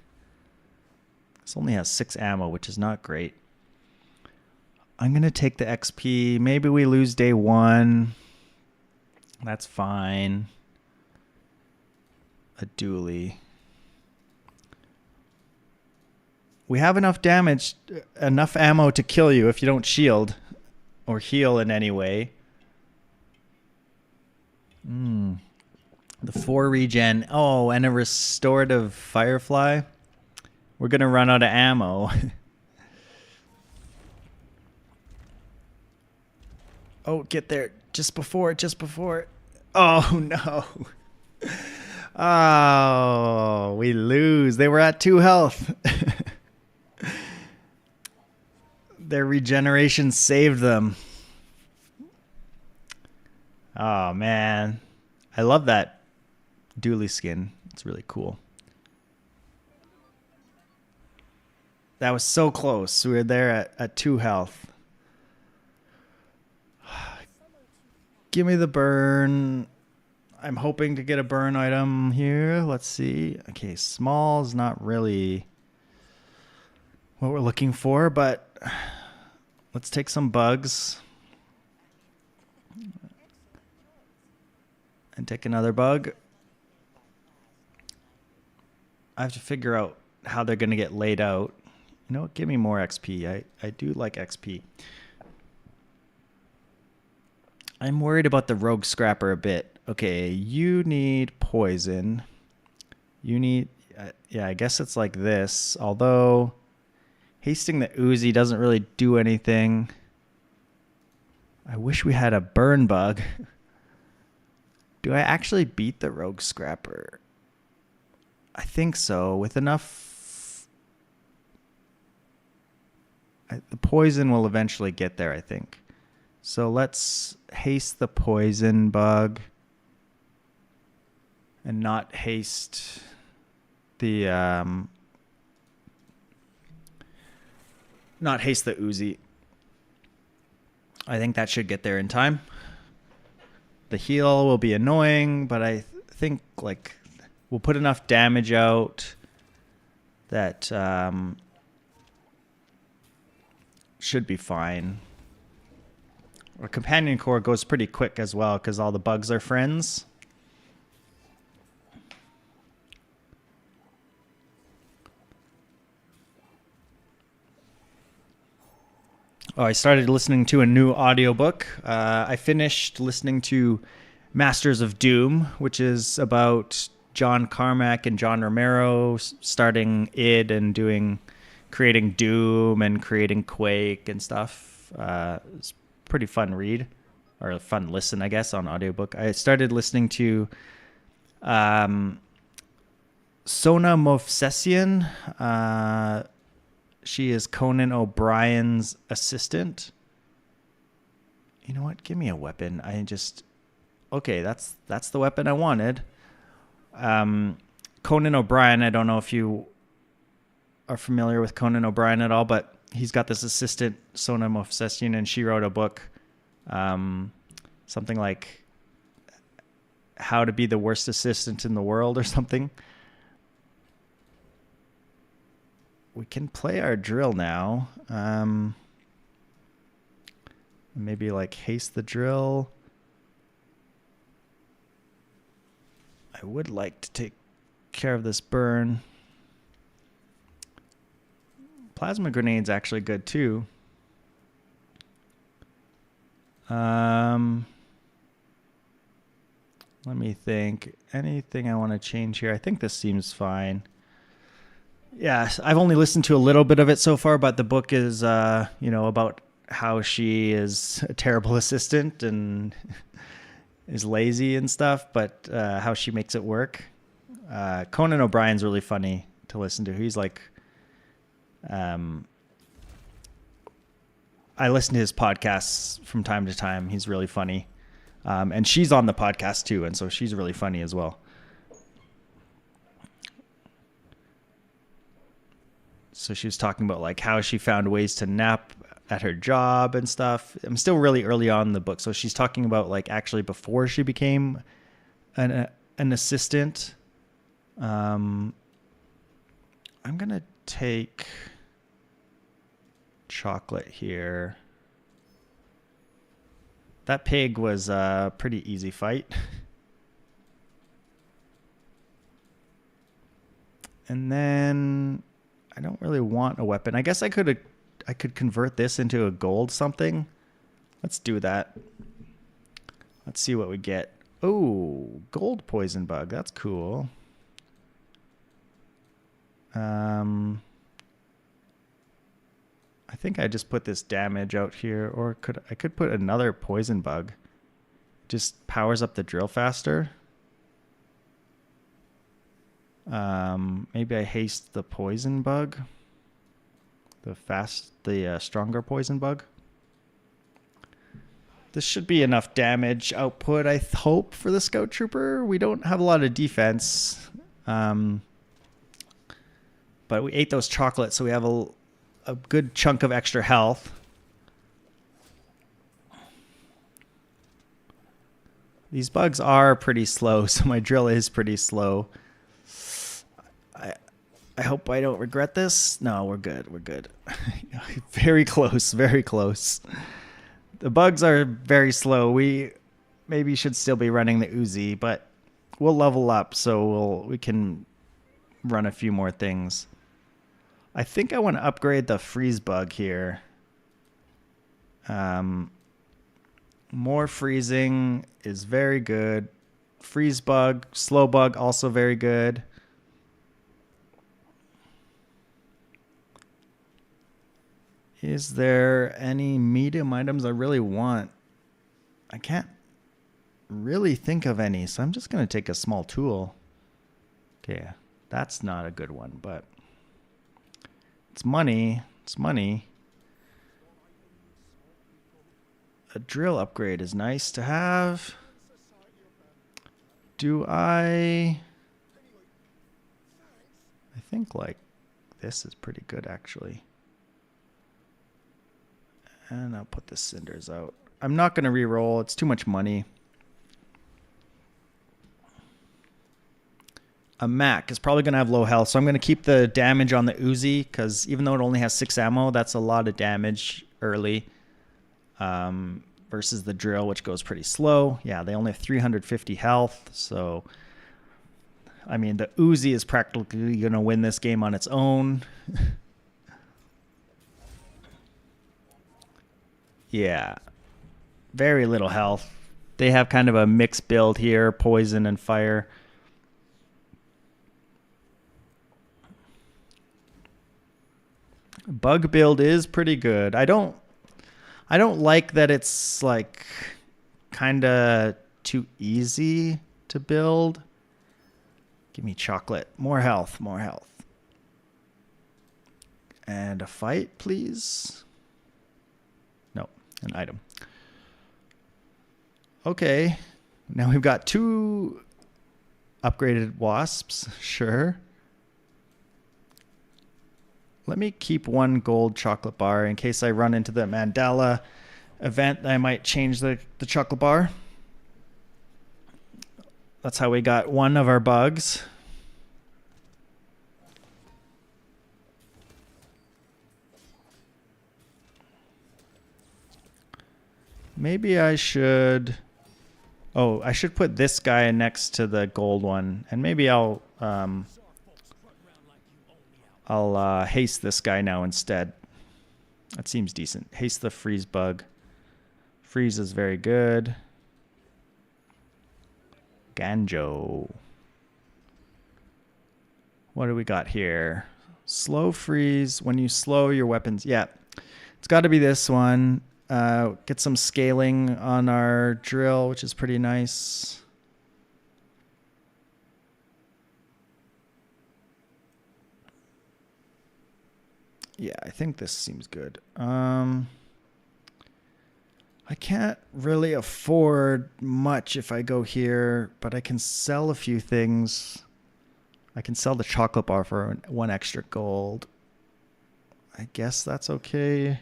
S1: This only has 6 ammo, which is not great. I'm going to take the XP. Maybe we lose day 1. That's fine. A dually. We have enough damage, enough ammo to kill you if you don't shield or heal in any way. The 4 regen. Oh, and a restorative Firefly. We're going to run out of ammo. Oh, get there. Just before. Oh, no. Oh, we lose. They were at 2 health. Their regeneration saved them. Oh, man. I love that dually skin. It's really cool. That was so close. We were there at 2 health. Give me the burn. I'm hoping to get a burn item here. Let's see. Okay, small is not really what we're looking for, but let's take some bugs. And take another bug. I have to figure out how they're going to get laid out. You know what? Give me more XP. I do like XP. I'm worried about the rogue scrapper a bit. Okay, you need poison. You need... yeah, I guess it's like this. Although, hasting the Uzi doesn't really do anything. I wish we had a burn bug. Do I actually beat the rogue scrapper? I think so. With enough... the poison will eventually get there, I think. So let's haste the poison bug and not haste the Uzi. I think that should get there in time. The heal will be annoying, but I think like we'll put enough damage out that should be fine. Our companion core goes pretty quick as well because all the bugs are friends. Oh, I started listening to a new audiobook. I finished listening to Masters of Doom, which is about John Carmack and John Romero starting id and creating Doom and creating Quake and stuff. It's a pretty fun read, or a fun listen, I guess, on audiobook. I started listening to Sona Movsesian. She is Conan O'Brien's assistant. You know what? Give me a weapon. Okay, that's the weapon I wanted. Conan O'Brien, I don't know if you are familiar with Conan O'Brien at all, but he's got this assistant, Sona Movsesian, and she wrote a book, something like How to Be the Worst Assistant in the World or something. We can play our drill now. Maybe like haste the drill. I would like to take care of this burn. Plasma grenade's actually good too. Let me think. Anything I want to change here? I think this seems fine. Yeah, I've only listened to a little bit of it so far, but the book is, about how she is a terrible assistant and is lazy and stuff, but how she makes it work. Conan O'Brien's really funny to listen to. He's like, I listen to his podcasts from time to time. He's really funny. And she's on the podcast too, and so she's really funny as well. So she was talking about like how she found ways to nap at her job and stuff. I'm still really early on in the book. So she's talking about like actually before she became an assistant. I'm going to take chocolate here. That pig was a pretty easy fight. And then I don't really want a weapon. I guess I could convert this into a gold something. Let's do that. Let's see what we get. Oh, gold poison bug. That's cool. I think I just put this damage out here, or I could put another poison bug. Just powers up the drill faster. Maybe I haste the poison bug. The stronger poison bug. This should be enough damage output, I hope, for the Scout Trooper. We don't have a lot of defense. But we ate those chocolates, so we have a good chunk of extra health. These bugs are pretty slow, so my drill is pretty slow. I hope I don't regret this. No, we're good. We're good. Very close. Very close. The bugs are very slow. We maybe should still be running the Uzi, but we'll level up so we can run a few more things. I think I want to upgrade the freeze bug here. More freezing is very good. Freeze bug, slow bug, also very good. Is there any medium items I really want? I can't really think of any, so I'm just going to take a small tool. Okay, that's not a good one, but it's money. It's money. A drill upgrade is nice to have. Do I think like this is pretty good actually. And I'll put the cinders out. I'm not going to re-roll. It's too much money. A Mac is probably going to have low health, so I'm going to keep the damage on the Uzi, because even though it only has 6 ammo, that's a lot of damage early, versus the drill, which goes pretty slow. Yeah, they only have 350 health, so I mean, the Uzi is practically going to win this game on its own. Yeah, very little health. They have kind of a mixed build here, poison and fire. Bug build is pretty good. I don't like that it's like kind of too easy to build. Give me chocolate. More health, more health. And a fight, please. No, an item. Okay. Now we've got 2 upgraded wasps. Sure. Let me keep 1 gold chocolate bar in case I run into the Mandala event. I might change the chocolate bar. That's how we got 1 of our bugs. Maybe I should... Oh, I should put this guy next to the gold one. And maybe I'll haste this guy now instead. That seems decent. Haste the freeze bug. Freeze is very good. Ganjo. What do we got here? Slow freeze. When you slow your weapons. Yeah, it's got to be this one. Get some scaling on our drill, which is pretty nice. Yeah, I think this seems good. I can't really afford much if I go here, but I can sell a few things. I can sell the chocolate bar for 1 extra gold. I guess that's okay.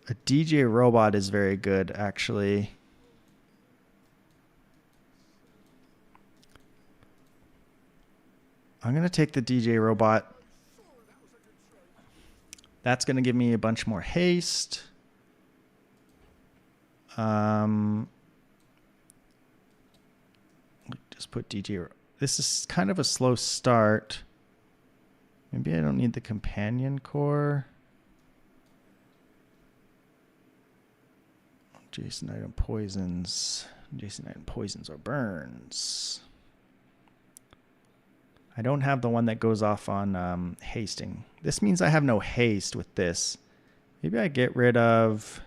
S1: A DJ robot is very good, actually. I'm going to take the DJ robot. That's going to give me a bunch more haste. Just put DJ. This is kind of a slow start. Maybe I don't need the companion core. Jason item poisons. Jason item poisons or burns. I don't have the one that goes off on hasting. This means I have no haste with this. Maybe I get rid of...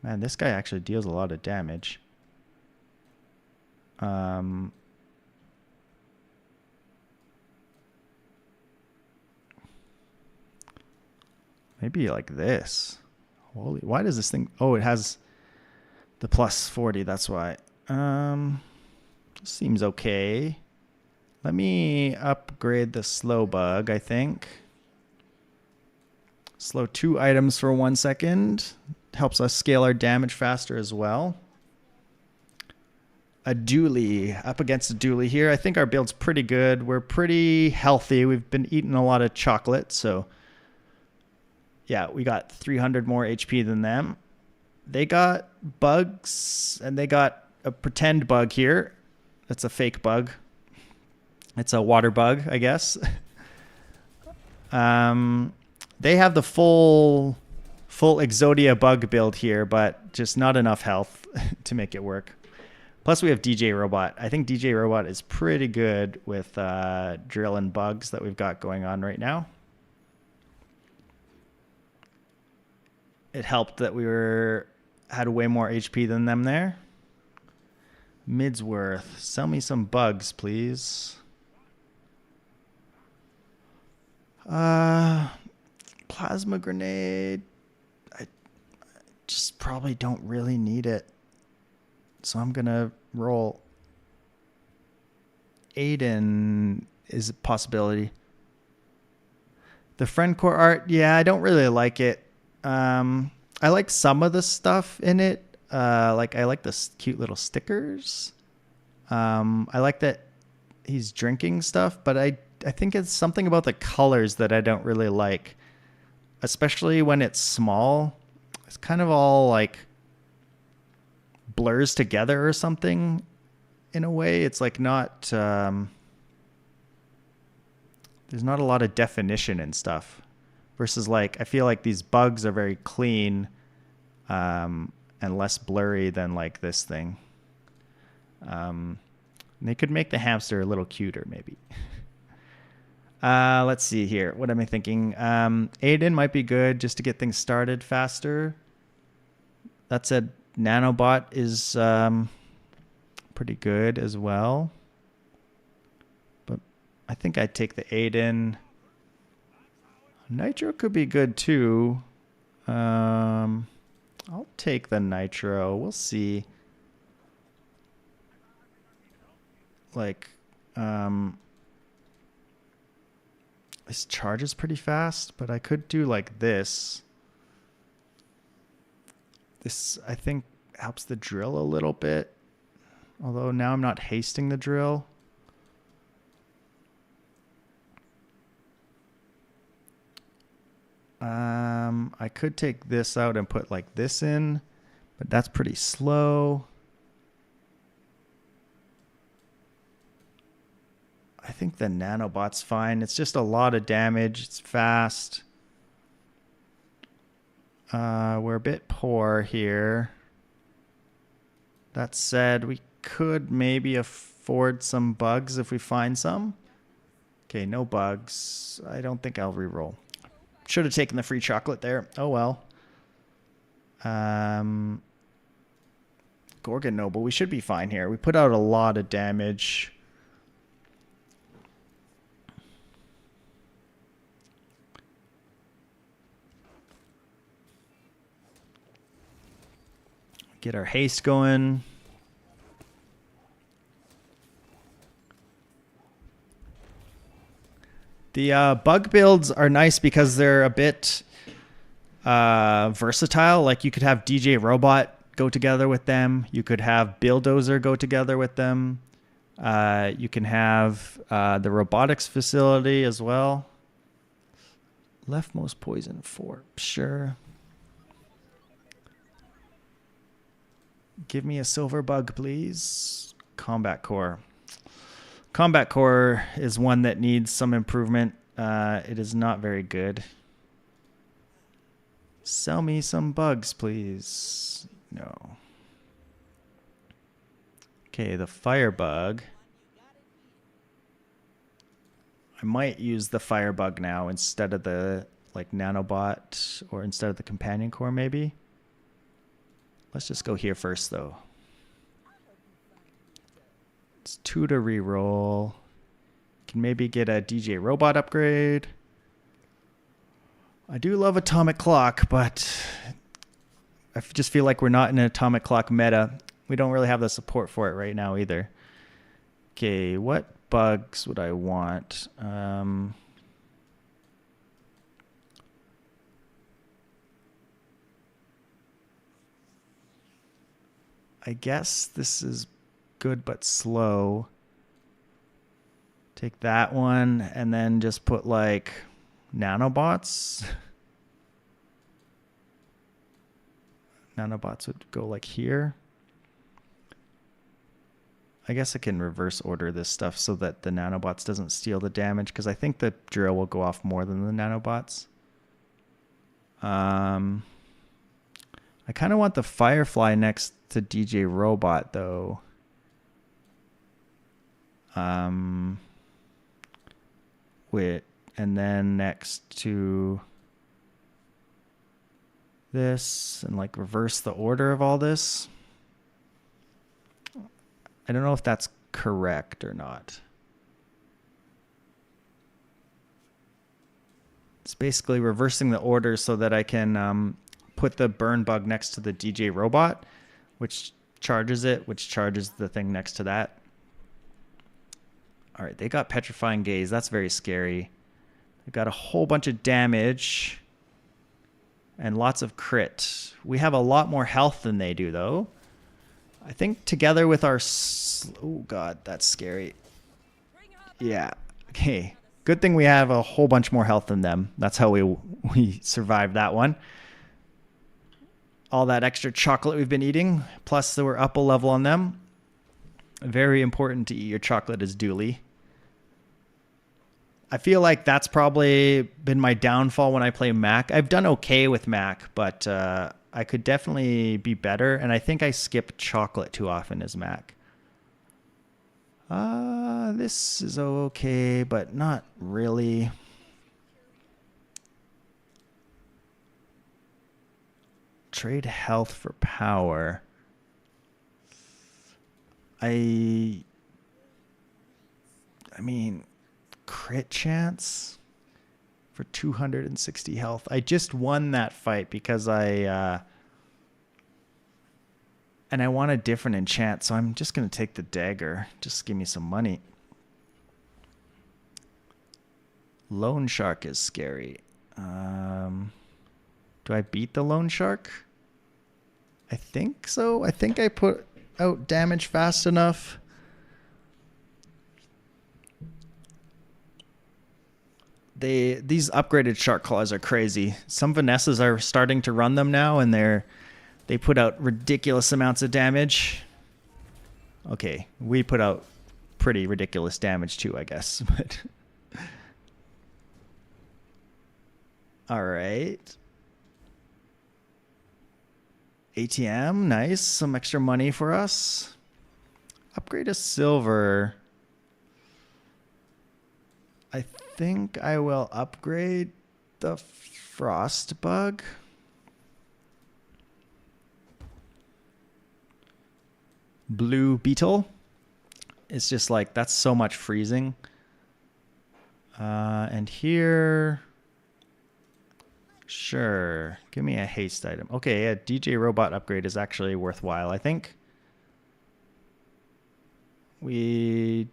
S1: Man, this guy actually deals a lot of damage. Maybe like this. Holy, why does this thing... Oh, it has the plus 40, that's why. Seems okay. Let me upgrade the slow bug, I think. Slow 2 items for 1 second. Helps us scale our damage faster as well. A dually. Up against a dually here. I think our build's pretty good. We're pretty healthy. We've been eating a lot of chocolate, so... Yeah, we got 300 more HP than them. They got bugs, and they got a pretend bug here. That's a fake bug. It's a water bug, I guess. They have the full Exodia bug build here, but just not enough health to make it work. Plus, we have DJ Robot. I think DJ Robot is pretty good with drill and bugs that we've got going on right now. It helped that we had way more HP than them there. Midsworth, sell me some bugs, please. Plasma grenade. I just probably don't really need it. So I'm going to roll. Aiden is a possibility. The friend core art, yeah, I don't really like it. I I like some of the stuff in it. Like I like the cute little stickers. I like that he's drinking stuff, but I think it's something about the colors that I don't really like, especially when it's small. It's kind of all like blurs together or something in a way. It's like not, there's not a lot of definition and stuff versus like, I feel like these bugs are very clean, and less blurry than like this thing. They could make the hamster a little cuter maybe. Let's see here. What am I thinking? Aiden might be good just to get things started faster. That said, Nanobot is pretty good as well. But I think I'd take the Aiden. Nitro could be good too. I'll take the Nitro. We'll see. Like, this charges pretty fast, but I could do like this. This, I think, helps the drill a little bit. Although now I'm not hasting the drill. I could take this out and put like this in, but that's pretty slow. I think the Nanobot's fine. It's just a lot of damage. It's fast. We're a bit poor here. That said, we could maybe afford some bugs if we find some. Okay, no bugs. I don't think I'll reroll. Should have taken the free chocolate there. Oh well. Gorgon Noble. We should be fine here. We put out a lot of damage. Get our haste going. The bug builds are nice because they're a bit versatile. Like you could have DJ Robot go together with them. You could have Bulldozer go together with them. You can have the robotics facility as well. Leftmost poison 4, sure. Give me a silver bug, please. Combat Core. Combat Core is one that needs some improvement. It is not very good. Sell me some bugs, please. No. Okay, the Firebug. I might use the Firebug now instead of the like Nanobot, or instead of the Companion Core maybe. Let's just go here first, though. It's 2 to reroll. Can maybe get a DJ Robot upgrade. I do love Atomic Clock, but I just feel like we're not in an Atomic Clock meta. We don't really have the support for it right now either. Okay, what bugs would I want? I guess this is good but slow. Take that one and then just put like Nanobots. Nanobots would go like here. I guess I can reverse order this stuff so that the Nanobots doesn't steal the damage, because I think the drill will go off more than the Nanobots. I kind of want the Firefly next to DJ Robot, though. Wait, and then next to this, and like reverse the order of all this. I don't know if that's correct or not. It's basically reversing the order so that I can put the burn bug next to the DJ Robot, which charges it, which charges the thing next to that. All right, they got Petrifying Gaze. That's very scary. They got a whole bunch of damage. and lots of crit. We have a lot more health than they do, though. I think together with our... Oh, God, that's scary. Yeah. Okay. Good thing we have a whole bunch more health than them. That's how we survived that one. All that extra chocolate we've been eating, plus we're up a level on them. Very important to eat your chocolate as duly. I feel like that's probably been my downfall when I play Mac. I've done okay with Mac, but I could definitely be better. And I think I skip chocolate too often as Mac. This is okay, but not really. Trade health for power. I mean, crit chance for 260 health. I just won that fight because and I want a different enchant, so I'm just going to take the dagger. Just give me some money. Loan shark is scary. Do I beat the loan shark? I think so. I think I put out damage fast enough. These upgraded shark claws are crazy. Some Vanessas are starting to run them now, and they put out ridiculous amounts of damage. Okay, we put out pretty ridiculous damage too, I guess. But all right. ATM, nice. Some extra money for us. Upgrade to silver. I think I will upgrade the frost bug. Blue beetle. It's just like, that's so much freezing. And here... Sure. Give me a haste item. Okay, a DJ robot upgrade is actually worthwhile, I think. We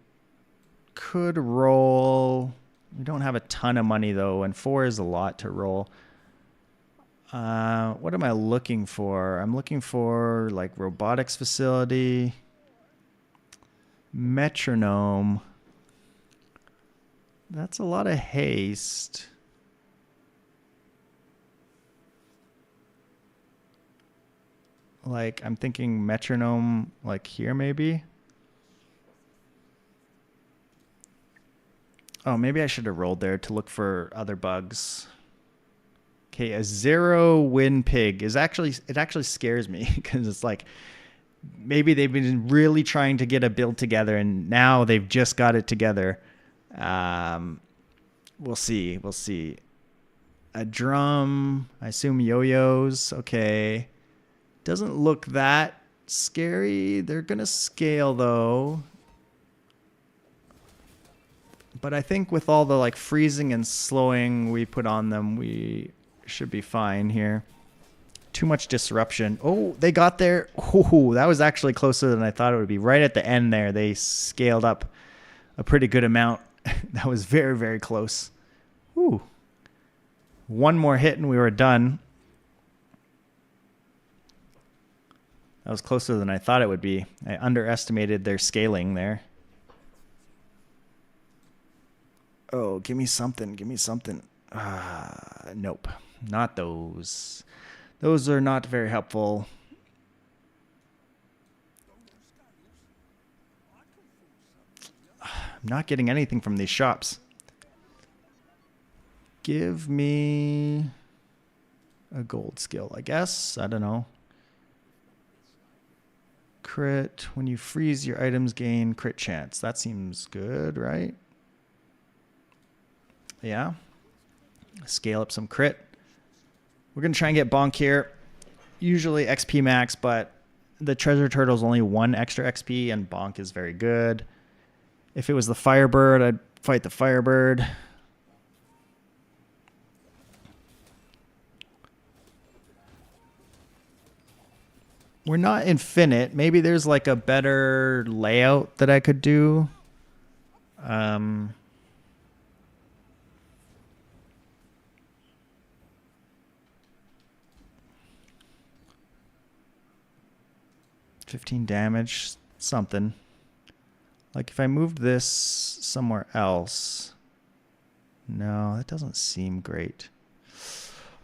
S1: could roll. We don't have a ton of money, though, and 4 is a lot to roll. What am I looking for? I'm looking for, like, robotics facility, metronome. That's a lot of haste. Like, I'm thinking metronome, like here maybe. Oh, maybe I should have rolled there to look for other bugs. Okay, a 0 win pig is actually, it actually scares me because it's like, maybe they've been really trying to get a build together and now they've just got it together. We'll see. We'll see. A drum, I assume yo-yos. Okay. Doesn't look that scary. They're going to scale, though. But I think with all the like freezing and slowing we put on them, we should be fine here. Too much disruption. Oh, they got there. Ooh, that was actually closer than I thought it would be. Right at the end there, they scaled up a pretty good amount. That was very, very close. Ooh. One more hit and we were done. That was closer than I thought it would be. I underestimated their scaling there. Oh, give me something. Give me something. Nope. Not those. Those are not very helpful. I'm not getting anything from these shops. Give me a gold skill, I guess. I don't know. Crit. When you freeze, your items gain crit chance. That seems good, right? Yeah. Scale up some crit. We're going to try and get bonk here. Usually XP max, but the treasure turtle is only 1 extra XP, and bonk is very good. If it was the firebird, I'd fight the firebird. We're not infinite. Maybe there's like a better layout that I could do. 15 damage, something. Like if I moved this somewhere else. No, that doesn't seem great.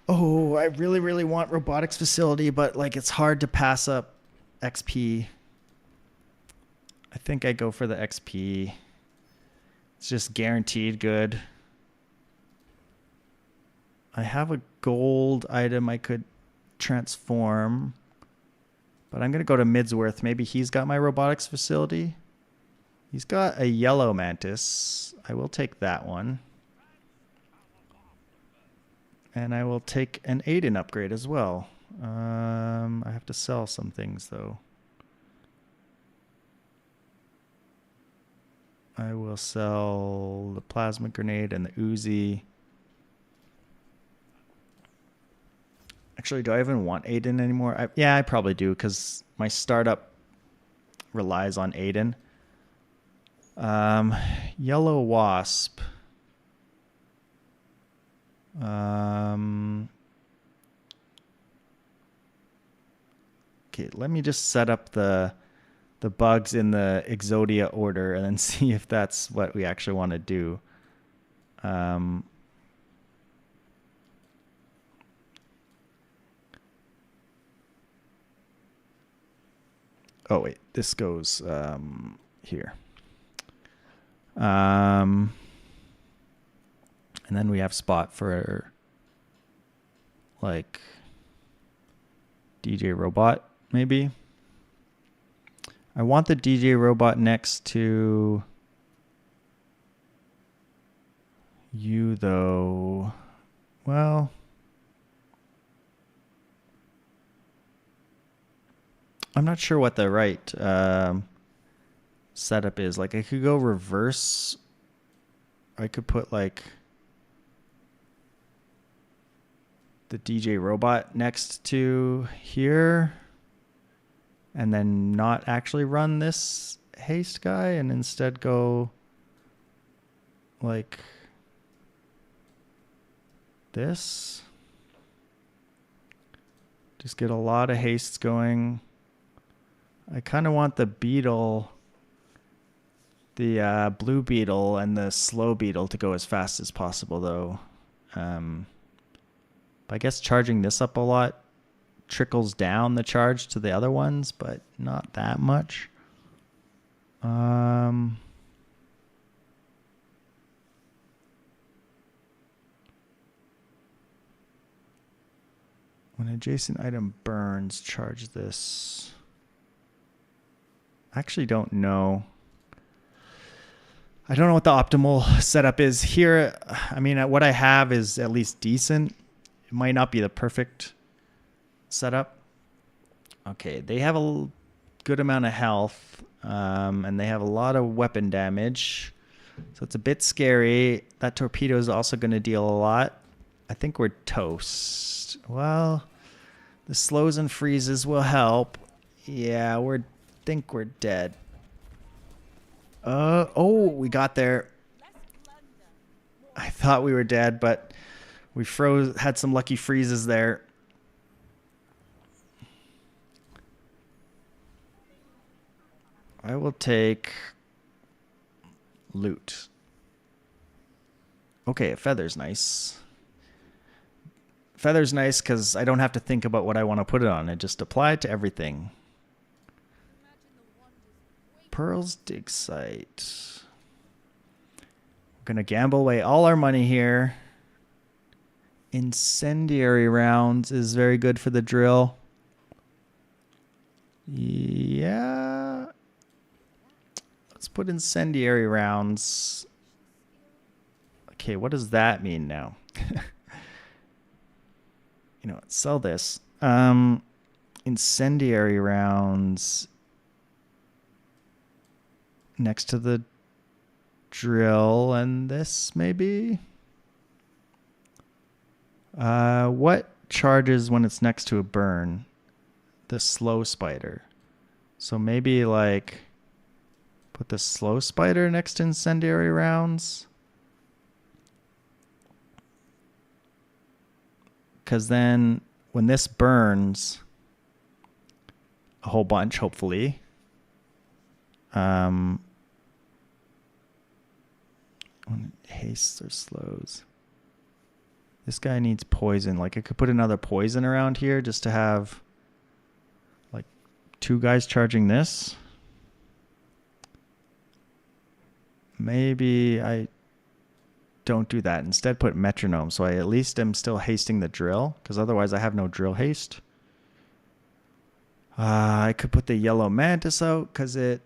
S1: Oh, I really, really want robotics facility, but like it's hard to pass up XP. I think I go for the XP. It's just guaranteed good. I have a gold item I could transform, but I'm going to go to Midsworth. Maybe he's got my robotics facility. He's got a yellow mantis. I will take that one. And I will take an Aiden upgrade as well. I have to sell some things though. I will sell the plasma grenade and the Uzi. Actually, do I even want Aiden anymore? Yeah, I probably do because my startup relies on Aiden. Yellow Wasp. Okay, let me just set up the bugs in the Exodia order and then see if that's what we actually want to do. Oh wait, this goes here. And then we have spot for like DJ Robot, maybe. I want the DJ Robot next to you though. Well, I'm not sure what the right setup is. Like I could go reverse. I could put like the DJ Robot next to here and then not actually run this haste guy and instead go like this. Just get a lot of hastes going. I kind of want the beetle, the blue beetle and the slow beetle to go as fast as possible though. I guess charging this up a lot trickles down the charge to the other ones, but not that much. When adjacent item burns, charge this. I actually don't know. I don't know what the optimal setup is here. I mean, what I have is at least decent. It might not be the perfect setup. Okay, they have a good amount of health, and they have a lot of weapon damage. So it's a bit scary. That torpedo is also going to deal a lot. I think we're toast. Well, the slows and freezes will help. Yeah, think we're dead. Oh, we got there. I thought we were dead, but we had some lucky freezes there. I will take loot. Okay, a feather's nice. Feather's nice because I don't have to think about what I want to put it on. I just apply it to everything. Pearl's dig site. We're going to gamble away all our money here. Incendiary rounds is very good for the drill. Yeah. Let's put incendiary rounds. Okay, what does that mean now? You know, sell this. Incendiary rounds next to the drill and this maybe. What charges when it's next to a burn? The slow spider. So maybe like put the slow spider next to incendiary rounds. Because then when this burns, a whole bunch, hopefully. Hastes or slows. This guy needs poison. Like I could put another poison around here just to have like 2 guys charging this. Maybe I don't do that. Instead put metronome. So I at least am still hasting the drill, because otherwise I have no drill haste. I could put the yellow mantis out because it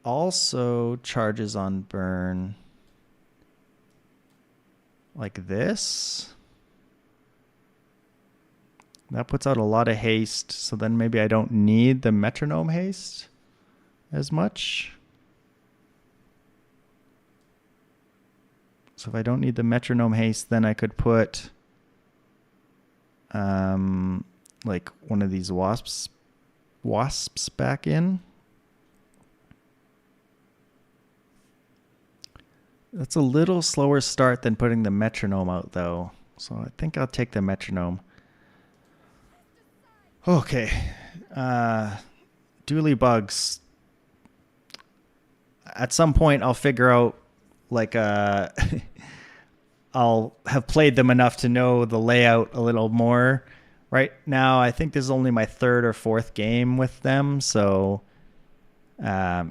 S1: also charges on burn like this. That puts out a lot of haste, so then maybe I don't need the metronome haste as much. So if I don't need the metronome haste, then I could put like one of these wasps back in. That's a little slower start than putting the metronome out though. So I think I'll take the metronome. Okay. Dually bugs. At some point I'll figure out like I'll have played them enough to know the layout a little more. Right now, I think this is only my 3rd or 4th game with them, so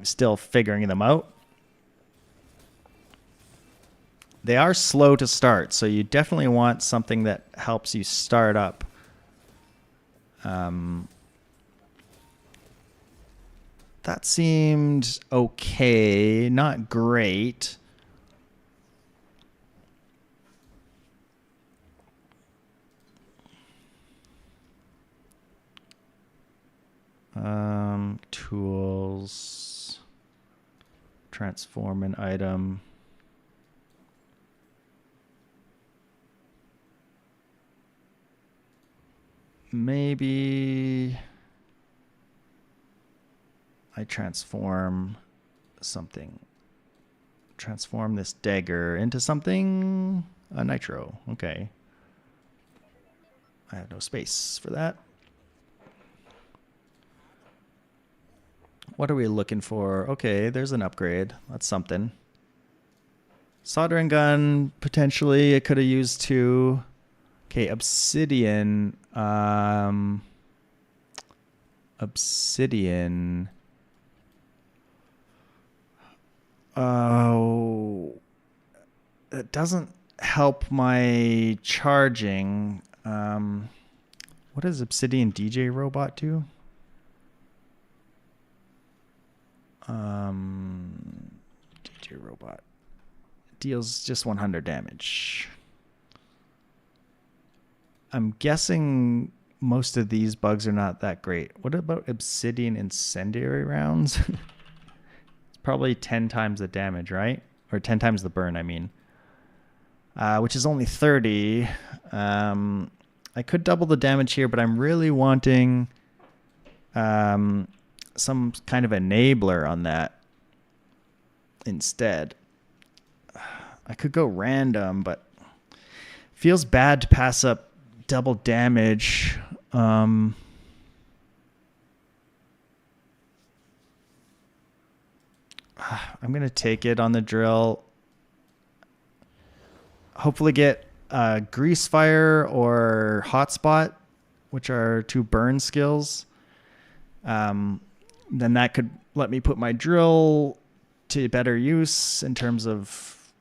S1: still figuring them out. They are slow to start, so you definitely want something that helps you start up. That seemed okay, not great. Tools, transform an item. Maybe I transform something. Transform this dagger into something, a nitro. Okay. I have no space for that. What are we looking for? Okay, there's an upgrade. That's something. Soldering gun, potentially. I could have used 2. Okay, obsidian. Obsidian. Oh. It doesn't help my charging. What does obsidian DJ robot do? DJ robot deals just 100 damage. I'm guessing most of these bugs are not that great. What about obsidian incendiary rounds? It's probably 10 times the damage, right? Or 10 times the burn, I mean. Which is only 30. I could double the damage here, but I'm really wanting some kind of enabler on that instead. I could go random, but feels bad to pass up double damage. I'm going to take it on the drill. Hopefully get Grease Fire or Hotspot, which are 2 burn skills. Then that could let me put my drill to better use in terms of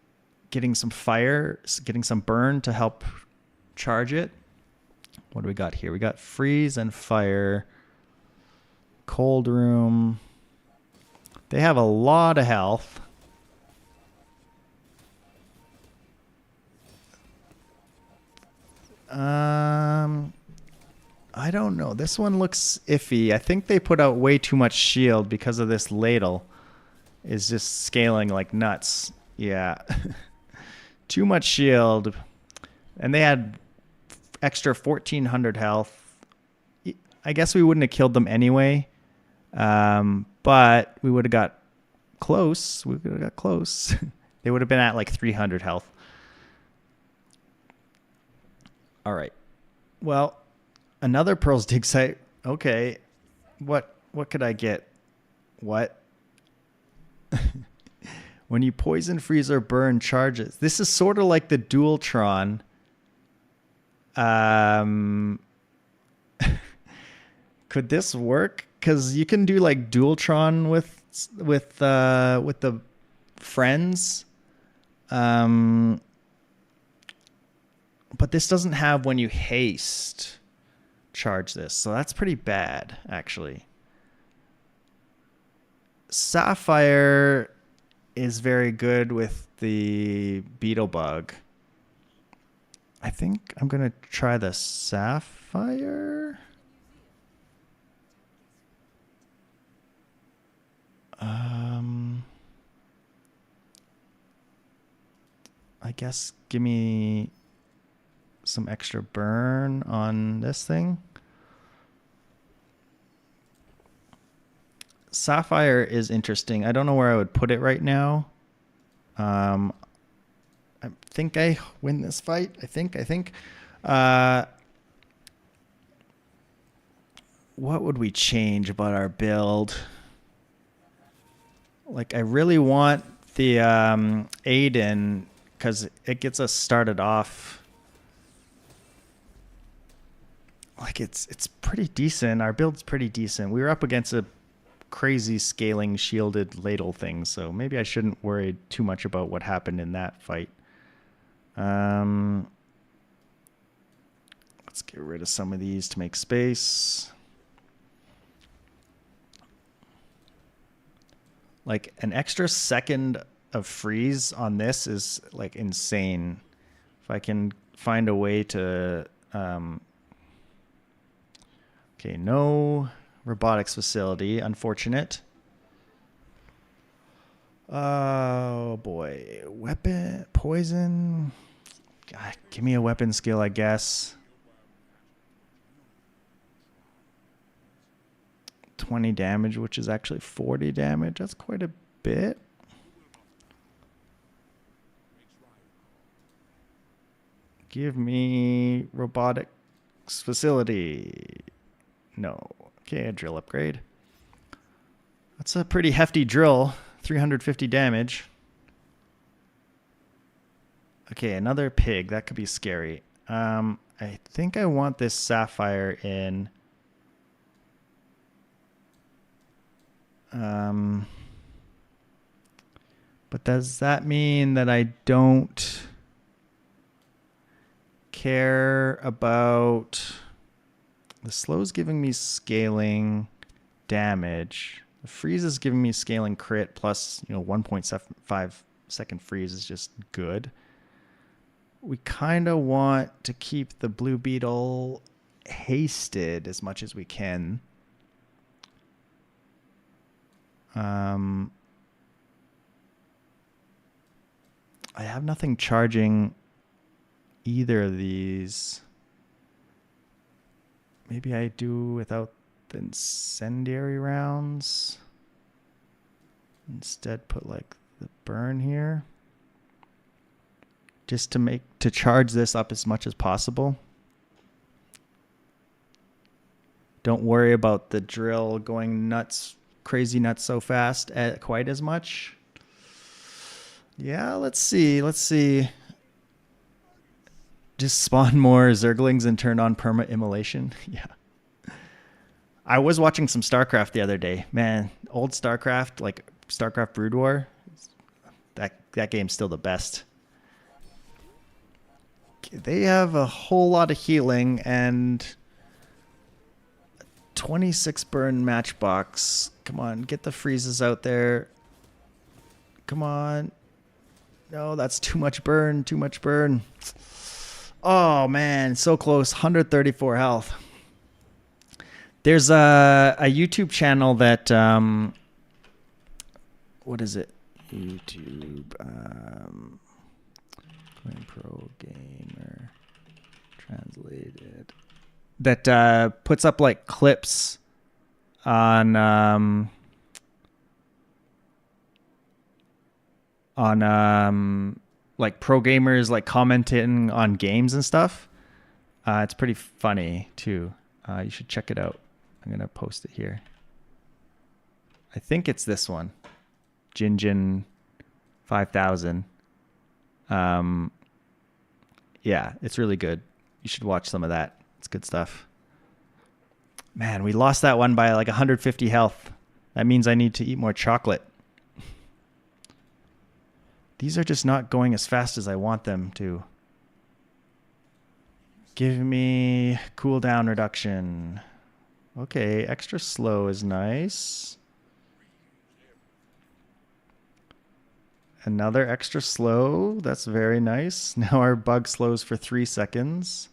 S1: getting some fire, getting some burn to help charge it. What do we got here? We got freeze and fire. Cold room. They have a lot of health. I don't know. This one looks iffy. I think they put out way too much shield because of this ladle. Is just scaling like nuts. Yeah. Too much shield. And they had extra 1,400 health. I guess we wouldn't have killed them anyway. But we would have got close. We would have got close. They would have been at like 300 health. All right. Well, another Pearl's Dig site. Okay. What What could I get? What? When you poison, freeze, or burn charges. This is sort of like the Dualtron. Could this work? Because you can do like Dualtron with the friends. But this doesn't have when you haste charge this. So that's pretty bad, actually. Sapphire is very good with the beetle bug. I think I'm going to try the Sapphire. I guess give me some extra burn on this thing. Sapphire is interesting. I don't know where I would put it right now. I think I win this fight. I think. What would we change about our build? Like, I really want the Aiden because it gets us started off. Like, it's pretty decent. Our build's pretty decent. We were up against a crazy scaling shielded ladle thing, so maybe I shouldn't worry too much about what happened in that fight. Let's get rid of some of these to make space. Like, an extra second of freeze on this is like insane. If I can find a way to okay, no robotics facility, unfortunate. Oh boy, weapon, poison. God, give me a weapon skill, I guess. 20 damage, which is actually 40 damage. That's quite a bit. Give me robotics facility. No. Okay, a drill upgrade. That's a pretty hefty drill. 350 damage. Okay, another pig. That could be scary. I think I want this Sapphire in. But does that mean that I don't care about... The slow's giving me scaling damage. The freeze is giving me scaling crit plus, 1.75 second freeze is just good. We kind of want to keep the blue beetle hasted as much as we can. I have nothing charging either of these. Maybe I do without the incendiary rounds. Instead put like the burn here. Just to charge this up as much as possible. Don't worry about the drill going nuts, crazy nuts so fast quite as much. Yeah, let's see. Just spawn more Zerglings and turn on perma-immolation. Yeah. I was watching some StarCraft the other day. Man, old StarCraft, like StarCraft Brood War, that game's still the best. They have a whole lot of healing and 26 burn matchbox. Come on, get the freezes out there. Come on. No, that's too much burn, Oh man, so close. 134 health. There's a YouTube channel that what is it? YouTube Pro Gamer translated that puts up like clips on like pro gamers like commenting on games and stuff. It's pretty funny too. You should check it out. I'm gonna post it here. I think it's this one. Jinjin 5000. Yeah, it's really good. You should watch some of that. It's good stuff. Man, we lost that one by like 150 health. That means I need to eat more chocolate. These are just not going as fast as I want them to. Give me cooldown reduction. Okay, extra slow is nice. Another extra slow. That's very nice. Now our bug slows for 3 seconds.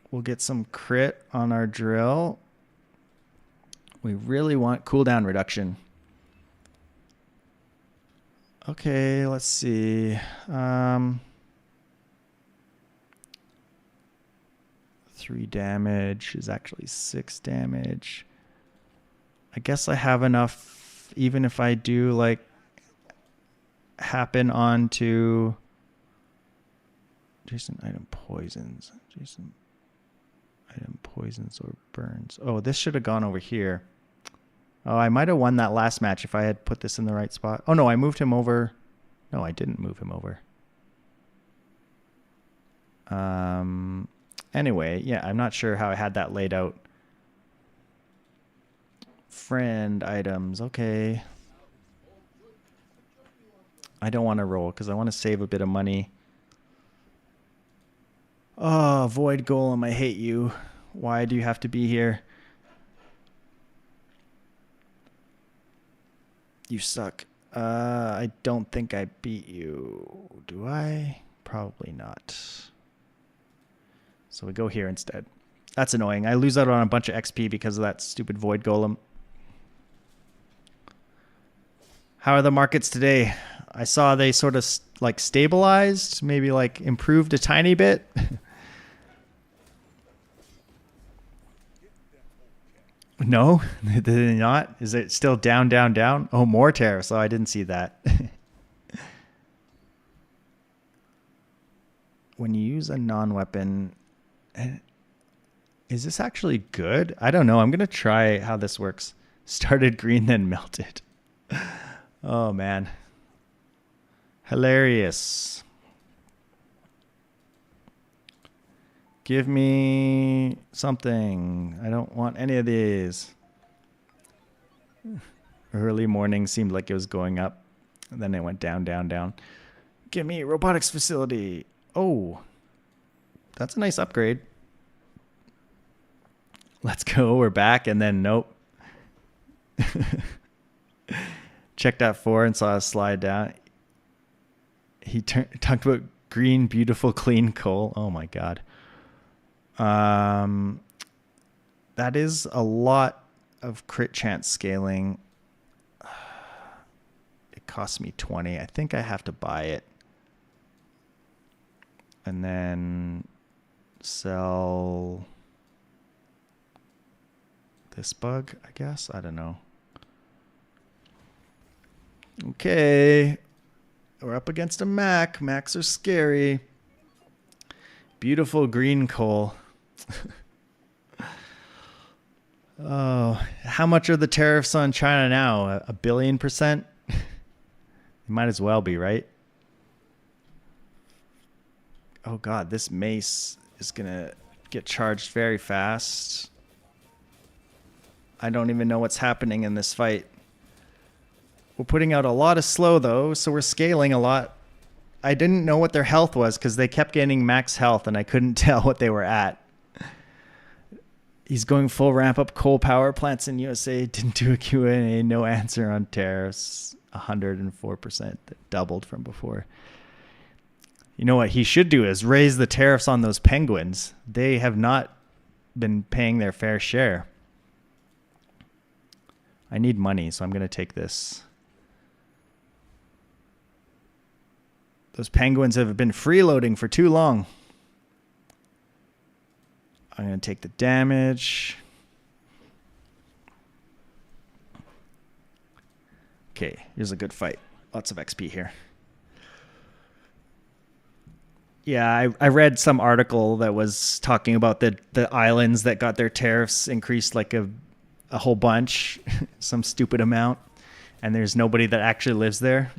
S1: We'll get some crit on our drill. We really want cooldown reduction. Okay, let's see. 3 damage is actually 6 damage. I guess I have enough, even if I do like happen onto Jason item poisons. Jason item poisons or burns. Oh, this should have gone over here. Oh, I might have won that last match if I had put this in the right spot. Oh no, I moved him over. No, I didn't move him over. Anyway, yeah, I'm not sure how I had that laid out. Friend items, okay. I don't want to roll because I want to save a bit of money. Oh, Void Golem, I hate you. Why do you have to be here? You suck. I don't think I beat you. Do I? Probably not. So we go here instead. That's annoying. I lose out on a bunch of XP because of that stupid Void Golem. How are the markets today? I saw they sort of like stabilized, maybe like improved a tiny bit. No, did they not? Is it still down, down, down? Oh, more tariffs. Oh, I didn't see that. When you use a non-weapon, is this actually good? I don't know. I'm going to try how this works. Started green, then melted. Oh, man. Hilarious. Give me something. I don't want any of these. Early morning seemed like it was going up. And then it went down, down, down. Give me robotics facility. Oh, that's a nice upgrade. Let's go. We're back. And then nope. Checked out 4 and saw us slide down. He talked about green, beautiful, clean coal. Oh, my God. That is a lot of crit chance scaling. It costs me 20. I think I have to buy it. And then sell this bug, I guess. I don't know. Okay. We're up against a Mac. Macs are scary. Beautiful green coal. Oh, how much are the tariffs on China now? A billion %? It might as well be, right? Oh God, this mace is gonna get charged very fast. I don't even know what's happening in this fight. We're putting out a lot of slow though, so we're scaling a lot. I didn't know what their health was because they kept getting max health and I couldn't tell what they were at. He's going full ramp up coal power plants in USA. Didn't do a Q&A. No answer on tariffs. 104%. Doubled from before. You know what he should do is raise the tariffs on those penguins. They have not been paying their fair share. I need money, so I'm going to take this. Those penguins have been freeloading for too long. I'm going to take the damage. Okay, here's a good fight. Lots of XP here. Yeah, I read some article that was talking about the islands that got their tariffs increased like a a whole bunch, some stupid amount, and there's nobody that actually lives there.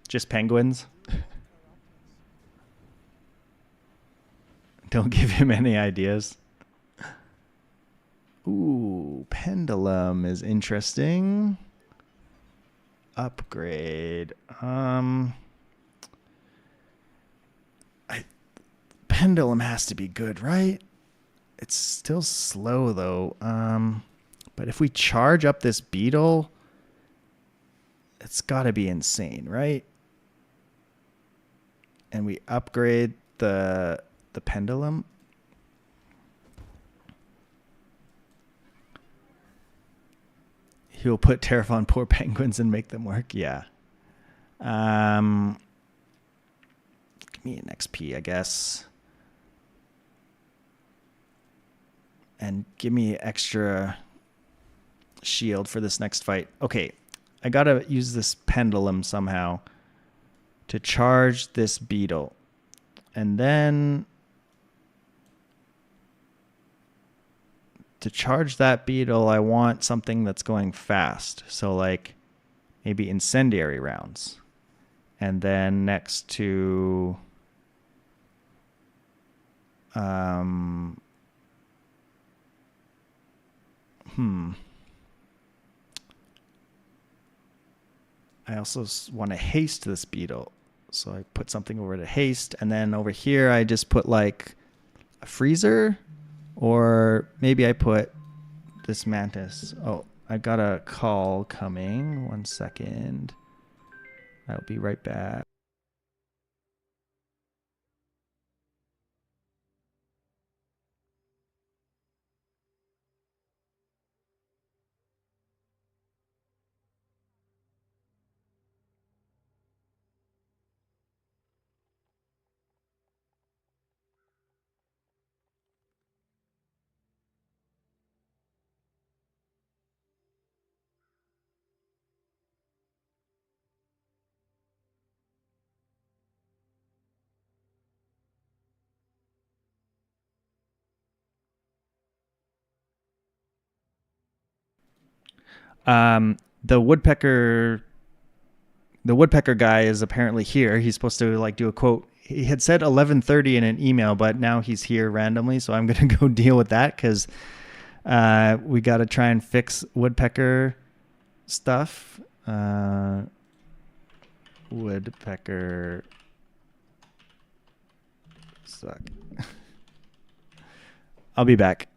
S1: Just penguins. Don't give him any ideas. Ooh, pendulum is interesting. Upgrade. I pendulum has to be good, right? It's still slow though. But if we charge up this beetle, it's got to be insane, right? And we upgrade the pendulum. He'll put tariff on poor penguins and make them work. Yeah. Give me an XP, I guess. And give me extra shield for this next fight. Okay. I got to use this pendulum somehow to charge this beetle. And then to charge that beetle, I want something that's going fast. So like maybe incendiary rounds. And then next to I also want to haste this beetle. So I put something over to haste. And then over here, I just put like a freezer. Or maybe I put this mantis. Oh, I got a call coming. 1 second. I'll be right back. The woodpecker guy is apparently here. He's supposed to like do a quote. He had said 11:30 in an email, but now he's here randomly. So I'm gonna go deal with that because we got to try and fix woodpecker stuff. Woodpecker suck. I'll be back.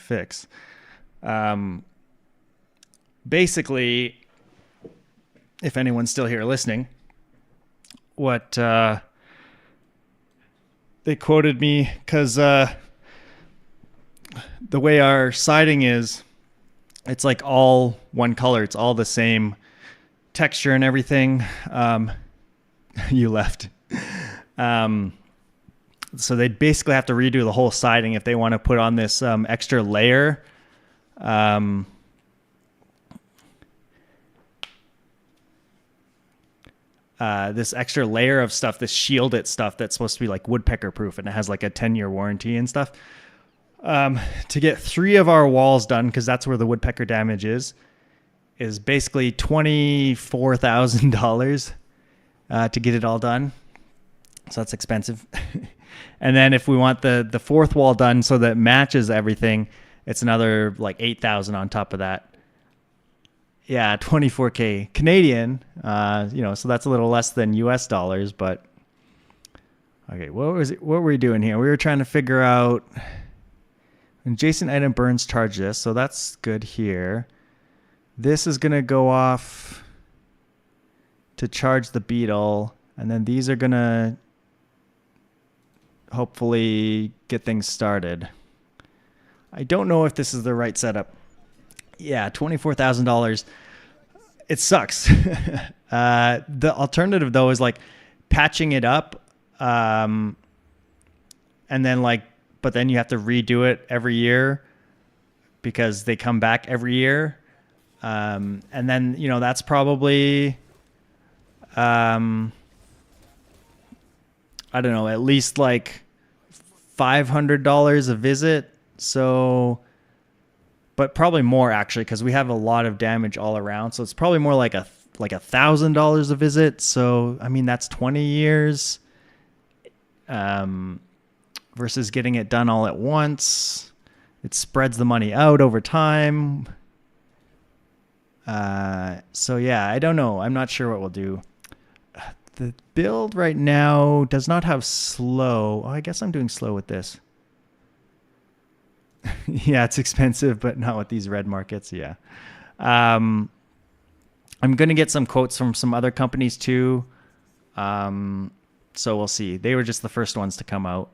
S1: fix. Basically, if anyone's still here listening, what they quoted me, because the way our siding is, it's like all one color. It's all the same texture and everything. You left. So they'd basically have to redo the whole siding if they want to put on this extra layer. This extra layer of stuff, this shielded stuff that's supposed to be like woodpecker proof, and it has like a 10-year warranty and stuff. To get 3 of our walls done, because that's where the woodpecker damage is basically $24,000 to get it all done. So that's expensive. And then if we want the 4th wall done so that it matches everything, it's another like $8,000 on top of that. Yeah, 24K Canadian. So that's a little less than US dollars, but okay, what were we doing here? We were trying to figure out adjacent item burns charge this, so that's good here. This is gonna go off to charge the beetle, and then these are gonna hopefully get things started. I don't know if this is the right setup. Yeah, $24,000. It sucks. The alternative though is like patching it up, and then but then you have to redo it every year because they come back every year. And then, that's probably, I don't know, at least like $500 a visit. So, but probably more actually, because we have a lot of damage all around. So it's probably more like $1,000 a visit. So, I mean, that's 20 years, versus getting it done all at once. It spreads the money out over time. So yeah, I don't know. I'm not sure what we'll do. The build right now does not have slow. Oh, I guess I'm doing slow with this. Yeah, it's expensive, but not with these red markets. Yeah. I'm going to get some quotes from some other companies too. So we'll see. They were just the first ones to come out.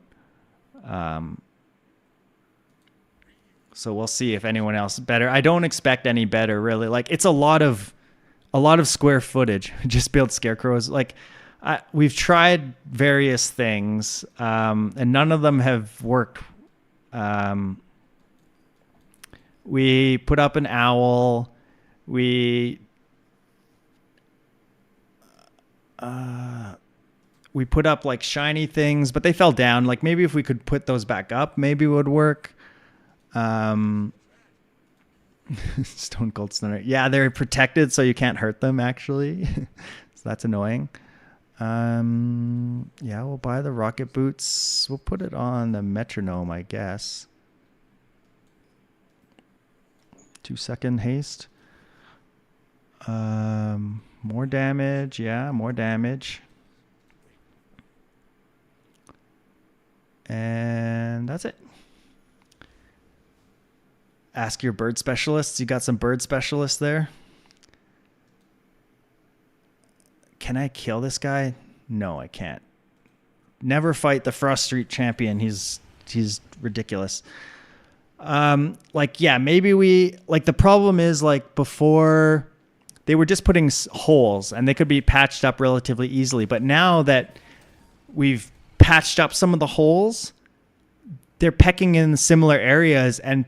S1: So we'll see if anyone else better. I don't expect any better, really. Like, it's a lot of square footage. Just build scarecrows. Like, we've tried various things, and none of them have worked. We put up an owl. We put up like shiny things, but they fell down. Like, maybe if we could put those back up, maybe it would work. Stone Cold Stunner. Yeah, they're protected, so you can't hurt them, actually. So that's annoying. Yeah, we'll buy the rocket boots. We'll put it on the metronome, I guess. 2-second haste. More damage. Yeah, more damage. And that's it. Ask your bird specialists. You got some bird specialists there? Can I kill this guy? No, I can't. Never fight the Frost Street champion. He's ridiculous. Maybe the problem is, before they were just putting holes and they could be patched up relatively easily. But now that we've patched up some of the holes, they're pecking in similar areas and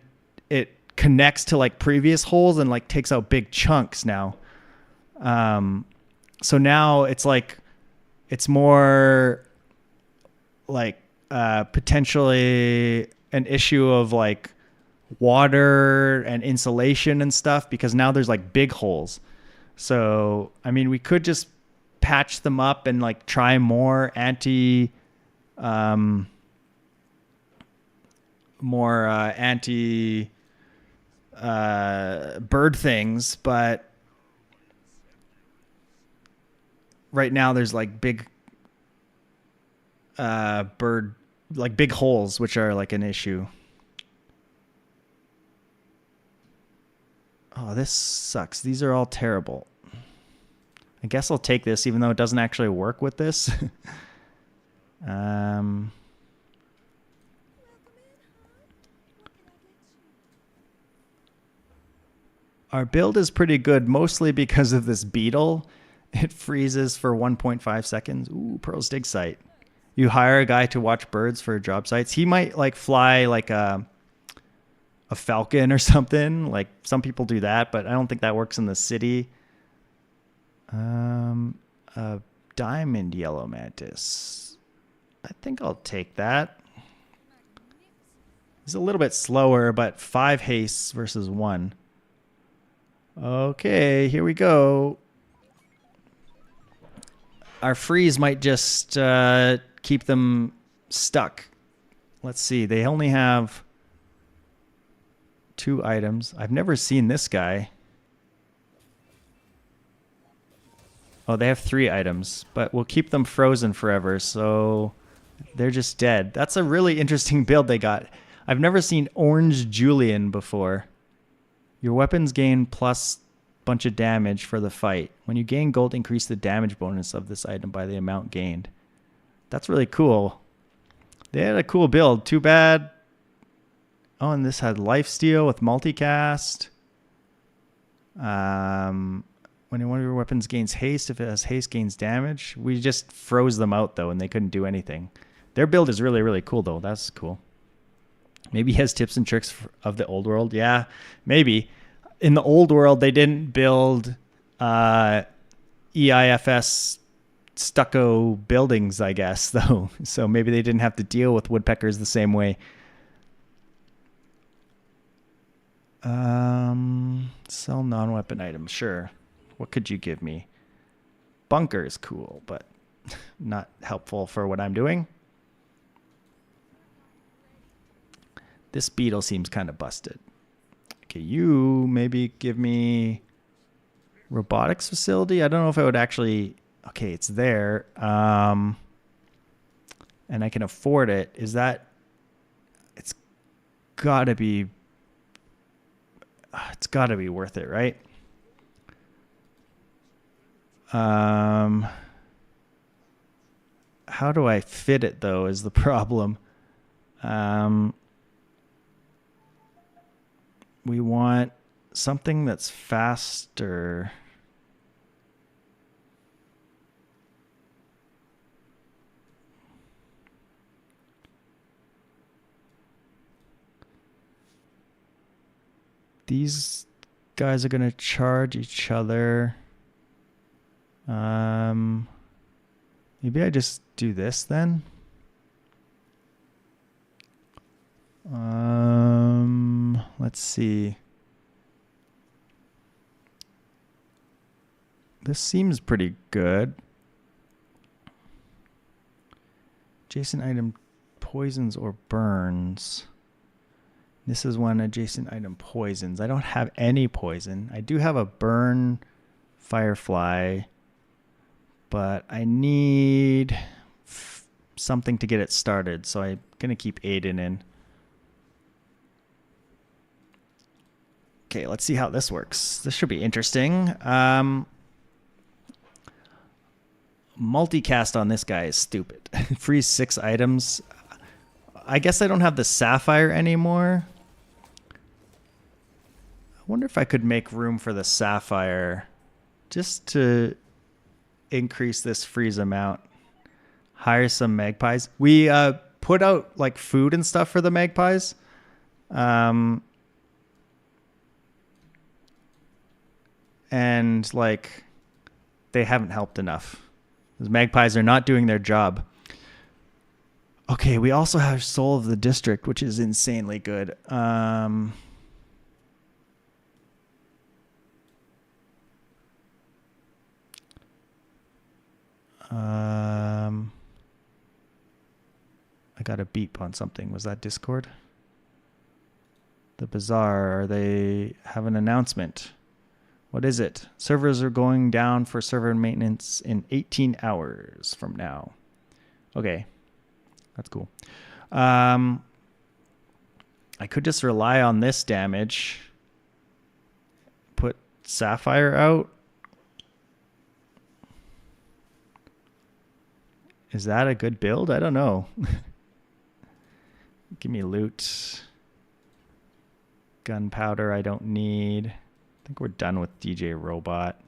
S1: it connects to previous holes and takes out big chunks now. So now it's more potentially an issue of water and insulation and stuff, because now there's big holes. So, I mean, we could just patch them up and try more anti bird things, but right now there's big big holes, which are an issue. Oh, this sucks. These are all terrible. I guess I'll take this even though it doesn't actually work with this. um, our build is pretty good, mostly because of this beetle. It freezes for 1.5 seconds. Ooh, Pearl's dig site. You hire a guy to watch birds for job sites. He might like fly like a falcon or something. Like some people do that, but I don't think that works in the city. A diamond yellow mantis. I think I'll take that. He's a little bit slower, but 5 hastes versus 1. Okay, here we go. Our freeze might just keep them stuck. Let's see. They only have 2 items. I've never seen this guy. Oh, they have 3 items, but we'll keep them frozen forever, so they're just dead. That's a really interesting build they got. I've never seen Orange Julian before. Your weapons gain plus bunch of damage for the fight. When you gain gold, increase the damage bonus of this item by the amount gained. That's really cool. They had a cool build. Too bad. Oh, and this had lifesteal with multicast. When one of your weapons gains haste, if it has haste, gains damage. We just froze them out, though, and they couldn't do anything. Their build is really, really cool, though. That's cool. Maybe he has tips and tricks of the old world. Yeah, maybe. In the old world, they didn't build EIFS stucco buildings, I guess, though. So maybe they didn't have to deal with woodpeckers the same way. Sell non-weapon items. Sure. What could you give me? Bunker is cool, but not helpful for what I'm doing. This beetle seems kind of busted. Okay, you maybe give me robotics facility. I don't know if I would actually... Okay, it's there. And I can afford it. Is that... It's got to be... It's got to be worth it, right? How do I fit it, though, is the problem. We want something that's faster. These guys are going to charge each other. Maybe I just do this then. Let's see. This seems pretty good. Adjacent item poisons or burns. This is one adjacent item poisons. I don't have any poison. I do have a burn firefly, but I need something to get it started, so I'm going to keep Aiden in. Okay, let's see how this works. This should be interesting. Multicast on this guy is stupid. Freeze 6 items. I guess I don't have the sapphire anymore. I wonder if I could make room for the sapphire just to increase this freeze amount. Hire some magpies. We put out like food and stuff for the magpies. And like they haven't helped enough. Those magpies are not doing their job. Okay, we also have Soul of the District, which is insanely good. I got a beep on something. Was that Discord? The Bazaar, they have an announcement. What is it? Servers are going down for server maintenance in 18 hours from now. Okay. That's cool. I could just rely on this damage, sapphire out. Is that a good build? I don't know. Give me loot. Gunpowder I don't need. I think we're done with DJ Robot.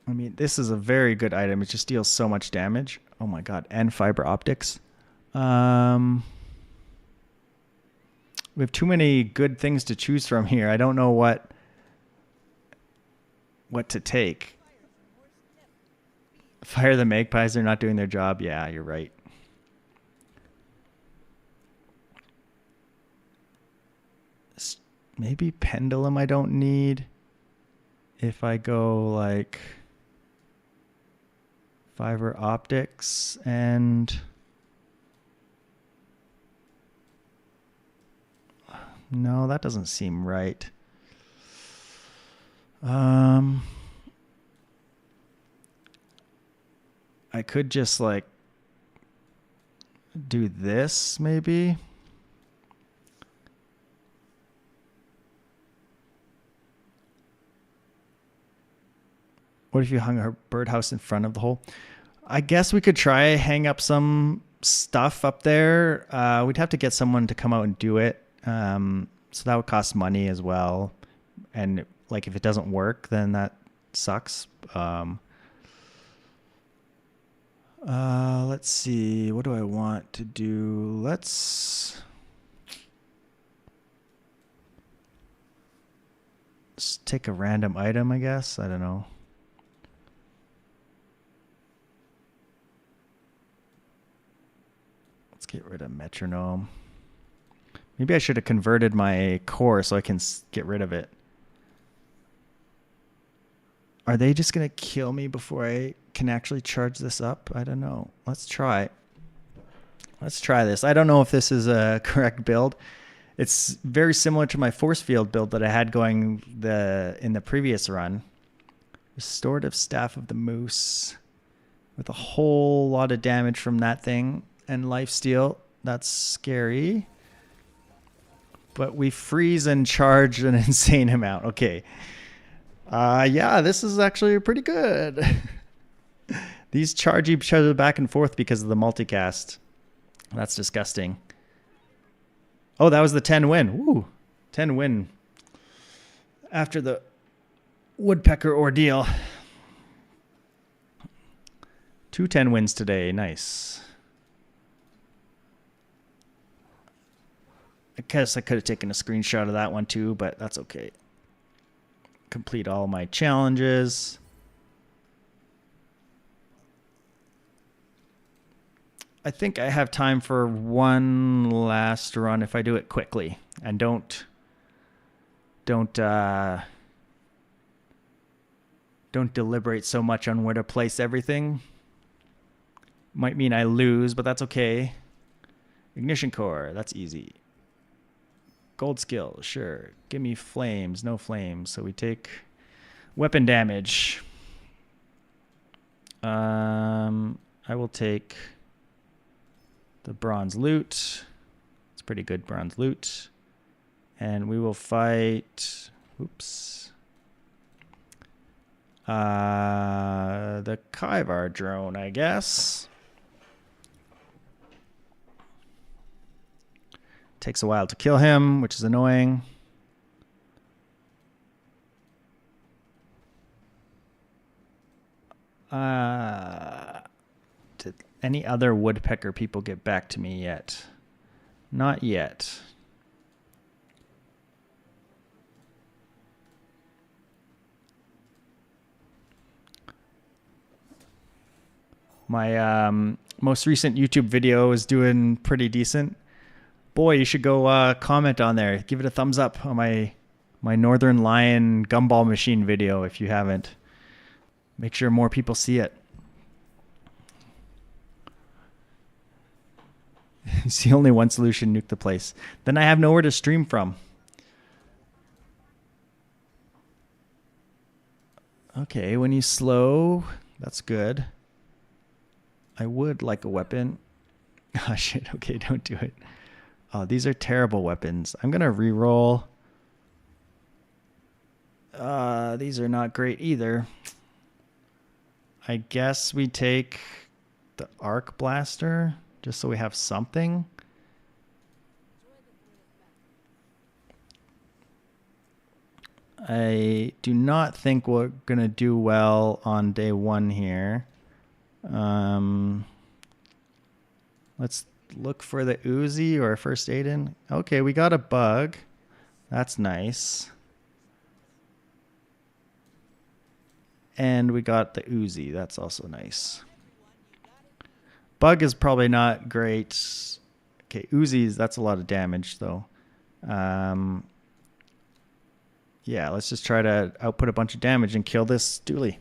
S1: I mean, this is a very good item. It just deals so much damage. Oh my god, and fiber optics. We have too many good things to choose from here. I don't know what to take. Fire the magpies, they're not doing their job. Yeah, you're right. Maybe pendulum I don't need. If I go like fiber optics and no, that doesn't seem right. I could just like do this maybe. What if you hung a birdhouse in front of the hole? I guess we could try hang up some stuff up there. We'd have to get someone to come out and do it. So that would cost money as well. And like if it doesn't work, then that sucks. Let's see. What do I want to do? Let's take a random item, I guess. I don't know. Let's get rid of metronome. Maybe I should have converted my core so I can get rid of it. Are they just going to kill me before I can actually charge this up? I don't know. Let's try. Let's try this. I don't know if this is a correct build. It's very similar to my force field build that I had going in the previous run. Restorative Staff of the Moose with a whole lot of damage from that thing and lifesteal. That's scary. But we freeze and charge an insane amount. Okay. Yeah, this is actually pretty good. These charge each other back and forth because of the multicast. That's disgusting. Oh, that was the 10 win. Woo, 10 win. After the woodpecker ordeal. 2 10 wins today. Nice. I guess I could have taken a screenshot of that one too, but that's okay. Complete all my challenges. I think I have time for one last run if I do it quickly and don't deliberate so much on where to place everything. Might mean I lose, but that's okay. Ignition core, that's easy. Gold skill, sure. Give me flames, no flames. So we take weapon damage. I will take the bronze loot. It's pretty good bronze loot. And we will fight, oops. The Kaivar drone, I guess. Takes a while to kill him, which is annoying. Did any other woodpecker people get back to me yet? Not yet. My most recent YouTube video is doing pretty decent. Boy, you should go comment on there. Give it a thumbs up on my Northern Lion gumball machine video if you haven't. Make sure more people see it. You see only one solution, nuke the place. Then I have nowhere to stream from. Okay, when you slow, that's good. I would like a weapon. Oh shit, okay, don't do it. Oh, these are terrible weapons. I'm gonna re-roll. These are not great either. I guess we take the arc blaster just so we have something. I do not think we're gonna do well on day one here. Let's look for the Uzi or first aid in. Okay, we got a bug. That's nice. And we got the Uzi. That's also nice. Bug is probably not great. Okay, Uzis, that's a lot of damage though. Yeah, let's just try to output a bunch of damage and kill this dually.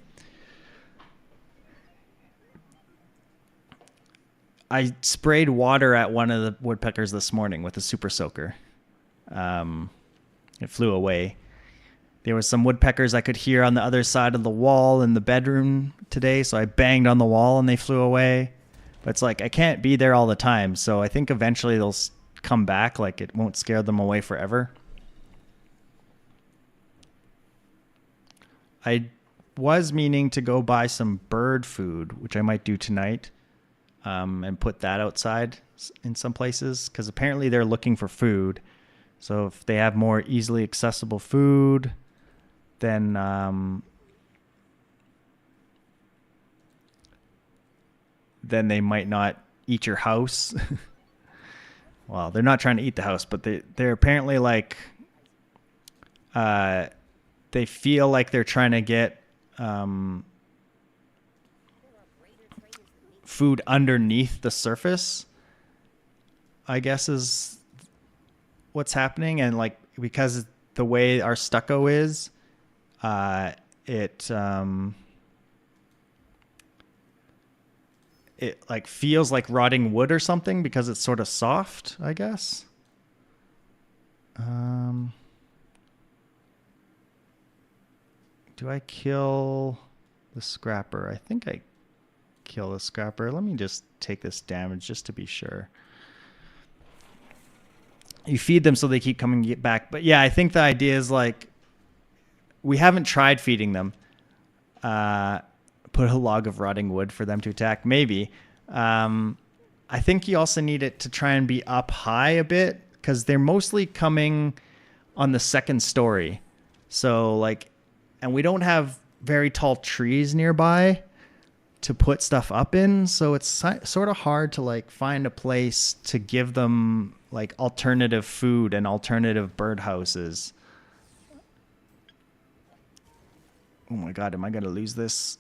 S1: I sprayed water at one of the woodpeckers this morning with a super soaker. It flew away. There was some woodpeckers I could hear on the other side of the wall in the bedroom today, so I banged on the wall and they flew away. But it's like I can't be there all the time, so I think eventually they'll come back. Like it won't scare them away forever. I was meaning to go buy some bird food, which I might do tonight, and put that outside in some places because apparently they're looking for food. So if they have more easily accessible food, then they might not eat your house. Well, they're not trying to eat the house, but they're apparently like they feel like they're trying to get food underneath the surface, I guess is what's happening. And like because the way our stucco is, it like feels like rotting wood or something because it's sort of soft, I guess. Do I kill the scrapper? I think I kill the scrapper. Let me just take this damage just to be sure. You feed them so they keep coming back. But yeah, I think the idea is like we haven't tried feeding them. Put a log of rotting wood for them to attack. Maybe. I think you also need it to try and be up high a bit because they're mostly coming on the second story. So like, and we don't have very tall trees nearby to put stuff up in. So it's sort of hard to like find a place to give them like alternative food and alternative birdhouses. Oh my God, am I going to lose this?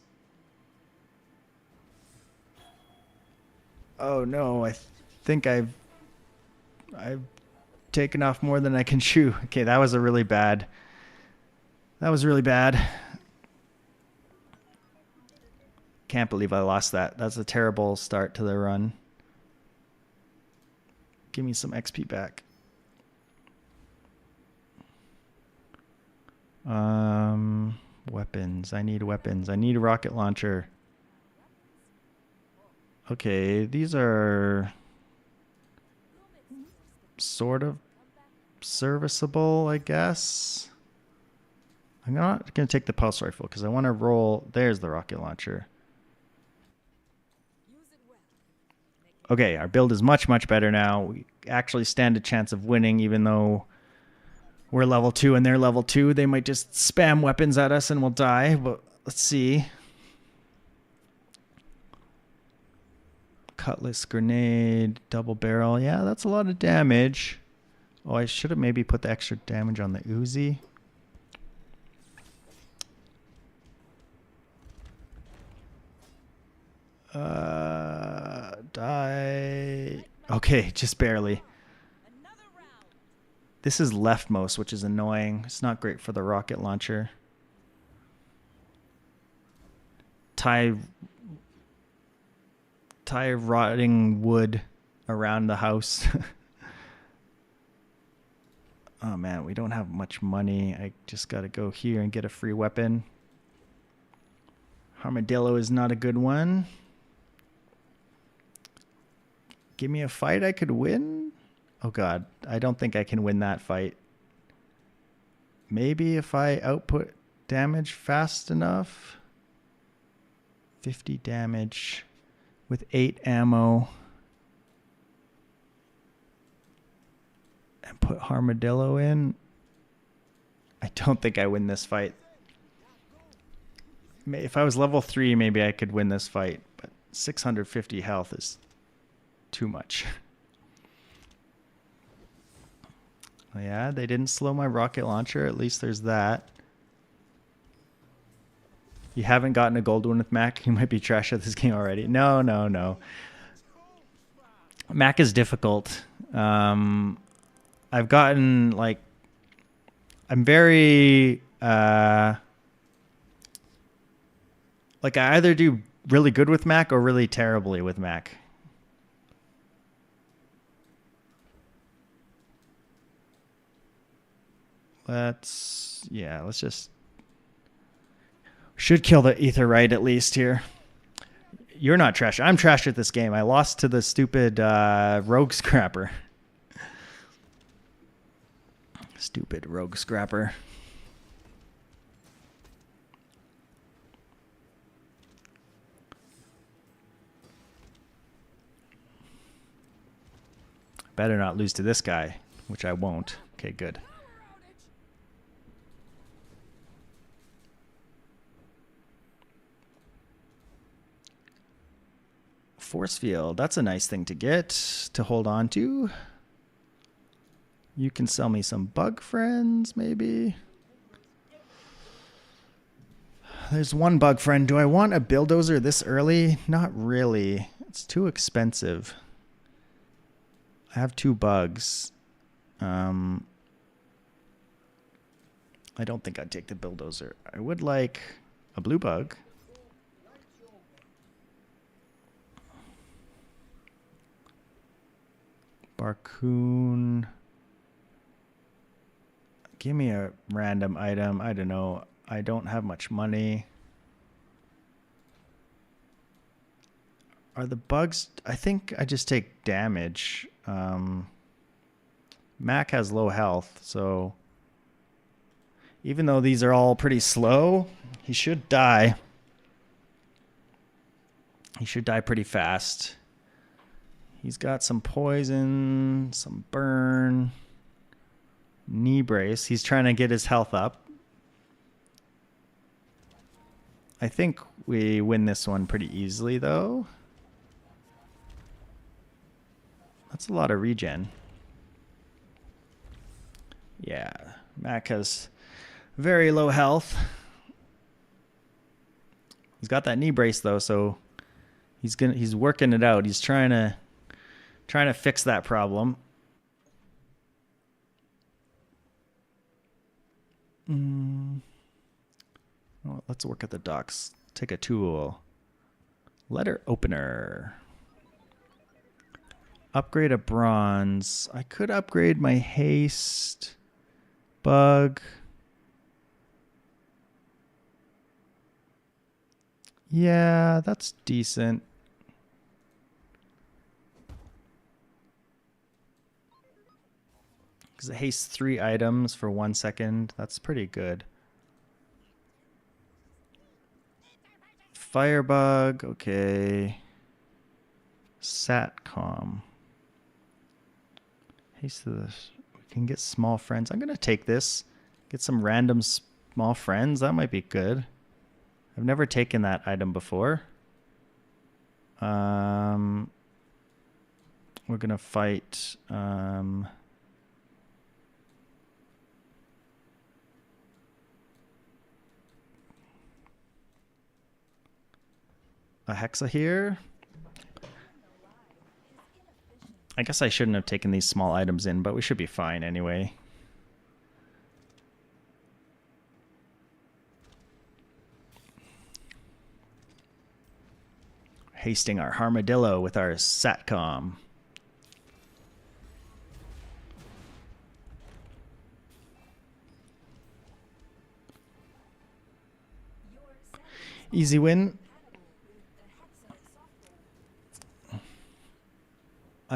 S1: Oh no, I think I've taken off more than I can chew. Okay, that was really bad. That was really bad. Can't believe I lost that. That's a terrible start to the run. Give me some XP back. Weapons. I need weapons. I need a rocket launcher. Okay, these are sort of serviceable, I guess. I'm not going to take the pulse rifle because I want to roll. There's the rocket launcher. Okay, our build is much, much better now. We actually stand a chance of winning even though we're level 2 and they're level 2. They might just spam weapons at us and we'll die, but let's see. Cutlass, grenade, double barrel. Yeah, that's a lot of damage. Oh, I should have maybe put the extra damage on the Uzi. Die. Okay, just barely. This is leftmost, which is annoying. It's not great for the rocket launcher. Tie rotting wood around the house. Oh man, we don't have much money. I just gotta go here and get a free weapon. Armadillo is not a good one. Give me a fight I could win? Oh god, I don't think I can win that fight. Maybe if I output damage fast enough. 50 damage with 8 ammo. And put Armadillo in. I don't think I win this fight. If I was level 3, maybe I could win this fight. But 650 health is too much. Yeah, they didn't slow my rocket launcher. At least there's that. You haven't gotten a gold one with Mac? You might be trash at this game already. No, no, no. Mac is difficult. I've gotten, like... I'm very... like, I either do really good with Mac or really terribly with Mac. Let's just... Should kill the ether right at least here. You're not trash. I'm trash at this game. I lost to the stupid rogue scrapper. Stupid rogue scrapper. Better not lose to this guy, which I won't. Okay, good. Force field. That's a nice thing to get, to hold on to. You can sell me some bug friends, maybe. There's one bug friend. Do I want a bulldozer this early? Not really. It's too expensive. I have 2 bugs. I don't think I'd take the bulldozer. I would like a blue bug. Barcoon. Give me a random item. I don't know. I don't have much money. Are the bugs... I think I just take damage. Mac has low health, so... Even though these are all pretty slow, he should die. He should die pretty fast. He's got some poison, some burn, knee brace. He's trying to get his health up. I think we win this one pretty easily, though. That's a lot of regen. Yeah, Mac has very low health. He's got that knee brace though, so he's working it out. He's trying to fix that problem. Well, let's work at the docks. Take a tool. Letter opener. Upgrade a bronze. I could upgrade my haste. Bug. Yeah, that's decent. Because it hastes 3 items for 1 second. That's pretty good. Firebug, okay. Satcom. Haste to this. We can get small friends. I'm going to take this. Get some random small friends. That might be good. I've never taken that item before. We're going to fight... a Hexa here. I guess I shouldn't have taken these small items in, but we should be fine anyway. Hasting our Armadillo with our Satcom. Easy win.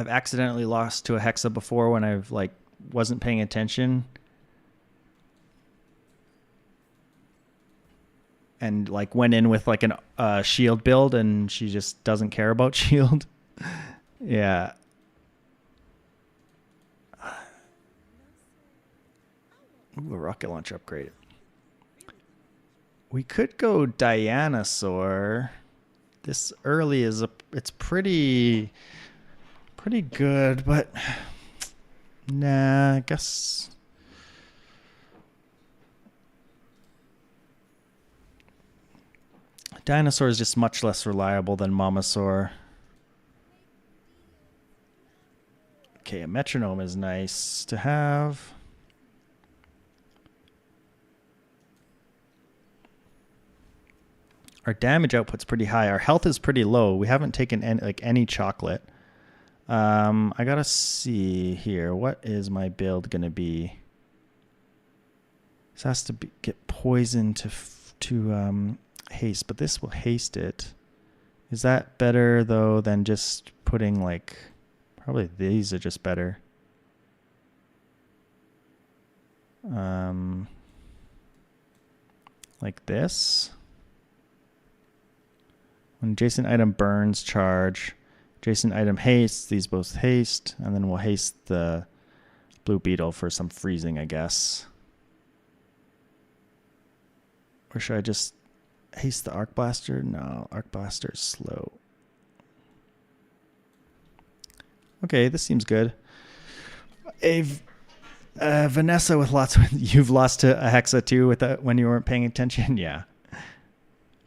S1: I've accidentally lost to a Hexa before when I've like wasn't paying attention. And like went in with like an shield build and she just doesn't care about shield. Yeah. Ooh, a rocket launcher upgrade. We could go Dianosaur. This early is it's pretty good, but nah, I guess Dinosaur is just much less reliable than Momosaur. Okay, a metronome is nice to have. Our damage output's pretty high. Our health is pretty low. We haven't taken any chocolate. I gotta see here. What is my build gonna be? This has to get poison to haste, but this will haste it. Is that better though than just putting like? Probably these are just better. Like this. When adjacent item burns, charge. Adjacent item hastes. These both haste. And then we'll haste the blue beetle for some freezing, I guess. Or should I just haste the arc blaster? No, arc blaster is slow. Okay, this seems good. Vanessa with lots of... You've lost to a Hexa too when you weren't paying attention? Yeah.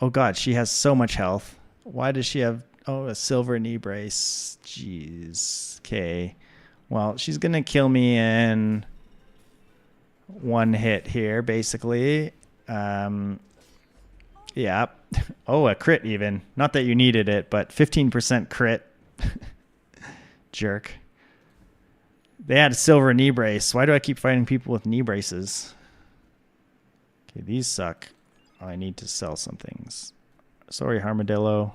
S1: Oh god, she has so much health. Why does she have... Oh, a silver knee brace. Jeez. Okay. Well, she's going to kill me in one hit here, basically. Yeah. Oh, a crit even. Not that you needed it, but 15% crit. Jerk. They had a silver knee brace. Why do I keep fighting people with knee braces? Okay, these suck. Oh, I need to sell some things. Sorry, Armadillo.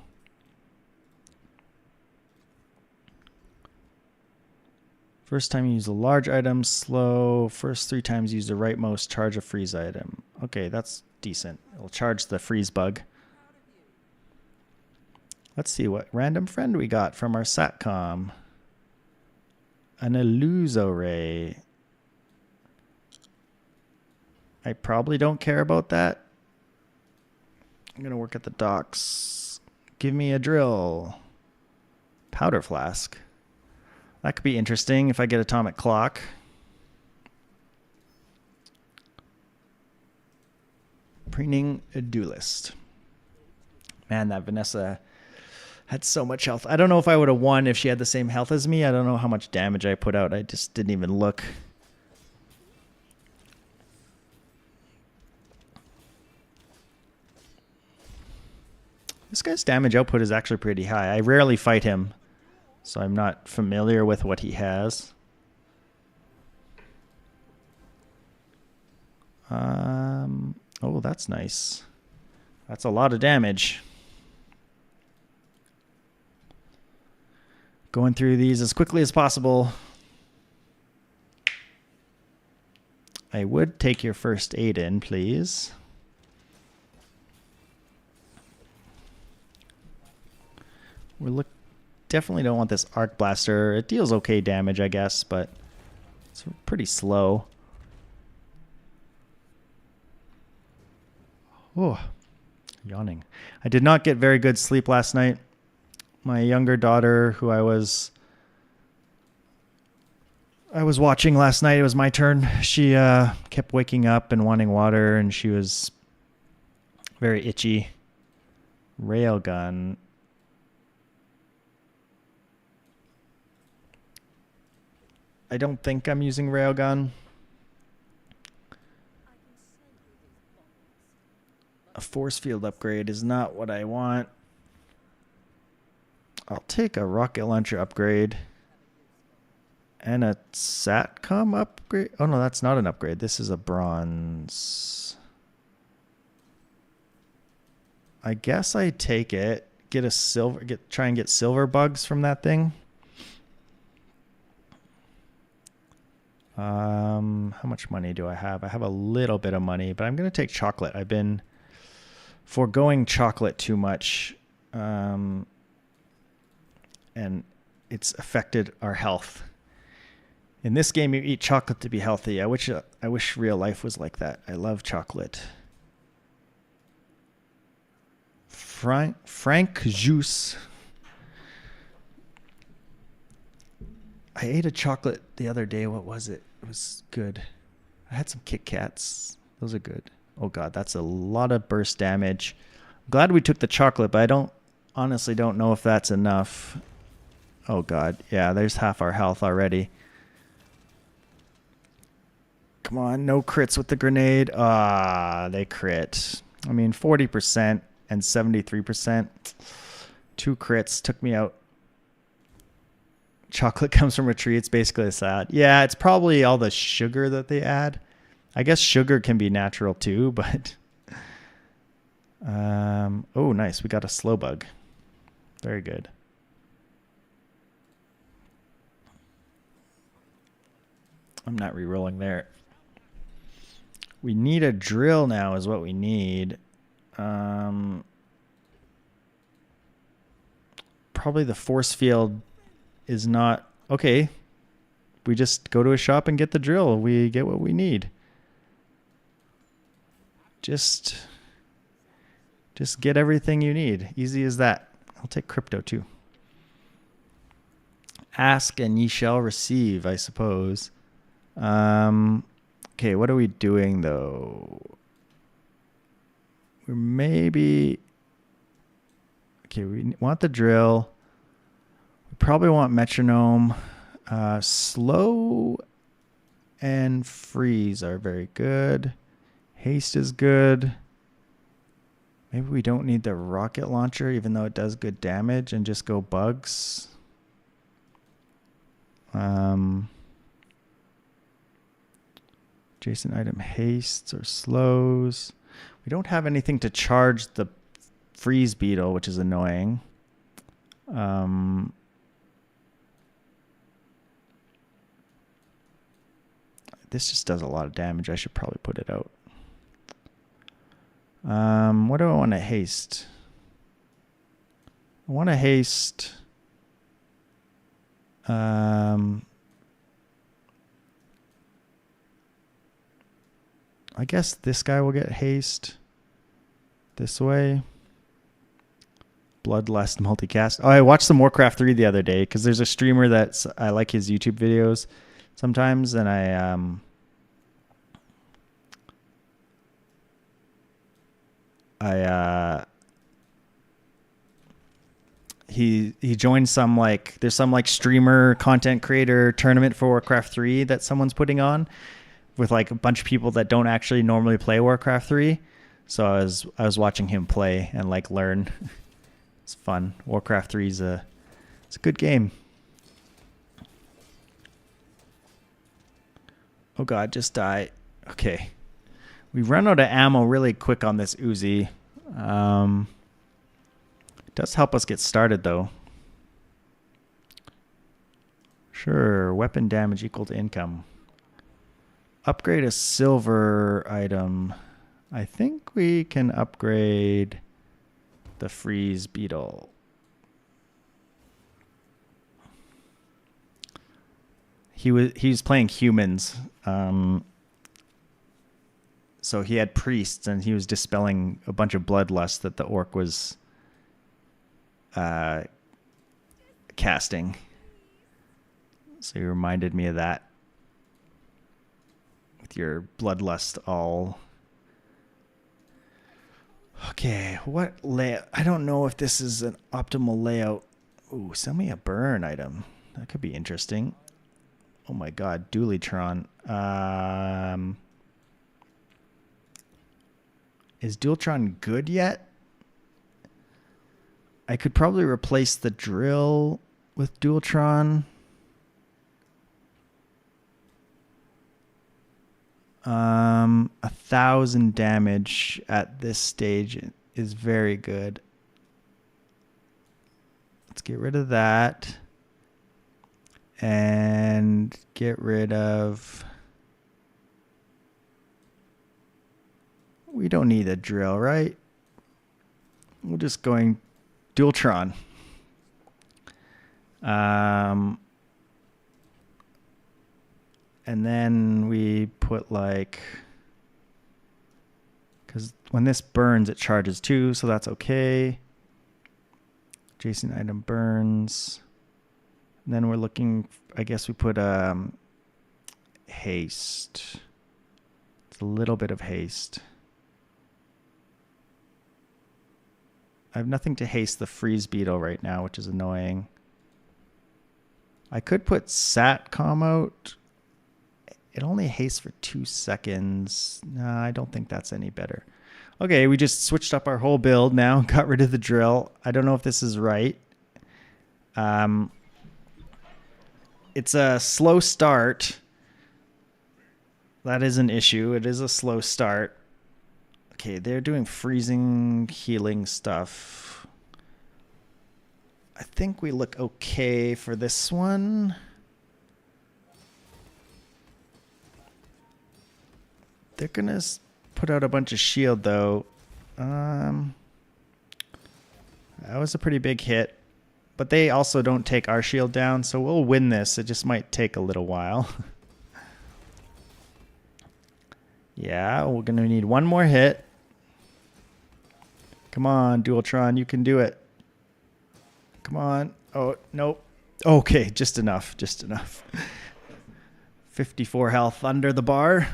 S1: First time you use a large item, slow. First 3 times use the rightmost, charge a freeze item. Okay, that's decent. It'll charge the freeze bug. Let's see what random friend we got from our SATCOM. An Illusoray. I probably don't care about that. I'm going to work at the docks. Give me a drill. Powder flask. That could be interesting if I get atomic clock. Preening a duelist. Man, that Vanessa had so much health. I don't know if I would have won if she had the same health as me. I don't know how much damage I put out. I just didn't even look. This guy's damage output is actually pretty high. I rarely fight him, so I'm not familiar with what he has. Oh, that's nice. That's a lot of damage. Going through these as quickly as possible. I would take your first aid in, please. Definitely don't want this arc blaster. It deals okay damage, I guess, but it's pretty slow. Oh, yawning. I did not get very good sleep last night. My younger daughter, who I was watching last night, it was my turn. She kept waking up and wanting water, and she was very itchy. Railgun. I don't think I'm using railgun. A force field upgrade is not what I want. I'll take a rocket launcher upgrade. And a SATCOM upgrade. Oh no, that's not an upgrade. This is a bronze. I guess I take it. Get a silver. Try and get silver bugs from that thing. How much money do I have? I have a little bit of money, but I'm going to take chocolate. I've been foregoing chocolate too much, and it's affected our health. In this game, you eat chocolate to be healthy. I wish real life was like that. I love chocolate. Frank juice. I ate a chocolate the other day. What was it? It was good. I had some Kit Kats. Those are good. Oh God, that's a lot of burst damage. I'm glad we took the chocolate, but I honestly don't know if that's enough. Oh God, yeah, there's half our health already. Come on, no crits with the grenade. They crit. I mean, 40% and 73%. 2 crits took me out. Chocolate comes from a tree. It's basically a salad. Yeah, it's probably all the sugar that they add. I guess sugar can be natural too, but... oh, nice. We got a slow bug. Very good. I'm not re-rolling there. We need a drill now is what we need. Probably the force field is not... Okay. We just go to a shop and get the drill. We get what we need. Just get everything you need. Easy as that. I'll take crypto too. Ask and ye shall receive, I suppose. Okay, what are we doing though? We're maybe... Okay, we want the drill. We probably want metronome. Slow and freeze are very good. Haste is good. Maybe we don't need the rocket launcher, even though it does good damage, and just go bugs. Adjacent item hastes or slows. We don't have anything to charge the freeze beetle, which is annoying. This just does a lot of damage. I should probably put it out. What do I want to haste? I want to haste... I guess this guy will get haste this way. Bloodlust multicast. Oh, I watched some Warcraft 3 the other day because there's a streamer that's... I like his YouTube videos sometimes, and he joined some there's some streamer content creator tournament for Warcraft 3 that someone's putting on with a bunch of people that don't actually normally play Warcraft 3. So I was watching him play and learn. It's fun. Warcraft 3 it's a good game. Oh God, just die. Okay. We run out of ammo really quick on this Uzi. It does help us get started though. Sure, weapon damage equal to income. Upgrade a silver item. I think we can upgrade the freeze beetle. He was playing humans. So he had priests and he was dispelling a bunch of bloodlust that the orc was casting. So he reminded me of that. With your bloodlust all... Okay, what layout? I don't know if this is an optimal layout. Ooh, send me a burn item. That could be interesting. Oh my God, Dualitron. Is Dualitron good yet? I could probably replace the drill with Dualitron. 1,000 damage at this stage is very good. Let's get rid of that. And get rid of... We don't need a drill, right? We're just going Dualtron. And then we put like, because when this burns, it charges too, so that's okay. Adjacent item burns. And then we're looking, I guess we put haste. It's a little bit of haste. I have nothing to haste the freeze beetle right now, which is annoying. I could put Satcom out. It only hastes for 2 seconds. Nah, I don't think that's any better. Okay, we just switched up our whole build now. Got rid of the drill. I don't know if this is right. It's a slow start. That is an issue. It is a slow start. Okay, they're doing freezing, healing stuff. I think we look okay for this one. They're going to put out a bunch of shield, though. That was a pretty big hit. But they also don't take our shield down, so we'll win this. It just might take a little while. Yeah, we're going to need one more hit. Come on, Dualtron, you can do it. Come on. Oh, nope. Okay, just enough, just enough. 54 health under the bar.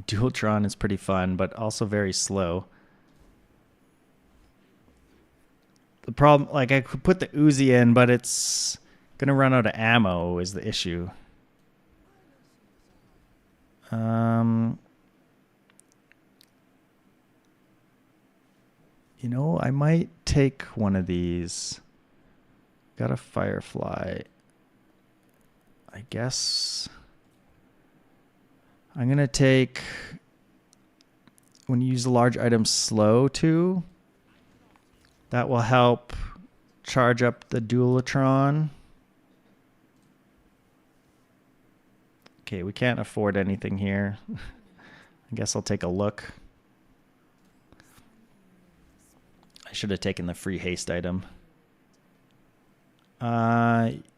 S1: Dualtron is pretty fun, but also very slow. The problem, like I could put the Uzi in, but it's going to run out of ammo is the issue. You know, I might take one of these. Got a Firefly. I guess I'm going to take, when you use a large item, slow too. That will help charge up the Dualtron. Okay, we can't afford anything here. I guess I'll take a look. I should have taken the free haste item.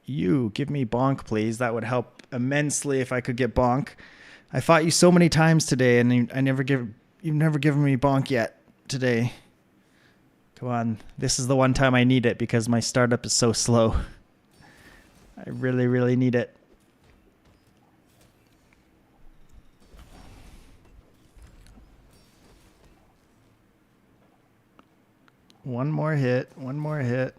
S1: You, give me bonk, please. That would help immensely if I could get bonk. I fought you so many times today, and you've never given me bonk yet today. Come on. This is the one time I need it because my startup is so slow. I really, really need it. One more hit. One more hit.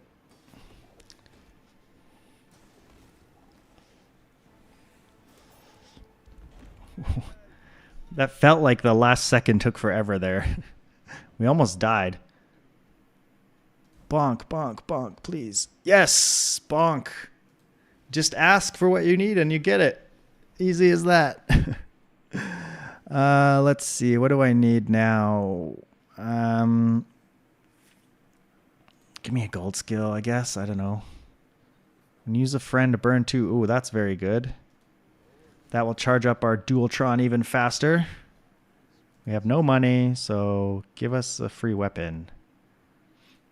S1: That felt like the last second took forever there. We almost died. Bonk, bonk, bonk, please. Yes, bonk. Just ask for what you need and you get it. Easy as that. Let's see. What do I need now? Give me a gold skill, I guess. I don't know. And use a friend to burn 2. Ooh, that's very good. That will charge up our Dualtron even faster. We have no money, so give us a free weapon.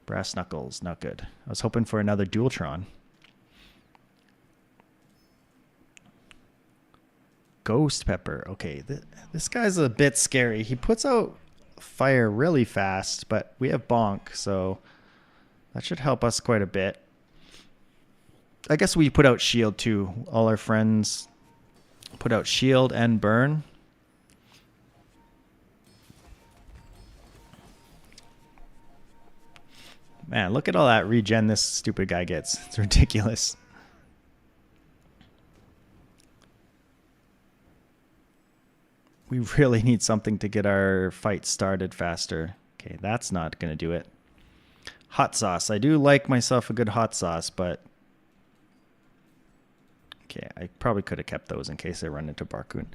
S1: Brass knuckles, not good. I was hoping for another Dualtron. Ghost pepper. Okay, this guy's a bit scary. He puts out fire really fast, but we have bonk, so that should help us quite a bit. I guess we put out shield too. All our friends put out shield and burn. Man, look at all that regen this stupid guy gets. It's ridiculous. We really need something to get our fight started faster. Okay, that's not going to do it. Hot sauce. I do like myself a good hot sauce, but okay, I probably could have kept those in case I run into Barcoon.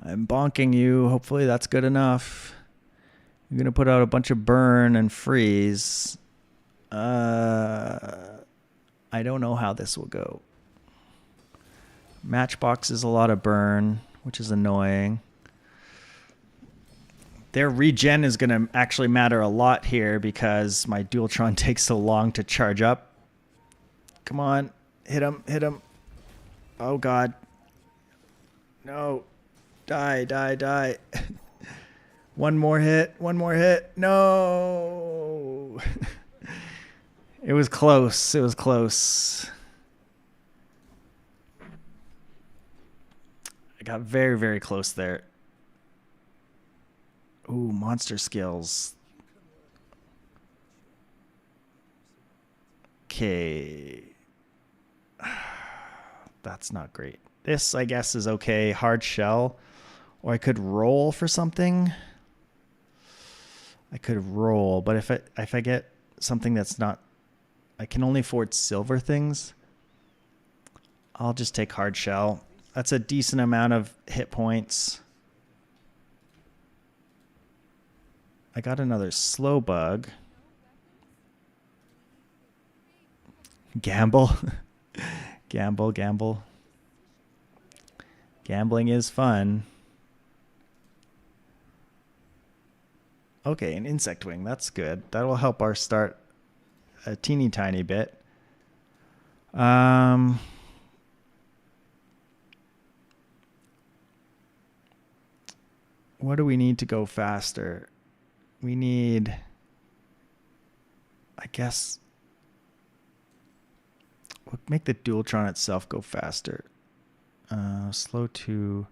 S1: I'm bonking you. Hopefully that's good enough. I'm going to put out a bunch of burn and freeze. I don't know how this will go. Matchbox is a lot of burn, which is annoying. Their regen is going to actually matter a lot here because my Dualtron takes so long to charge up. Come on. Hit him. Hit him. Oh, God. No. Die, die, die. One more hit. One more hit. No. It was close. It was close. I got very, very close there. Ooh, monster skills. Okay. That's not great. This, I guess, is okay. Hard shell. Or I could roll for something. I could roll, but if I get something that's not... I can only afford silver things. I'll just take hard shell. That's a decent amount of hit points. I got another slow bug. Gamble. Gamble, gamble. Gambling is fun. Okay, an insect wing. That's good. That will help our start a teeny tiny bit. What do we need to go faster? We need, I guess, we'll make the Dualtron itself go faster. Slow to...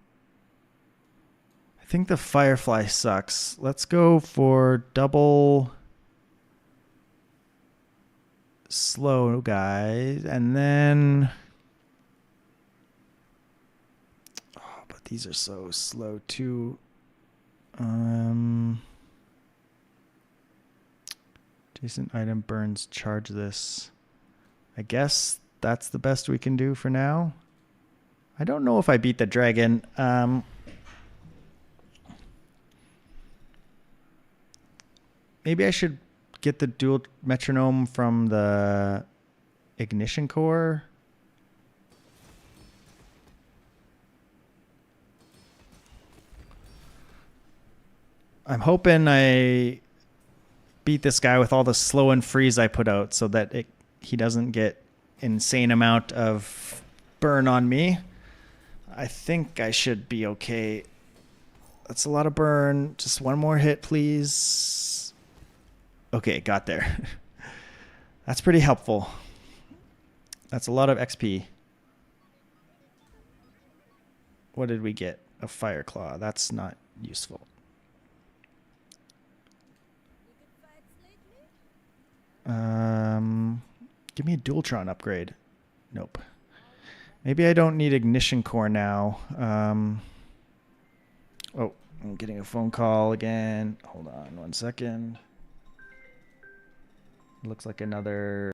S1: I think the Firefly sucks. Let's go for double slow guys. And then... Oh, but these are so slow too. Adjacent item burns, charge this. I guess that's the best we can do for now. I don't know if I beat the dragon. Maybe I should get the dual metronome from the ignition core. I'm hoping I beat this guy with all the slow and freeze I put out so that he doesn't get insane amount of burn on me. I think I should be okay. That's a lot of burn. Just one more hit, please. Okay, got there. That's pretty helpful. That's a lot of XP. What did we get? A fire claw. That's not useful. Give me a Dualtron upgrade. Nope. Maybe I don't need ignition core now. Oh, I'm getting a phone call again. Hold on 1 second. Looks like another...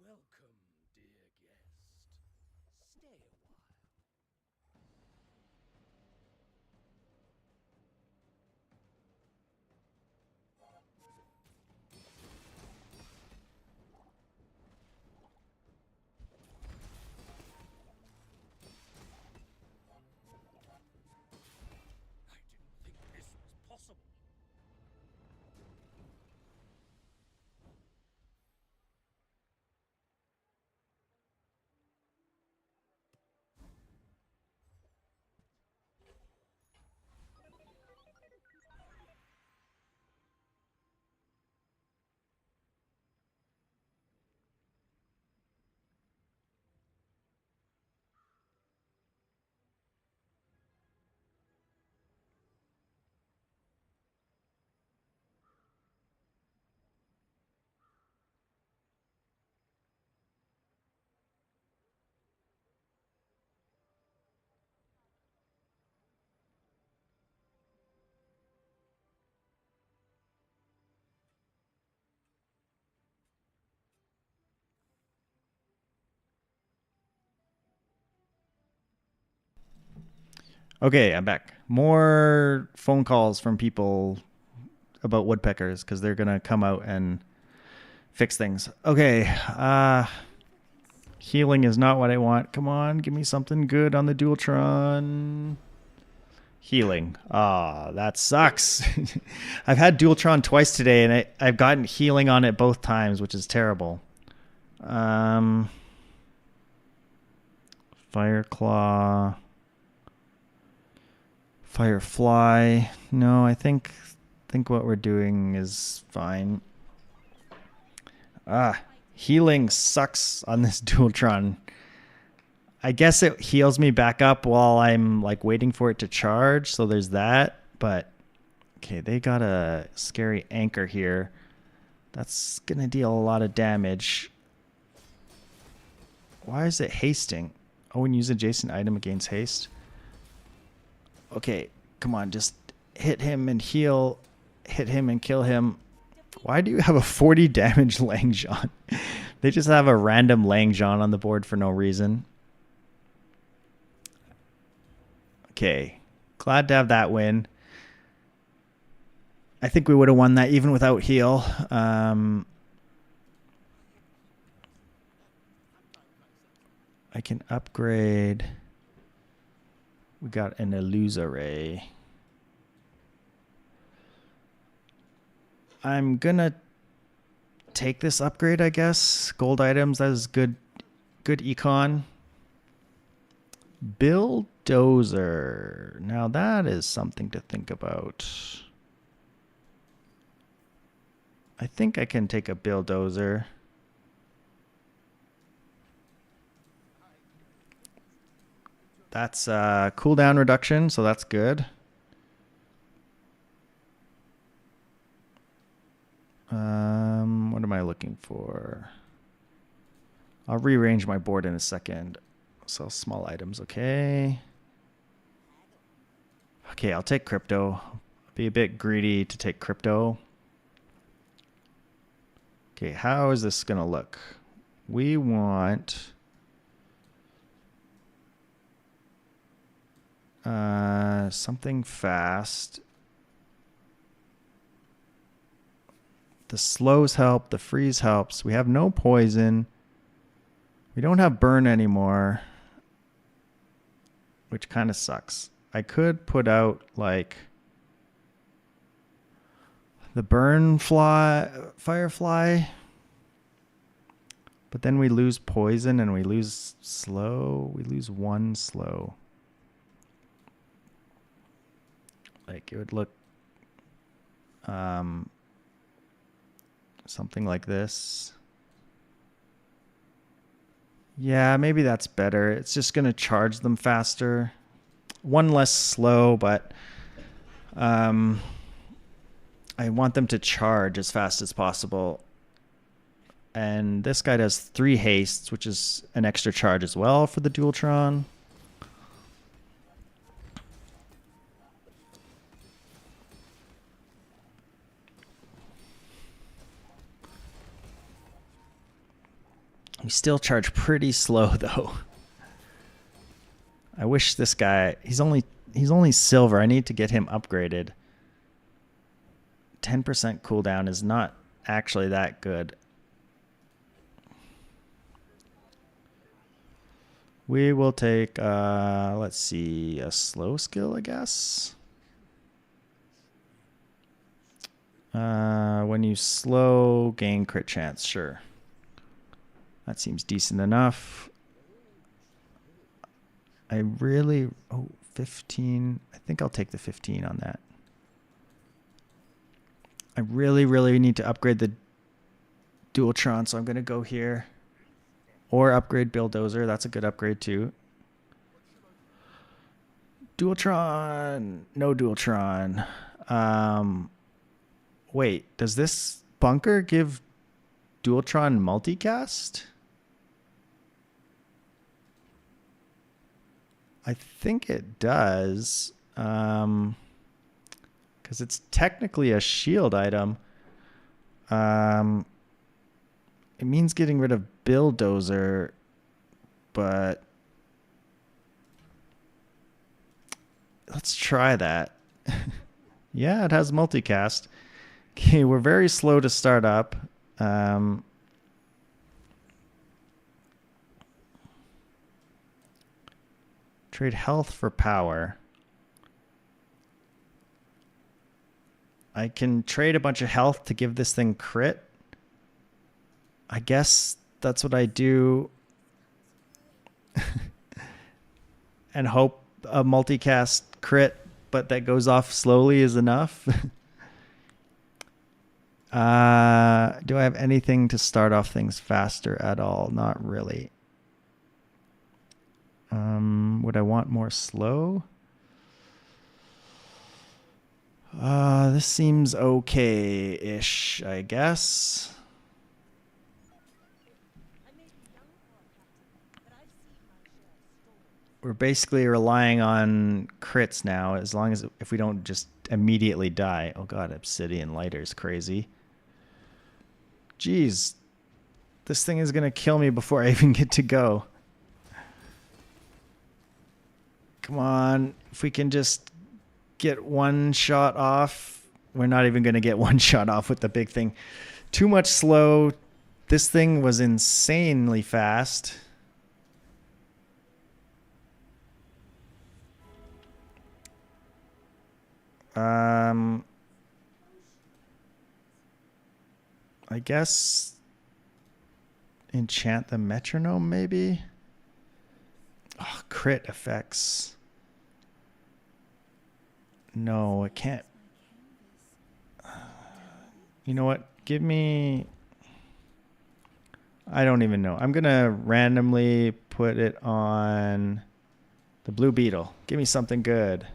S2: Welcome,
S1: Okay, I'm back. More phone calls from people about woodpeckers because they're gonna come out and fix things. Okay, healing is not what I want. Come on, give me something good on the Dualtron. Healing. Ah, that sucks. I've had Dualtron twice today, and I've gotten healing on it both times, which is terrible. Um, Fireclaw. Firefly. No, I think what we're doing is fine. Healing sucks on this Dualtron. I guess it heals me back up while I'm like waiting for it to charge, so there's that. But okay, they got a scary anchor here. That's gonna deal a lot of damage. Why is it hasting? Oh, and use adjacent item against haste. Okay, come on, just hit him and heal. Hit him and kill him. Why do you have a 40 damage Langjean? They just have a random Langjean on the board for no reason. Okay, glad to have that win. I think we would have won that even without heal. I can upgrade. We got an Illusoray. I'm gonna take this upgrade, I guess. Gold items, that is good econ. Bulldozer. Now that is something to think about. I think I can take a Bulldozer. That's cooldown reduction, so that's good. What am I looking for? I'll rearrange my board in a second. So small items, okay. Okay, I'll take crypto. I'll be a bit greedy to take crypto. Okay, how is this gonna look? We want something fast. The slows help, the freeze helps. We have no poison. We don't have burn anymore, which kind of sucks. I could put out like the firefly, but then we lose poison and we lose slow. We lose one slow. Like it would look something like this. Yeah, maybe that's better. It's just going to charge them faster. One less slow, but I want them to charge as fast as possible. And this guy does 3 hastes, which is an extra charge as well for the Dualtron. We still charge pretty slow though. I wish this guy, he's only silver. I need to get him upgraded. 10% cooldown is not actually that good. We will take let's see, a slow skill, I guess. When you slow, gain crit chance, sure. That seems decent enough. I really... Oh, 15. I think I'll take the 15 on that. I really, really need to upgrade the Dualtron, so I'm going to go here. Or upgrade Bulldozer. That's a good upgrade too. Dualtron. No Dualtron. Wait, does this bunker give Dualtron multicast? I think it does. Because it's technically a shield item. It means getting rid of Bulldozer, but Let's try that. Yeah, it has multicast. Okay, we're very slow to start up. Um, Trade health for power. I can trade a bunch of health to give this thing crit. I guess that's what I do. And hope a multicast crit, but that goes off slowly is enough. Do I have anything to start off things faster at all? Not really. Would I want more slow? This seems okay-ish, I guess. We're basically relying on crits now, as long as if we don't just immediately die. Oh god, obsidian lighter is crazy. Jeez, this thing is gonna kill me before I even get to go. Come on, if we can just get one shot off. We're not even gonna get one shot off with the big thing. Too much slow. This thing was insanely fast. I guess enchant the metronome maybe. Oh, crit effects. No, it can't. You know what? Give me. I don't even know. I'm gonna randomly put it on the blue beetle. Give me something good.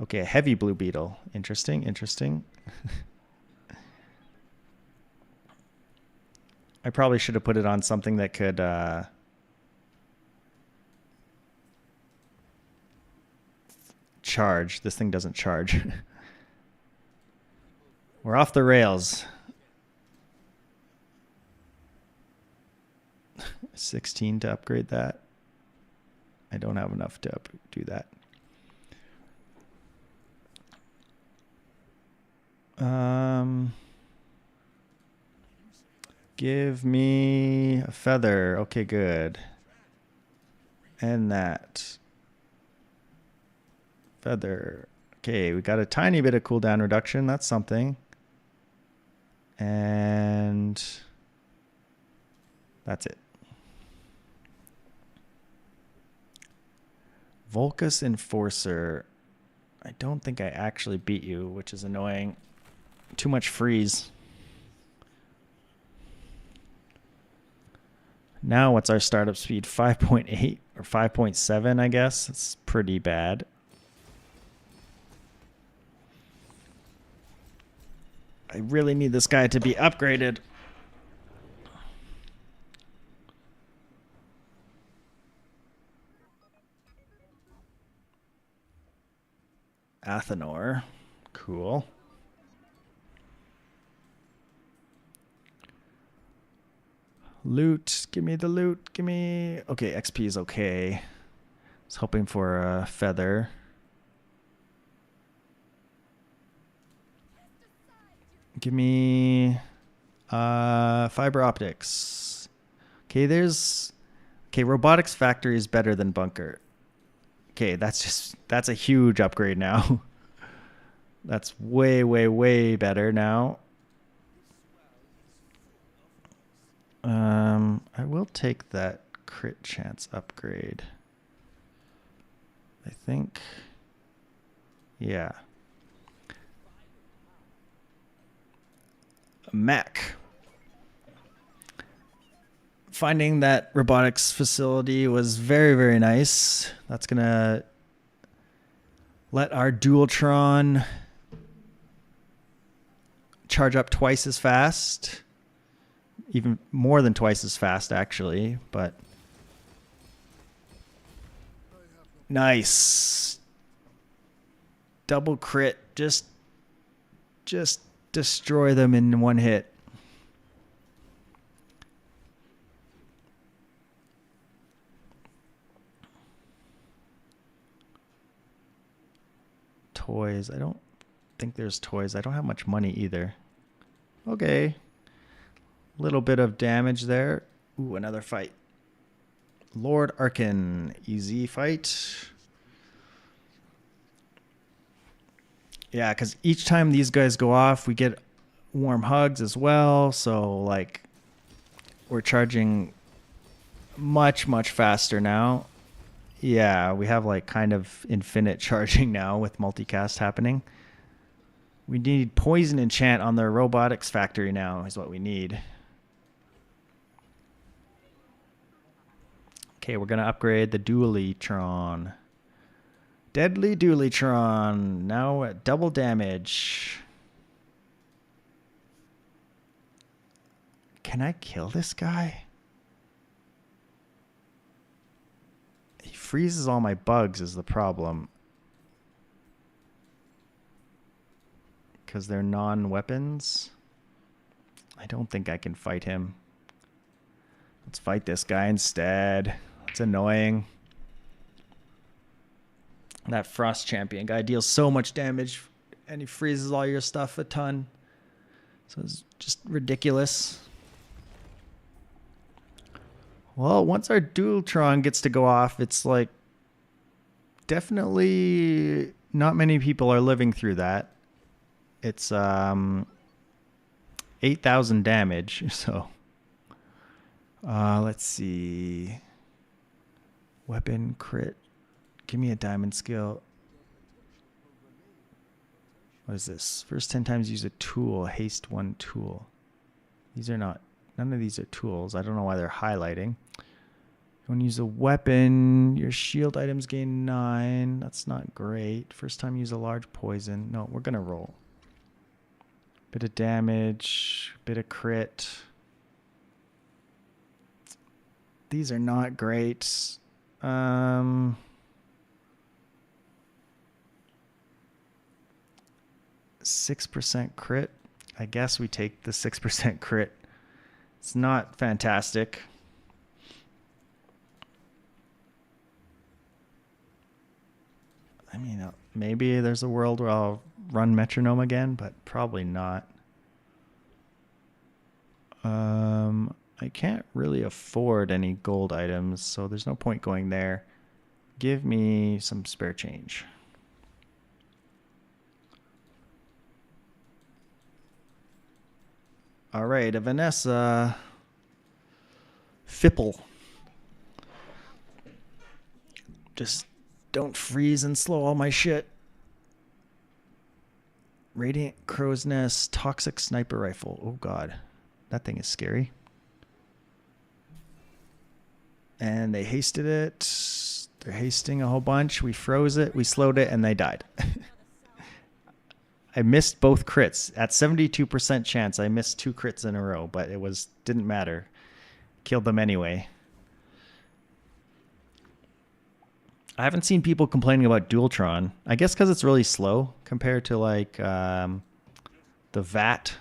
S1: Okay, a heavy blue beetle. Interesting, interesting. I probably should have put it on something that could charge. This thing doesn't charge. We're off the rails. 16 to upgrade that. I don't have enough to do that. Give me a feather. Okay, good. And that. Feather. Okay, we got a tiny bit of cooldown reduction. That's something. And that's it. Volcus Enforcer. I don't think I actually beat you, which is annoying. Too much freeze. Now what's our startup speed? 5.8 or 5.7, I guess. It's pretty bad. I really need this guy to be upgraded. Athenor. Cool. Loot. Give me the loot. Give me... Okay, XP is okay. I was hoping for a feather. Give me fiber optics. Okay, there's... Okay, robotics factory is better than bunker. Okay, that's a huge upgrade now. That's way, way, way better now. I will take that crit chance upgrade. I think. Yeah. Mech. Finding that robotics facility was very, very nice. That's going to let our Dualtron charge up twice as fast. Even more than twice as fast, actually. But nice. Double crit. Just destroy them in one hit. toys. I don't think there's toys. I don't have much money either. Okay. Little bit of damage there. Ooh, another fight. Lord Arkin. Easy fight. Yeah, because each time these guys go off, we get warm hugs as well. So, like, we're charging much, much faster now. Yeah, we have, like, kind of infinite charging now with multicast happening. We need poison enchant on the robotics factory now is what we need. Okay, we're going to upgrade the Dualitron. Deadly Dualitron. Now at double damage. Can I kill this guy? He freezes all my bugs is the problem. Because they're non-weapons. I don't think I can fight him. Let's fight this guy instead. It's annoying. That Frost Champion guy deals so much damage and he freezes all your stuff a ton. So it's just ridiculous. Well, once our Dualtron gets to go off, it's like definitely not many people are living through that. It's 8,000 damage, so let's see. Weapon crit. Give me a diamond skill. What is this? First 10 times use a tool. Haste 1 tool. These are not, none of these are tools. I don't know why they're highlighting. You want to use a weapon. Your shield items gain 9. That's not great. First time use a large poison. No, we're going to roll. Bit of damage. Bit of crit. These are not great. 6% crit. I guess we take the 6% crit. It's not fantastic. I mean, maybe there's a world where I'll run metronome again, but probably not. I can't really afford any gold items, so there's no point going there. Give me some spare change. All right, a Vanessa Fipple. Just don't freeze and slow all my shit. Radiant Crow's Nest, Toxic Sniper Rifle. Oh, God. That thing is scary. And they hasted it. They're hasting a whole bunch. We froze it. We slowed it, and they died. I missed both crits. At 72% chance, I missed 2 crits in a row, but it didn't matter. Killed them anyway. I haven't seen people complaining about Dualtron. I guess because it's really slow compared to like the VAT.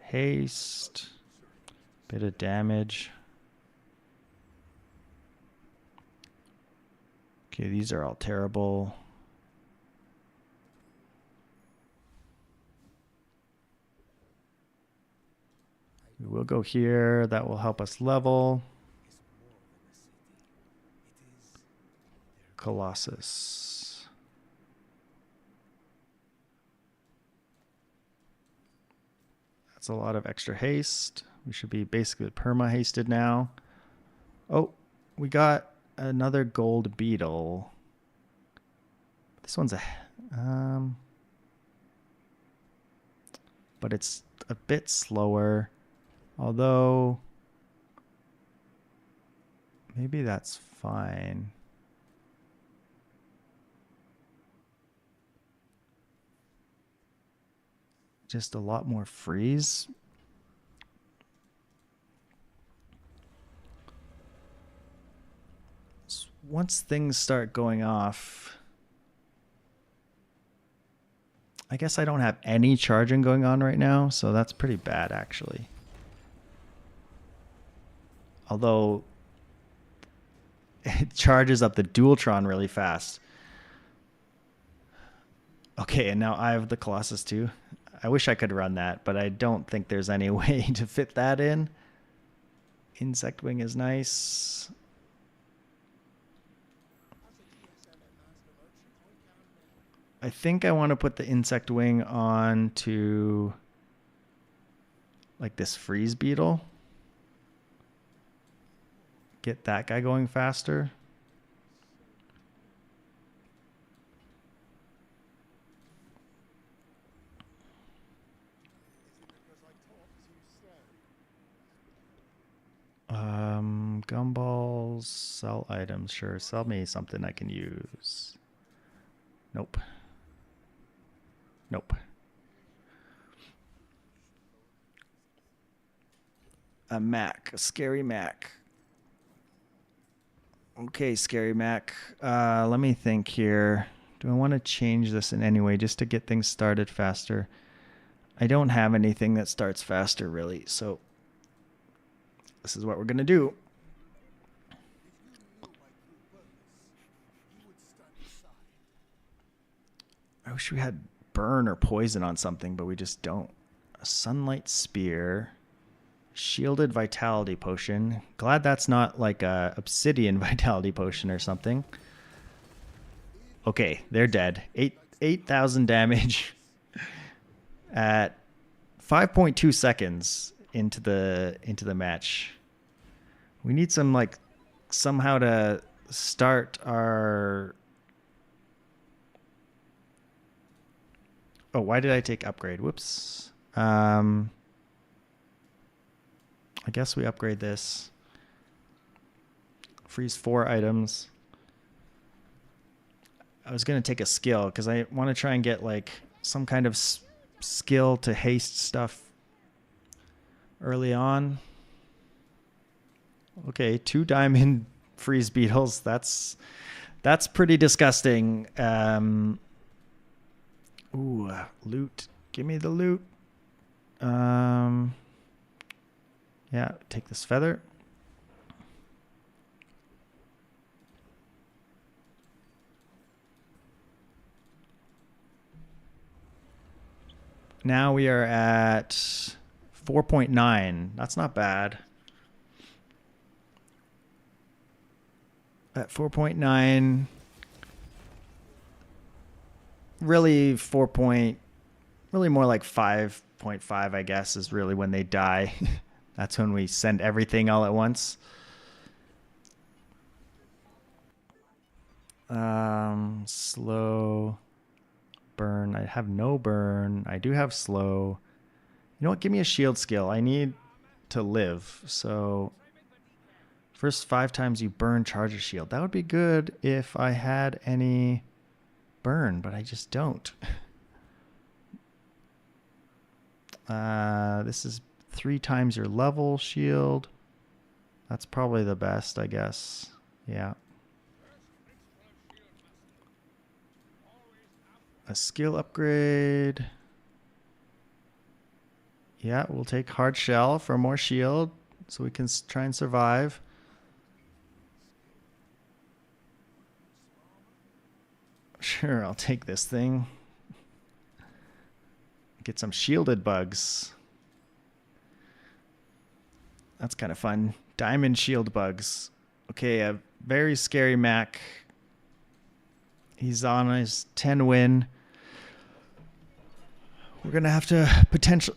S1: Haste. Bit of damage. Okay, these are all terrible. We will go here. That will help us level. Colossus. That's a lot of extra haste. We should be basically perma hasted now. Oh, we got another gold beetle. This one's but it's a bit slower. Although, maybe that's fine. Just a lot more freeze. Once things start going off, I guess I don't have any charging going on right now, so that's pretty bad actually. Although It charges up the Dualtron really fast. Okay, and now I have the Colossus too. I wish I could run that, but I don't think there's any way to fit that in. Insect Wing is nice. I think I want to put the Insect Wing on to like this Freeze Beetle. Get that guy going faster. Gumballs, sell items. Sure, sell me something I can use. Nope. Nope. A Mac, a scary Mac. Okay, scary Mac. Let me think here. Do I want to change this in any way just to get things started faster? I don't have anything that starts faster really, so this is what we're gonna do. I wish we had burn or poison on something, but we just don't. A sunlight spear. Shielded vitality potion. Glad that's not like a obsidian vitality potion or something. Okay, they're dead. 8,000 damage at 5.2 seconds into the match. We need some like somehow to start our. Oh, why did I take upgrade? Whoops. I guess we upgrade this. Freeze 4 items. I was going to take a skill because I want to try and get like some kind of skill to haste stuff early on. Okay, 2 diamond freeze beetles. That's pretty disgusting. Ooh, loot. Give me the loot. Yeah, take this feather. Now we are at 4.9. That's not bad. At 4.9, really really more like 5.5, I guess, is really when they die. That's when we send everything all at once. Slow burn. I have no burn. I do have slow. You know what? Give me a shield skill. I need to live. So first 5 times you burn, charge a shield. That would be good if I had any burn, but I just don't. This is 3 times your level shield. That's probably the best, I guess. Yeah. A skill upgrade. Yeah, we'll take hard shell for more shield so we can try and survive. Sure, I'll take this thing. Get some shielded bugs. That's kind of fun. Diamond shield bugs. Okay, a very scary Mac. He's on his 10 win. We're going to have to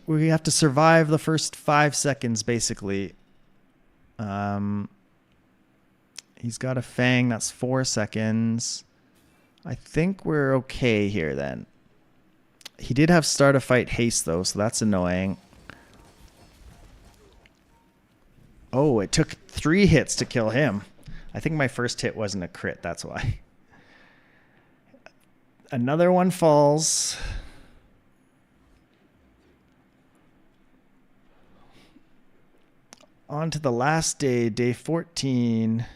S1: we have to survive the first 5 seconds basically. He's got a fang, that's 4 seconds. I think we're okay here then. He did have start a fight haste though, so that's annoying. Oh, it took 3 hits to kill him. I think my first hit wasn't a crit, that's why. Another one falls. On to the last day, day 14.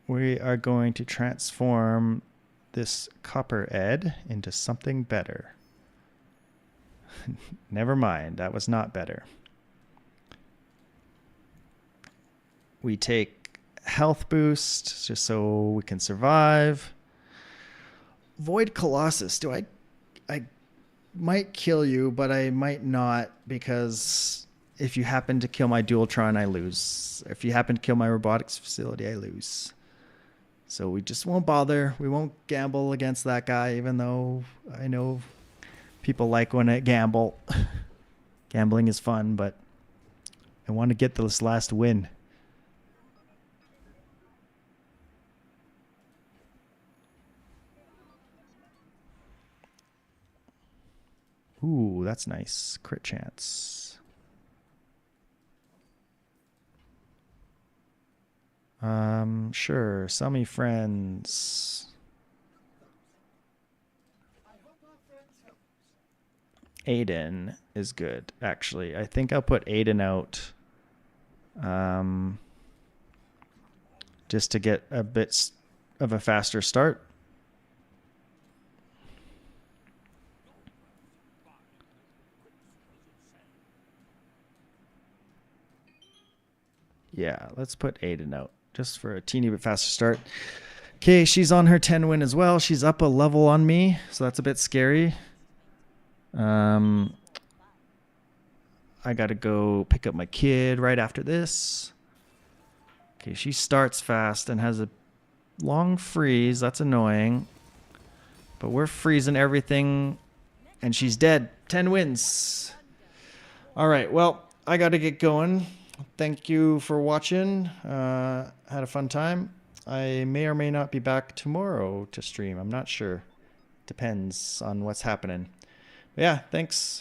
S1: We are going to transform this copper Ed into something better. Never mind, that was not better. We take health boost just so we can survive. Void Colossus. I might kill you, but I might not, because if you happen to kill my Dualtron, I lose. If you happen to kill my robotics facility, I lose. So we just won't bother. We won't gamble against that guy, even though I know people like when I gamble. Gambling is fun, but I want to get this last win. Ooh, that's nice. Crit chance. Sure. Sell me friends. Aiden is good, actually. I think I'll put Aiden out. Just to get a bit of a faster start. Yeah, let's put Aiden out just for a teeny bit faster start. Okay, she's on her 10 win as well. She's up a level on me, so that's a bit scary. I gotta go pick up my kid right after this. Okay, she starts fast and has a long freeze. That's annoying. But we're freezing everything, and she's dead. 10 wins. All right, well, I gotta get going. Thank you for watching. Had a fun time. I may or may not be back tomorrow to stream. I'm not sure. Depends on what's happening. But yeah, thanks.